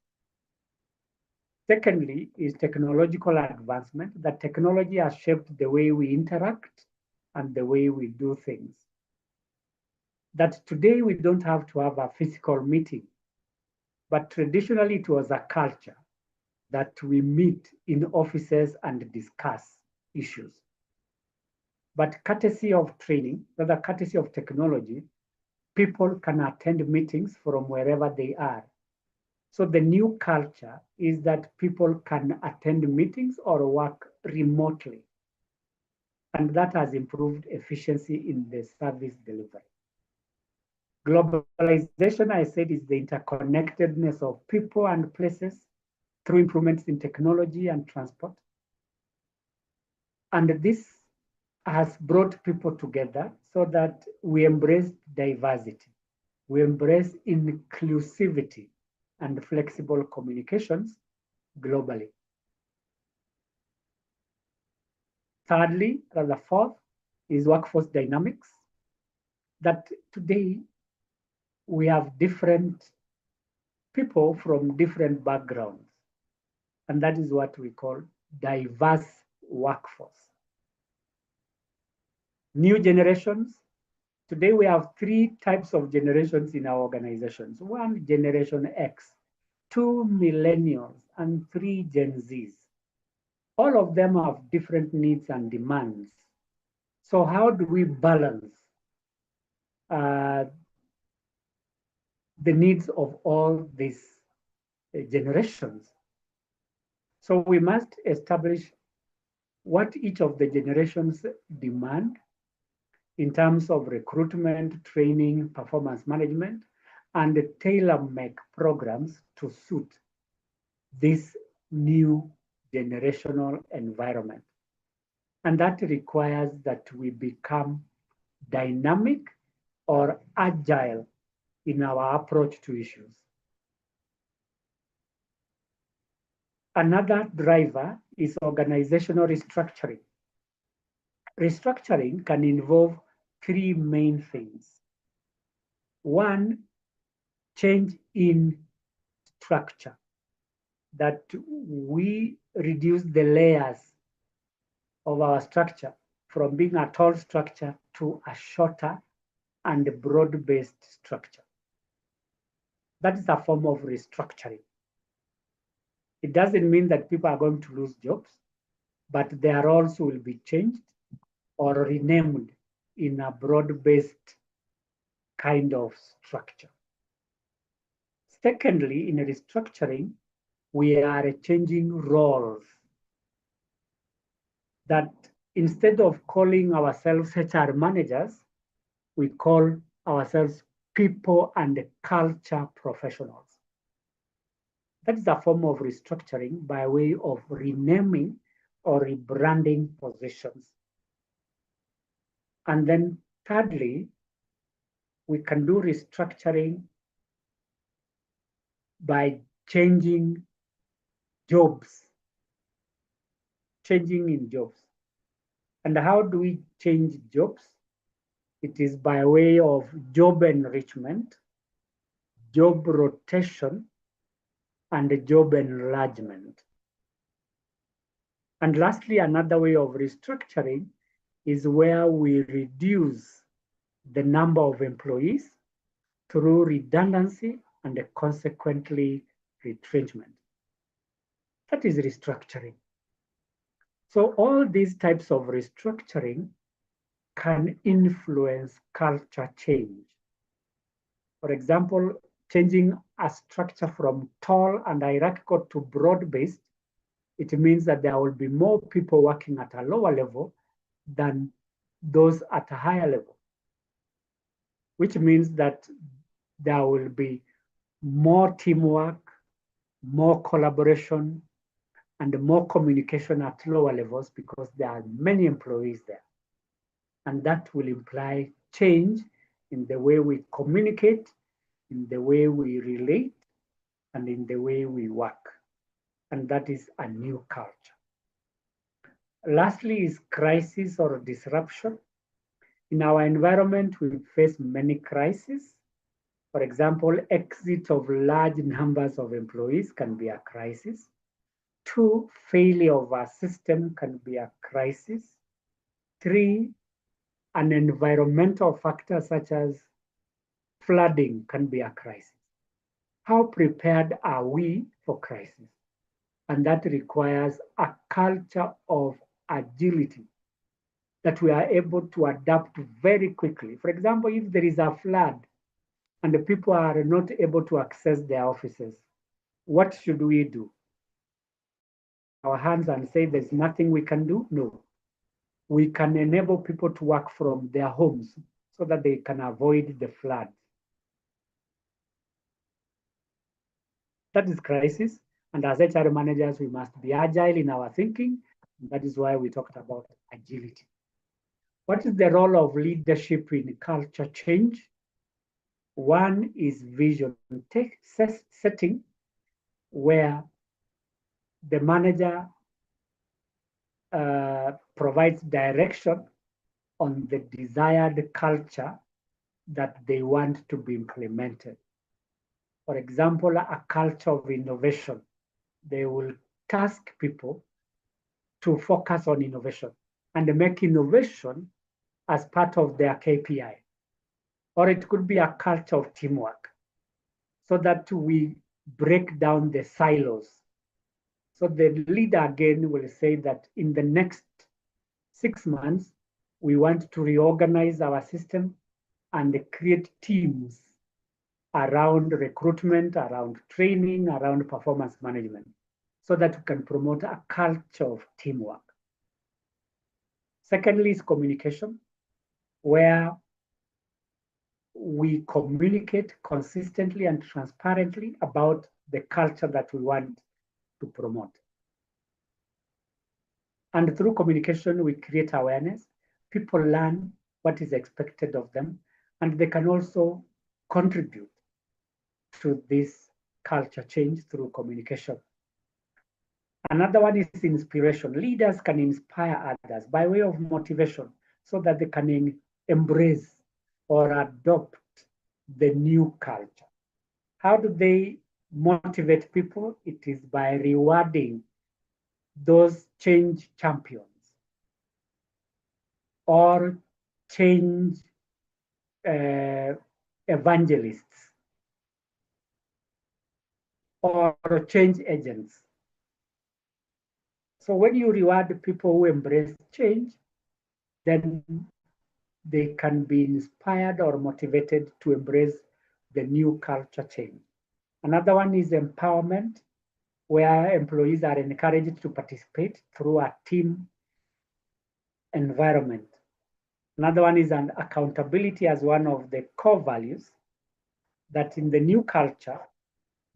Secondly is technological advancement. That technology has shaped the way we interact and the way we do things. That today we don't have to have a physical meeting, but traditionally it was a culture that we meet in offices and discuss issues. But courtesy of training, rather courtesy of technology, people can attend meetings from wherever they are. So the new culture is that people can attend meetings or work remotely. And that has improved efficiency in the service delivery. Globalization, I said, is the interconnectedness of people and places through improvements in technology and transport. And this has brought people together so that we embrace diversity, we embrace inclusivity and flexible communications globally. Thirdly, rather fourth, is workforce dynamics. That today we have different people from different backgrounds, and that is what we call diverse workforce. New generations. Today we have 3 types of generations in our organizations. 1, Generation X, 2, Millennials, and 3, Gen Zs. All of them have different needs and demands. So how do we balance the needs of all these generations? So we must establish what each of the generations demand in terms of recruitment, training, performance management, and tailor-make programs to suit this new generational environment. And that requires that we become dynamic or agile in our approach to issues. Another driver is organizational restructuring. Restructuring can involve 3 main things. 1, change in structure, that we reduce the layers of our structure from being a tall structure to a shorter and broad-based structure. That is a form of restructuring. It doesn't mean that people are going to lose jobs, but their roles will be changed or renamed in a broad-based kind of structure. Secondly, in restructuring, we are changing roles. That instead of calling ourselves HR managers, we call ourselves people and culture professionals. That is a form of restructuring by way of renaming or rebranding positions. And then thirdly, we can do restructuring by changing jobs, changing in jobs. And how do we change jobs? It is by way of job enrichment, job rotation, and job enlargement. And lastly, another way of restructuring is where we reduce the number of employees through redundancy and consequently retrenchment. That is restructuring. So all these types of restructuring can influence culture change. For example, changing a structure from tall and hierarchical to broad-based, it means that there will be more people working at a lower level than those at a higher level, which means that there will be more teamwork, more collaboration, and more communication at lower levels because there are many employees there. And that will imply change in the way we communicate, in the way we relate, and in the way we work. And that is a new culture. Lastly is crisis or disruption. In our environment, we face many crises. For example, exit of large numbers of employees can be a crisis. 2, failure of a system can be a crisis. 3, an environmental factor such as flooding can be a crisis. How prepared are we for crisis? And that requires a culture of agility, that we are able to adapt very quickly. For example, if there is a flood and the people are not able to access their offices, what should we do? Our hands and say there's nothing we can do? No. We can enable people to work from their homes so that they can avoid the flood. That is crisis. And as HR managers, we must be agile in our thinking. That is why we talked about agility. What is the role of leadership in culture change? One is vision setting, where the manager provides direction on the desired culture that they want to be implemented. For example, a culture of innovation. They will task people to focus on innovation and make innovation as part of their KPI. Or it could be a culture of teamwork, so that we break down the silos. So the leader again will say that in the next 6 months, we want to reorganize our system and create teams around recruitment, around training, around performance management, so that we can promote a culture of teamwork. Secondly is communication, where we communicate consistently and transparently about the culture that we want to promote. And through communication, we create awareness. People learn what is expected of them, and they can also contribute to this culture change through communication. Another one is inspiration. Leaders can inspire others by way of motivation so that they can embrace or adopt the new culture. How do they motivate people? It is by rewarding those change champions or change evangelists or change agents. So when you reward people who embrace change, then they can be inspired or motivated to embrace the new culture change. Another one is empowerment, where employees are encouraged to participate through a team environment. Another one is an accountability as one of the core values, that in the new culture,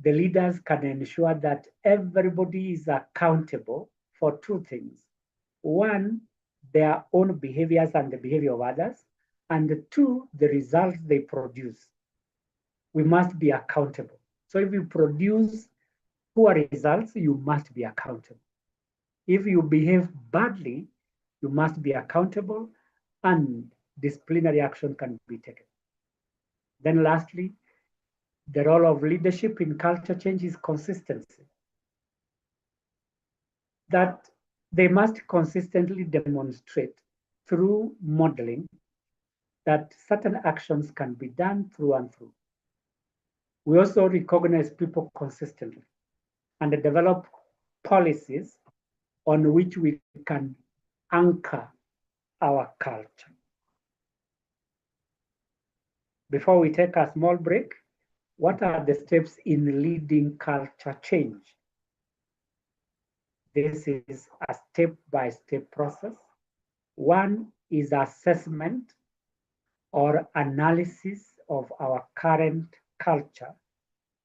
the leaders can ensure that everybody is accountable for 2 things. 1, their own behaviors and the behavior of others, and 2, the results they produce. We must be accountable. So if you produce poor results, you must be accountable. If you behave badly, you must be accountable and disciplinary action can be taken. Then lastly, the role of leadership in culture change is consistency. That they must consistently demonstrate through modeling that certain actions can be done through and through. We also recognize people consistently and develop policies on which we can anchor our culture. Before we take a small break, what are the steps in leading culture change? This is a step-by-step process. 1 is assessment or analysis of our current culture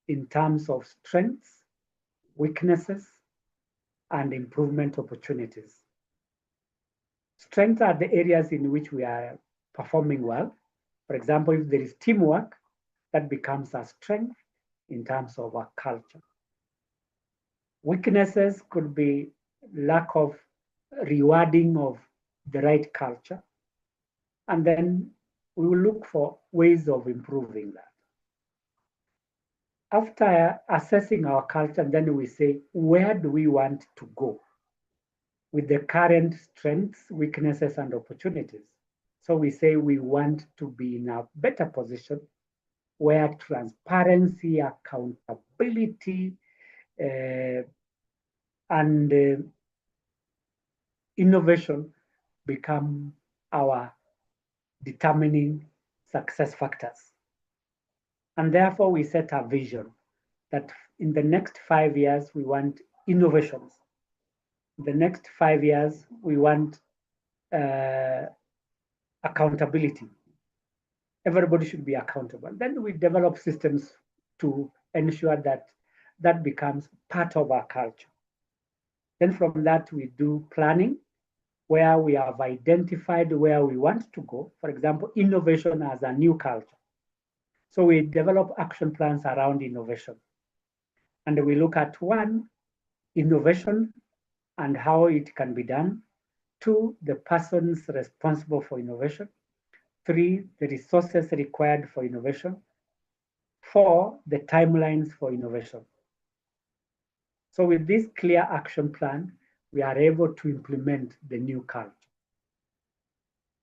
in terms of strengths, weaknesses, and improvement opportunities. Strengths are the areas in which we are performing well. For example, if there is teamwork, that becomes a strength in terms of our culture. Weaknesses could be lack of rewarding of the right culture, and then we will look for ways of improving that. After assessing our culture, then we say, where do we want to go with the current strengths, weaknesses, and opportunities? So we say we want to be in a better position where transparency, accountability, and innovation become our determining success factors. And therefore, we set a vision that in the next 5 years, we want innovations. In the next 5 years, we want accountability. Everybody should be accountable. Then we develop systems to ensure that that becomes part of our culture. Then from that, we do planning, where we have identified where we want to go. For example, innovation as a new culture. So we develop action plans around innovation. And we look at one, innovation and how it can be done. Two, the persons responsible for innovation. Three, the resources required for innovation. Four, the timelines for innovation. So with this clear action plan, we are able to implement the new culture.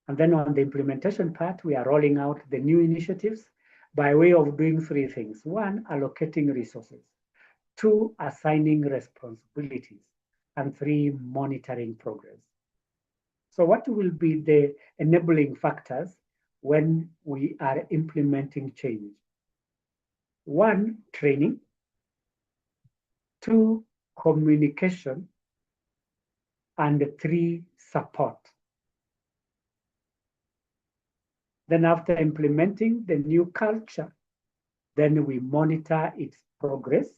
And then on the implementation part, we are rolling out the new initiatives by way of doing three things. One, allocating resources. Two, assigning responsibilities. And three, monitoring progress. So what will be the enabling factors when we are implementing change? One, training. Two, communication. And three, support. Then after implementing the new culture, then we monitor its progress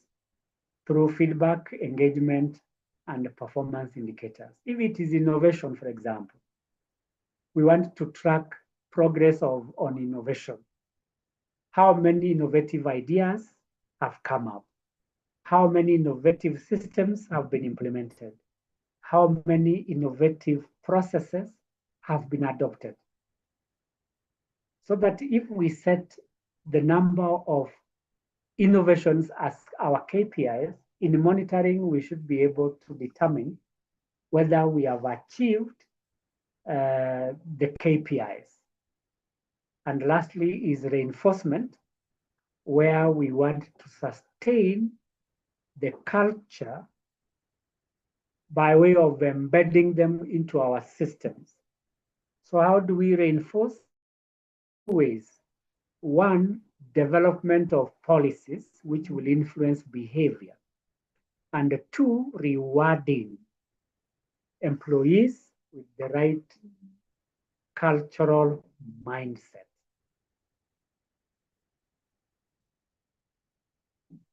through feedback, engagement, and performance indicators. If it is innovation, for example, we want to track progress on innovation. How many innovative ideas have come up? How many innovative systems have been implemented? How many innovative processes have been adopted? So that if we set the number of innovations as our KPIs, in monitoring, we should be able to determine whether we have achieved the KPIs. And lastly is reinforcement, where we want to sustain the culture by way of embedding them into our systems. So how do we reinforce? Two ways. One, development of policies which will influence behavior. And two, rewarding employees with the right cultural mindset.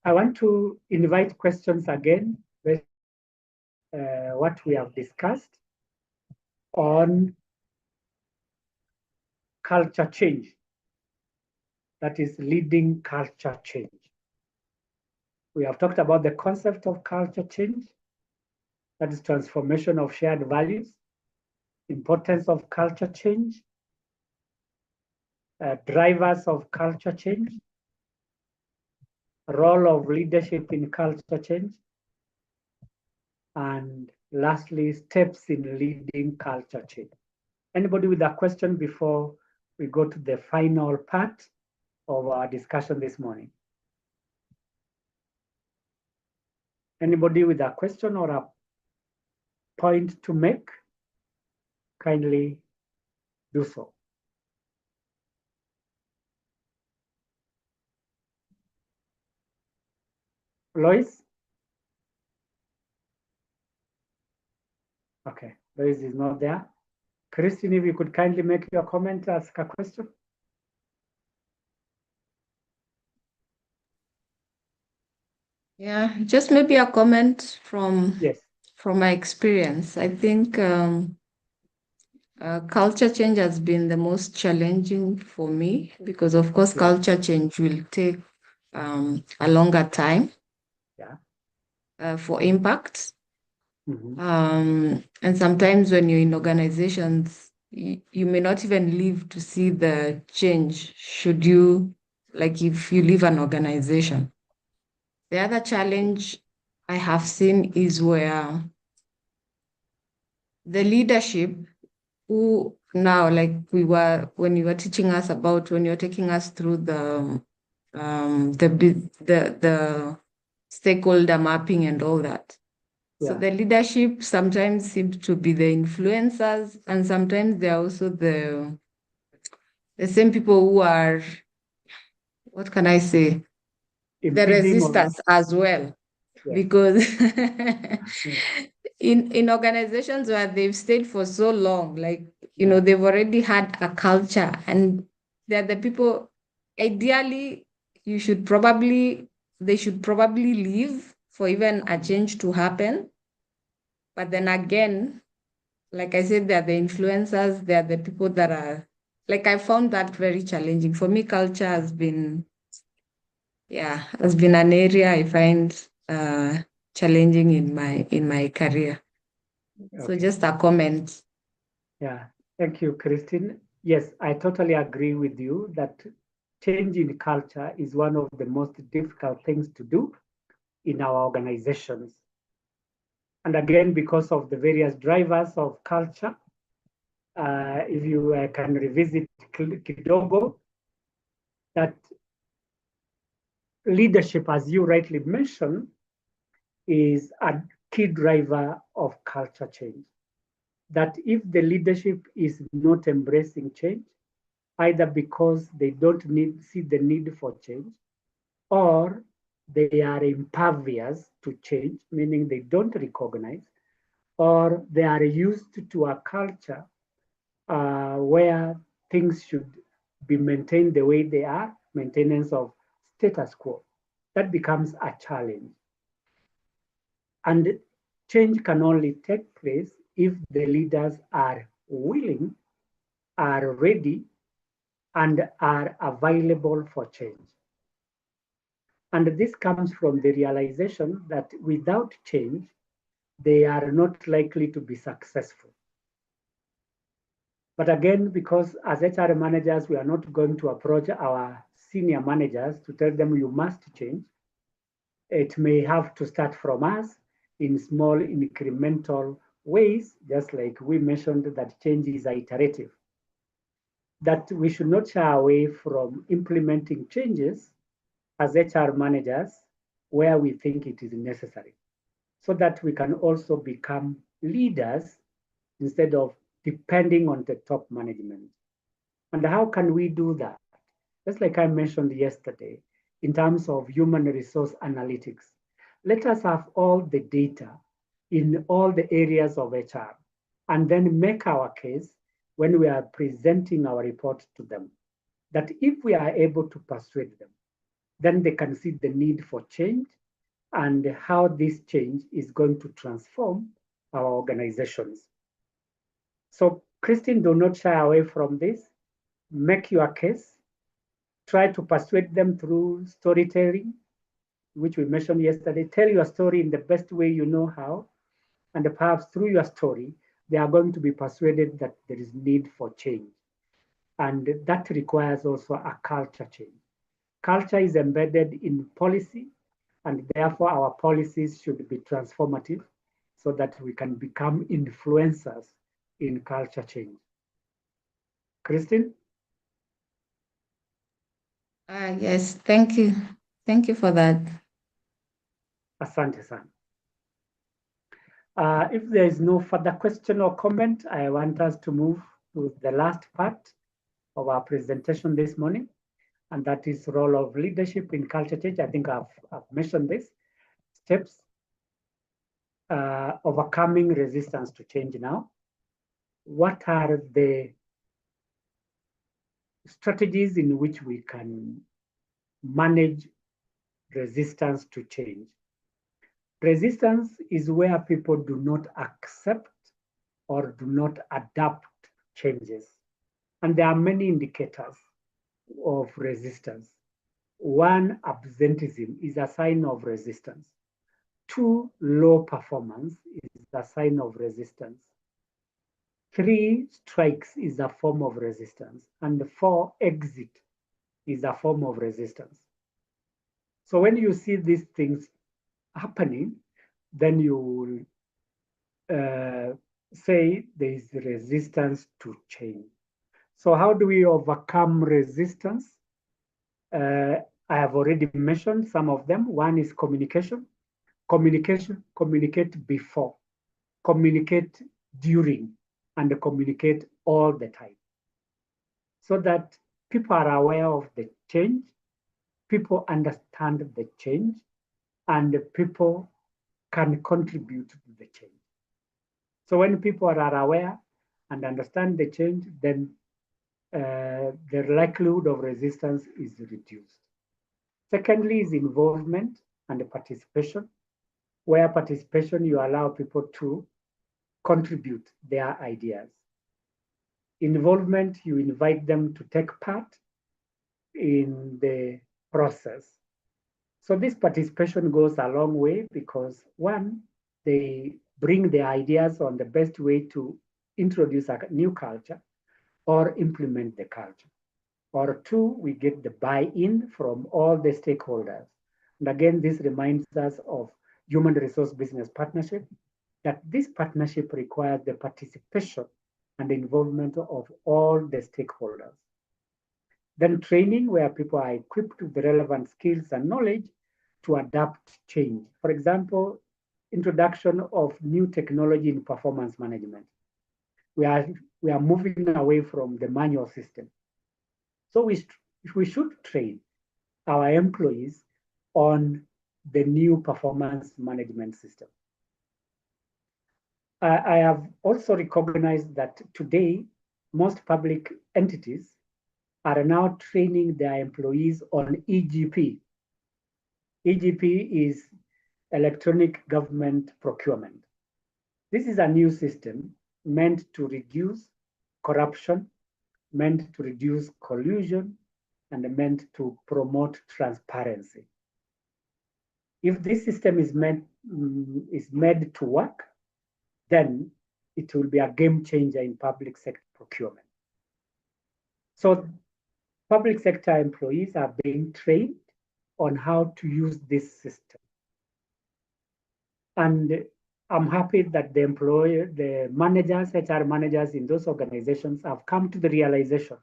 I want to invite questions again, what we have discussed on culture change, that is leading culture change. We have talked about the concept of culture change, that is transformation of shared values, importance of culture change, drivers of culture change, role of leadership in culture change, and lastly, steps in leading culture change. Anybody with a question before we go to the final part of our discussion this morning? Anybody with a question or a point to make? Kindly do so. Lois? Okay, Lois is not there. Christine, if you could kindly make your comment, ask a question. Yeah, just maybe a comment from Yes. my experience. I think culture change has been the most challenging for me because, of course, Yeah. culture change will take a longer time Yeah. for impact. And sometimes when you're in organizations, you may not even live to see the change should you, like if you leave an organization. The other challenge I have seen is where the leadership who now, like when you were teaching us about, when you're taking us through the stakeholder mapping and all that. So Yeah. the leadership sometimes seems to be the influencers, and sometimes they're also the same people who are, what can I say, the Impeding or resistance as well. yes. Because in organizations where they've stayed for so long, like, they've already had a culture, and they're the people, ideally, they should probably leave for even a change to happen. But then again, like I said, they're the influencers, they're the people that are, like, I found that very challenging. For me, culture has been an area I find challenging in my career. So Okay. just a comment. Yeah, thank you, Christine. Yes, I totally agree with you that change in culture is one of the most difficult things to do in our organizations. And again, because of the various drivers of culture, if you can revisit kidogo, that leadership, as you rightly mentioned, is a key driver of culture change. That if the leadership is not embracing change, either because they don't see the need for change, or they are impervious to change, meaning they don't recognize, or they are used to a culture where things should be maintained the way they are, maintenance of status quo. That becomes a challenge. And change can only take place if the leaders are willing, are ready, and are available for change. And this comes from the realization that without change, they are not likely to be successful. But again, because as HR managers, we are not going to approach our senior managers to tell them you must change. It may have to start from us in small incremental ways, just like we mentioned that change is iterative. That we should not shy away from implementing changes as HR managers where we think it is necessary, so that we can also become leaders instead of depending on the top management. And how can we do that? Just like I mentioned yesterday, in terms of human resource analytics, let us have all the data in all the areas of HR and then make our case when we are presenting our report to them. That if we are able to persuade them, then they can see the need for change and how this change is going to transform our organizations. So, Christine, do not shy away from this. Make your case. Try to persuade them through storytelling, which we mentioned yesterday. Tell your story in the best way you know how. And perhaps through your story, they are going to be persuaded that there is need for change. And that requires also a culture change. Culture is embedded in policy, and therefore our policies should be transformative so that we can become influencers in culture change. Christine? Yes, thank you. Thank you for that. Asante sana. If there is no further question or comment, I want us to move to the last part of our presentation this morning, and that is role of leadership in culture change. I think I've mentioned this. Steps overcoming resistance to change now. What are the strategies in which we can manage resistance to change? Resistance is where people do not accept or do not adapt changes. And there are many indicators of resistance. One, absenteeism is a sign of resistance. 2, low performance is a sign of resistance. 3, strikes is a form of resistance. And 4, exit is a form of resistance. So when you see these things happening, then you will say there is resistance to change. So how do we overcome resistance? I have already mentioned some of them. One is communication. Communicate before, communicate during, and communicate all the time, so that people are aware of the change, people understand the change, and people can contribute to the change. So when people are aware and understand the change, then the likelihood of resistance is reduced. Secondly is involvement and participation, where participation you allow people to contribute their ideas. Involvement, you invite them to take part in the process. So this participation goes a long way because, one, they bring their ideas on the best way to introduce a new culture or implement the culture. Or 2, we get the buy-in from all the stakeholders. And again, this reminds us of human resource business partnership, that this partnership requires the participation and the involvement of all the stakeholders. Then training, where people are equipped with the relevant skills and knowledge to adapt change. For example, introduction of new technology in performance management. We are moving away from the manual system. So we should train our employees on the new performance management system. I have also recognized that today, most public entities are now training their employees on EGP. EGP is electronic government procurement. This is a new system meant to reduce corruption, meant to reduce collusion, and meant to promote transparency. If this system is made to work, then it will be a game changer in public sector procurement. So public sector employees are being trained on how to use this system. And I'm happy that the managers, HR managers in those organizations have come to the realization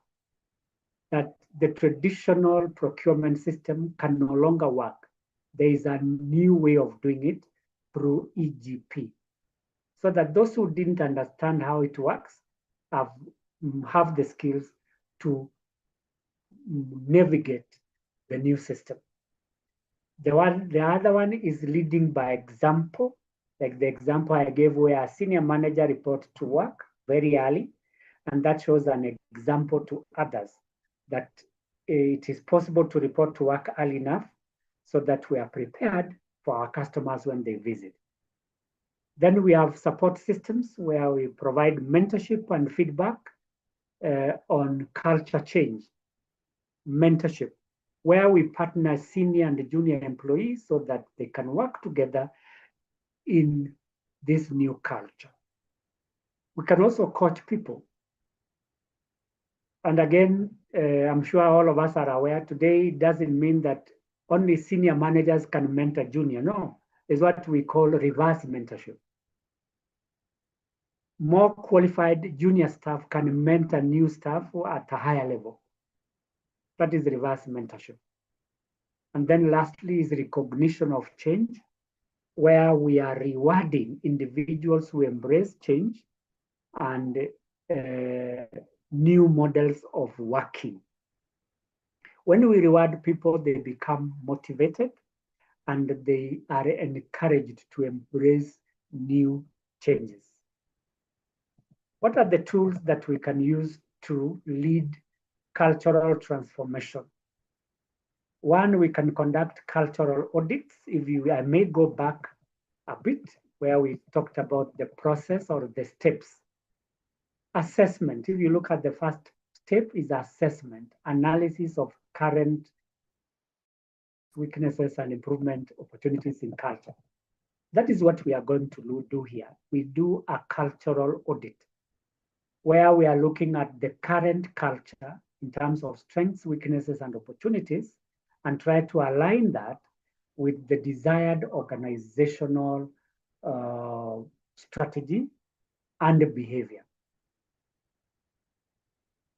that the traditional procurement system can no longer work. There is a new way of doing it through EGP, so that those who didn't understand how it works have the skills to navigate the new system. The other one is leading by example, like the example I gave where a senior manager reports to work very early, and that shows an example to others that it is possible to report to work early enough so that we are prepared for our customers when they visit. Then we have support systems where we provide mentorship and feedback on culture change. Mentorship, where we partner senior and junior employees so that they can work together in this new culture. We can also coach people. And again, I'm sure all of us are aware today, it doesn't mean that only senior managers can mentor junior. No, it's what we call reverse mentorship. More qualified junior staff can mentor new staff at a higher level. That is reverse mentorship. And then lastly is recognition of change, where we are rewarding individuals who embrace change and new models of working. When we reward people, they become motivated and they are encouraged to embrace new changes. What are the tools that we can use to lead cultural transformation? One, we can conduct cultural audits. I may go back a bit where we talked about the process or the steps. Assessment, if you look at the first step is assessment, analysis of current weaknesses and improvement opportunities in culture. That is what we are going to do here. We do a cultural audit where we are looking at the current culture in terms of strengths, weaknesses, and opportunities, and try to align that with the desired organizational strategy and behavior.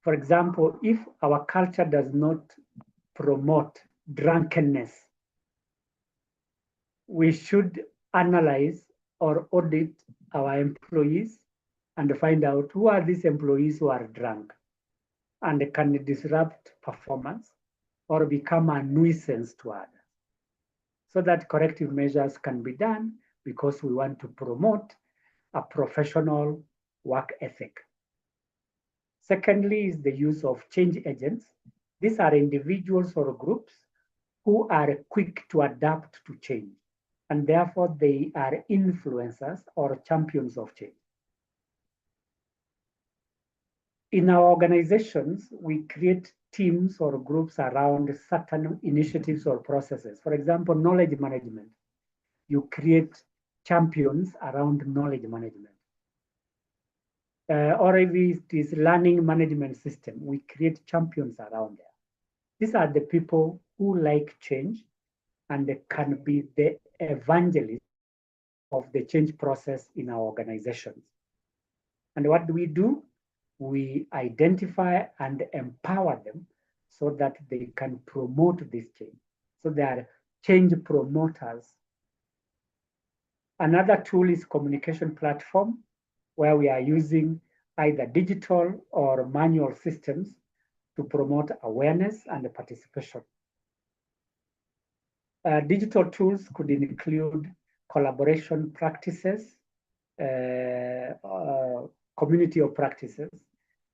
For example, if our culture does not promote drunkenness, we should analyze or audit our employees and find out who are these employees who are drunk and can disrupt performance or become a nuisance to others, so that corrective measures can be done because we want to promote a professional work ethic. Secondly is the use of change agents. These are individuals or groups who are quick to adapt to change, and therefore they are influencers or champions of change. In our organizations, we create teams or groups around certain initiatives or processes. For example, knowledge management. You create champions around knowledge management. Or if it is learning management system, we create champions around there. These are the people who like change and they can be the evangelists of the change process in our organizations. And what do? We identify and empower them so that they can promote this change. So they are change promoters. Another tool is communication platform, where we are using either digital or manual systems to promote awareness and participation. Digital tools could include collaboration practices, community of practices,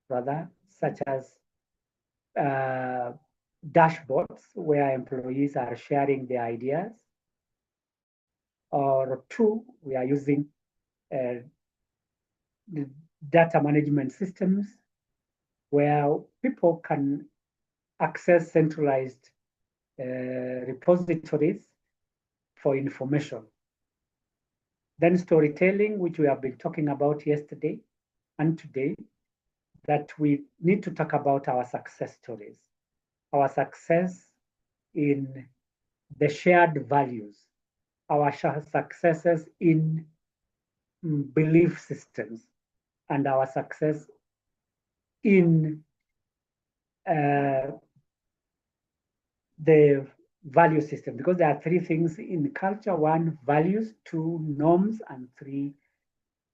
rather, such as dashboards where employees are sharing their ideas. Or two, we are using the data management systems where people can access centralized repositories for information. Then storytelling, which we have been talking about yesterday and today, that we need to talk about our success stories, our success in the shared values, our successes in belief systems, and our success in the value system, because there are three things in culture: one, values; two, norms; and three,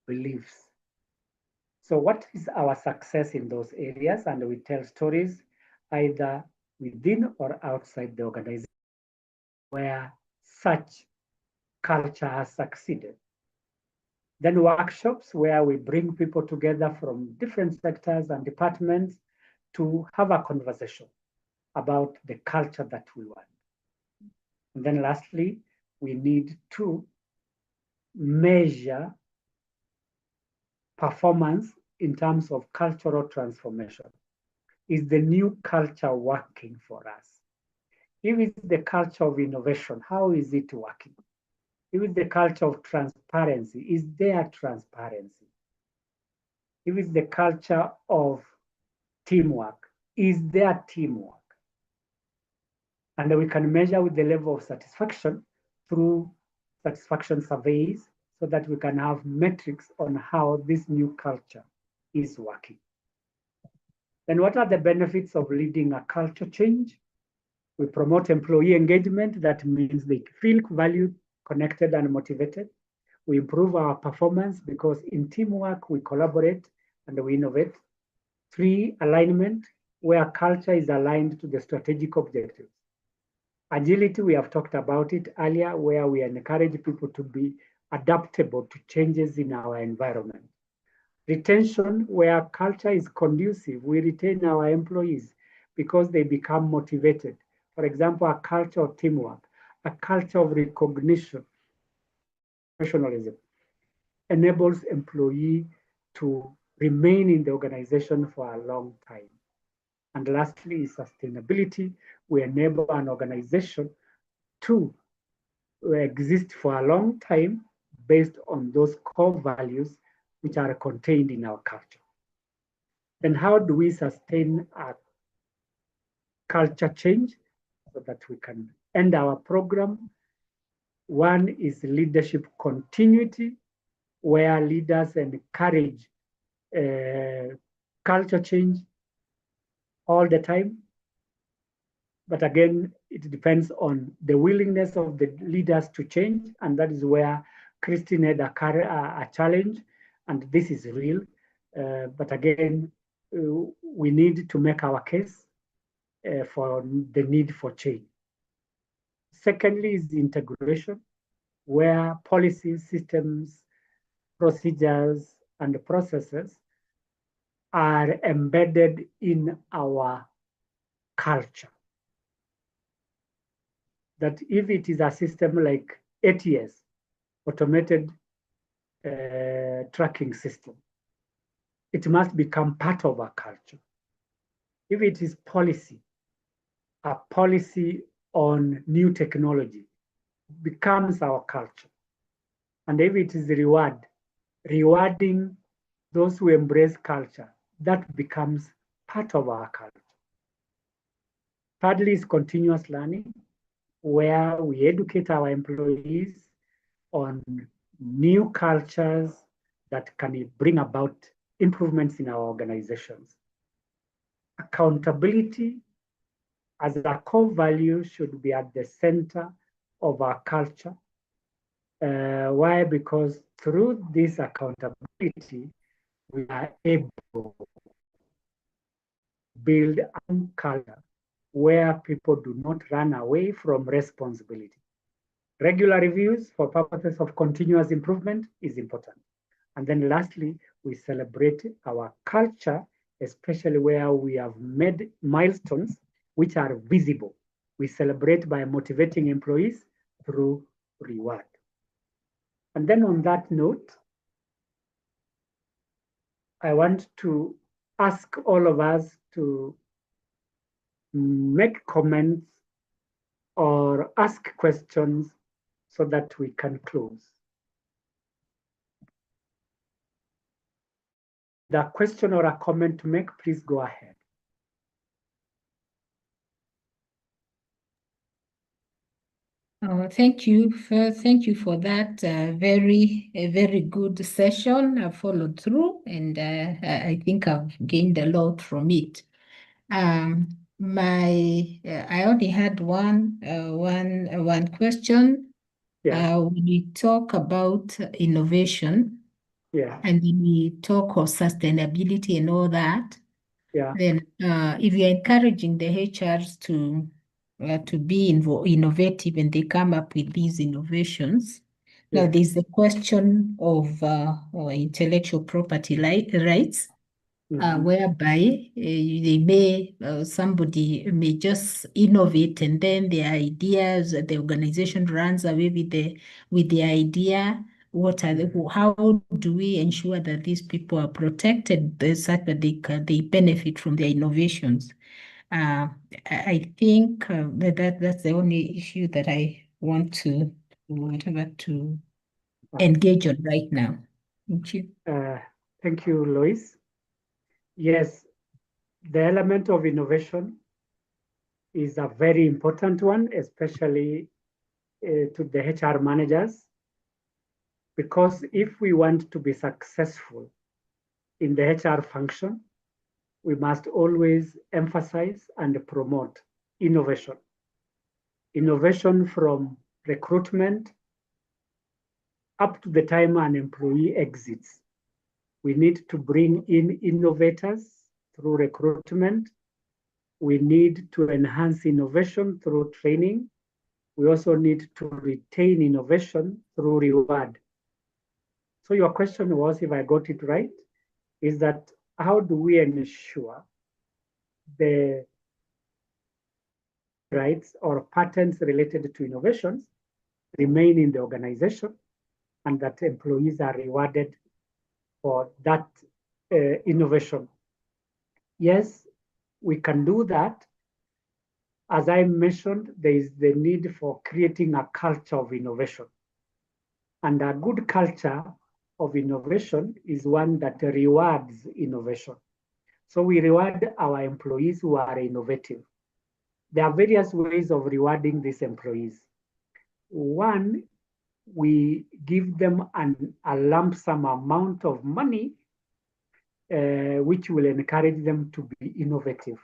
beliefs. So what is our success in those areas? And we tell stories either within or outside the organization where such culture has succeeded. Then workshops where we bring people together from different sectors and departments to have a conversation about the culture that we want. And then lastly, we need to measure performance in terms of cultural transformation. Is the new culture working for us? If it's the culture of innovation, how is it working? If it's the culture of transparency, is there transparency? If it's the culture of teamwork, is there teamwork? And we can measure with the level of satisfaction through satisfaction surveys so that we can have metrics on how this new culture is working. Then what are the benefits of leading a culture change? We promote employee engagement. That means they feel valued, connected, and motivated. We improve our performance because in teamwork, we collaborate and we innovate. 3, alignment, where culture is aligned to the strategic objectives. Agility, we have talked about it earlier, where we encourage people to be adaptable to changes in our environment. Retention, where culture is conducive, we retain our employees because they become motivated. For example, a culture of teamwork, a culture of recognition, professionalism, enables employee to remain in the organization for a long time. And lastly, sustainability. We enable an organization to exist for a long time based on those core values which are contained in our culture. Then how do we sustain a culture change so that we can end our program? One is leadership continuity, where leaders encourage culture change all the time. But again, it depends on the willingness of the leaders to change. And that is where Christine had a challenge, and this is real. But again, we need to make our case for the need for change. Secondly is integration, where policies, systems, procedures, and processes are embedded in our culture. That if it is a system like ATS, automated tracking system, it must become part of our culture. If it is policy, a policy on new technology becomes our culture. And if it is rewarding those who embrace culture, that becomes part of our culture. Thirdly is continuous learning, where we educate our employees on new cultures that can bring about improvements in our organizations. Accountability as a core value should be at the center of our culture. Why? Because through this accountability, we are able to build a culture where people do not run away from responsibility. Regular reviews for purposes of continuous improvement is important. And then lastly, we celebrate our culture, especially where we have made milestones which are visible. We celebrate by motivating employees through reward. And then on that note, I want to ask all of us to make comments or ask questions so that we can close. The question or a comment to make, please go ahead. Thank you for that very good session. I followed through, and I think I've gained a lot from it. I only had one question. Yeah, When we talk about innovation yeah, and when we talk of sustainability and all that, yeah, then if you're encouraging the HRs to be innovative and they come up with these innovations, now yeah, there's the question of intellectual property rights. Whereby they may somebody may just innovate and then the ideas the organization runs away with the idea. What are how do we ensure that these people are protected such that they benefit from their innovations? I think that's the only issue that I want to engage on right now. Thank you. Thank you, Lois. Yes, the element of innovation is a very important one, especially to the HR managers, because if we want to be successful in the HR function, we must always emphasize and promote innovation. Innovation from recruitment up to the time an employee exits. We need to bring in innovators through recruitment. We need to enhance innovation through training. We also need to retain innovation through reward. So your question was, if I got it right, is that how do we ensure the rights or patents related to innovations remain in the organization and that employees are rewarded for that innovation? Yes, we can do that. As I mentioned, there is the need for creating a culture of innovation. And a good culture of innovation is one that rewards innovation. So we reward our employees who are innovative. There are various ways of rewarding these employees. One, we give them a lump sum amount of money, which will encourage them to be innovative.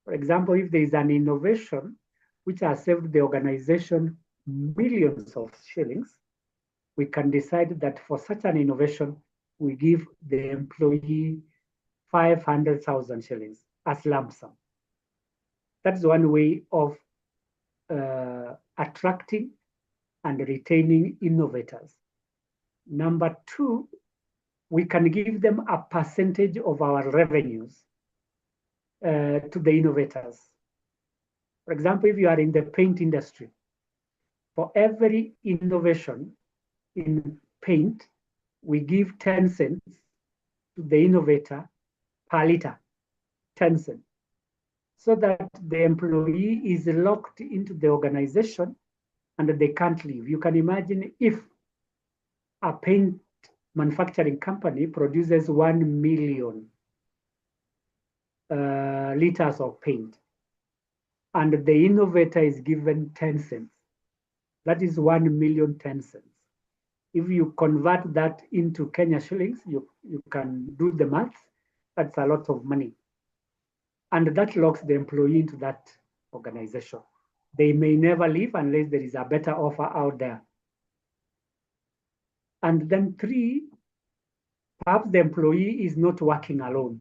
For example, if there is an innovation which has saved the organization millions of shillings, we can decide that for such an innovation, we give the employee 500,000 shillings as lump sum. That's one way of attracting and retaining innovators. Number two, we can give them a percentage of our revenues to the innovators. For example, if you are in the paint industry, for every innovation in paint, we give 10 cents to the innovator per liter, 10 cents, so that the employee is locked into the organization and they can't leave. You can imagine if a paint manufacturing company produces 1 million liters of paint, and the innovator is given 10 cents. That is 1 million 10 cents. If you convert that into Kenya shillings, you can do the math. That's a lot of money. And that locks the employee into that organization. They may never leave unless there is a better offer out there. And then three, perhaps the employee is not working alone.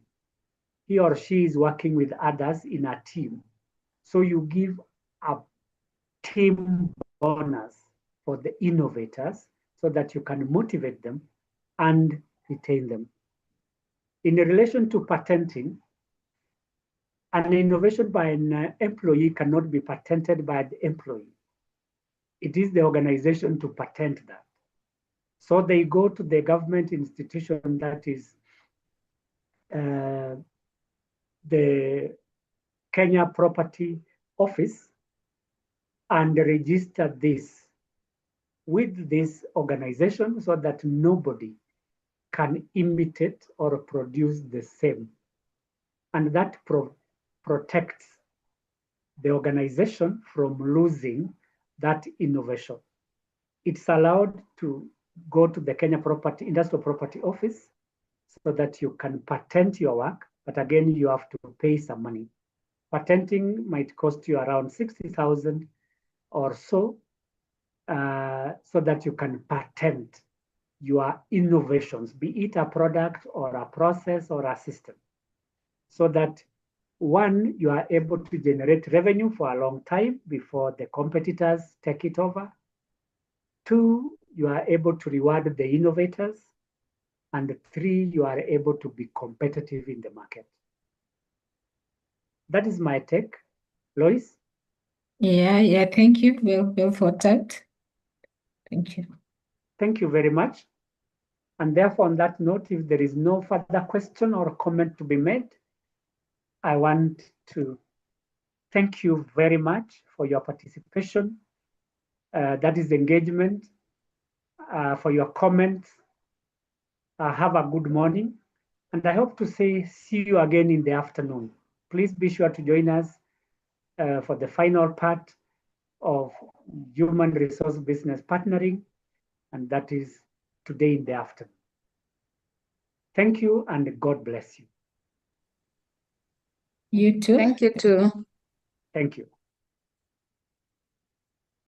He or she is working with others in a team. So you give a team bonus for the innovators so that you can motivate them and retain them. In relation to patenting, an innovation by an employee cannot be patented by the employee. It is the organization to patent that. So they go to the government institution, that is the Kenya Property Office, and register this with this organization so that nobody can imitate or produce the same. And that protects the organization from losing that innovation. It's allowed to go to the Kenya Industrial Property Office so that you can patent your work, but again, you have to pay some money. Patenting might cost you around 60,000 or so, so that you can patent your innovations, be it a product or a process or a system, so that one, you are able to generate revenue for a long time before the competitors take it over. Two, you are able to reward the innovators. And three, you are able to be competitive in the market. That is my take. Lois? Yeah, thank you. Well thought out. Thank you. Thank you very much. And therefore, on that note, if there is no further question or comment to be made, I want to thank you very much for your participation. That is engagement, for your comments. Have a good morning. And I hope to see you again in the afternoon. Please be sure to join us for the final part of Human Resource Business Partnering, and that is today in the afternoon. Thank you, and God bless you. You too. Thank you too. Thank you.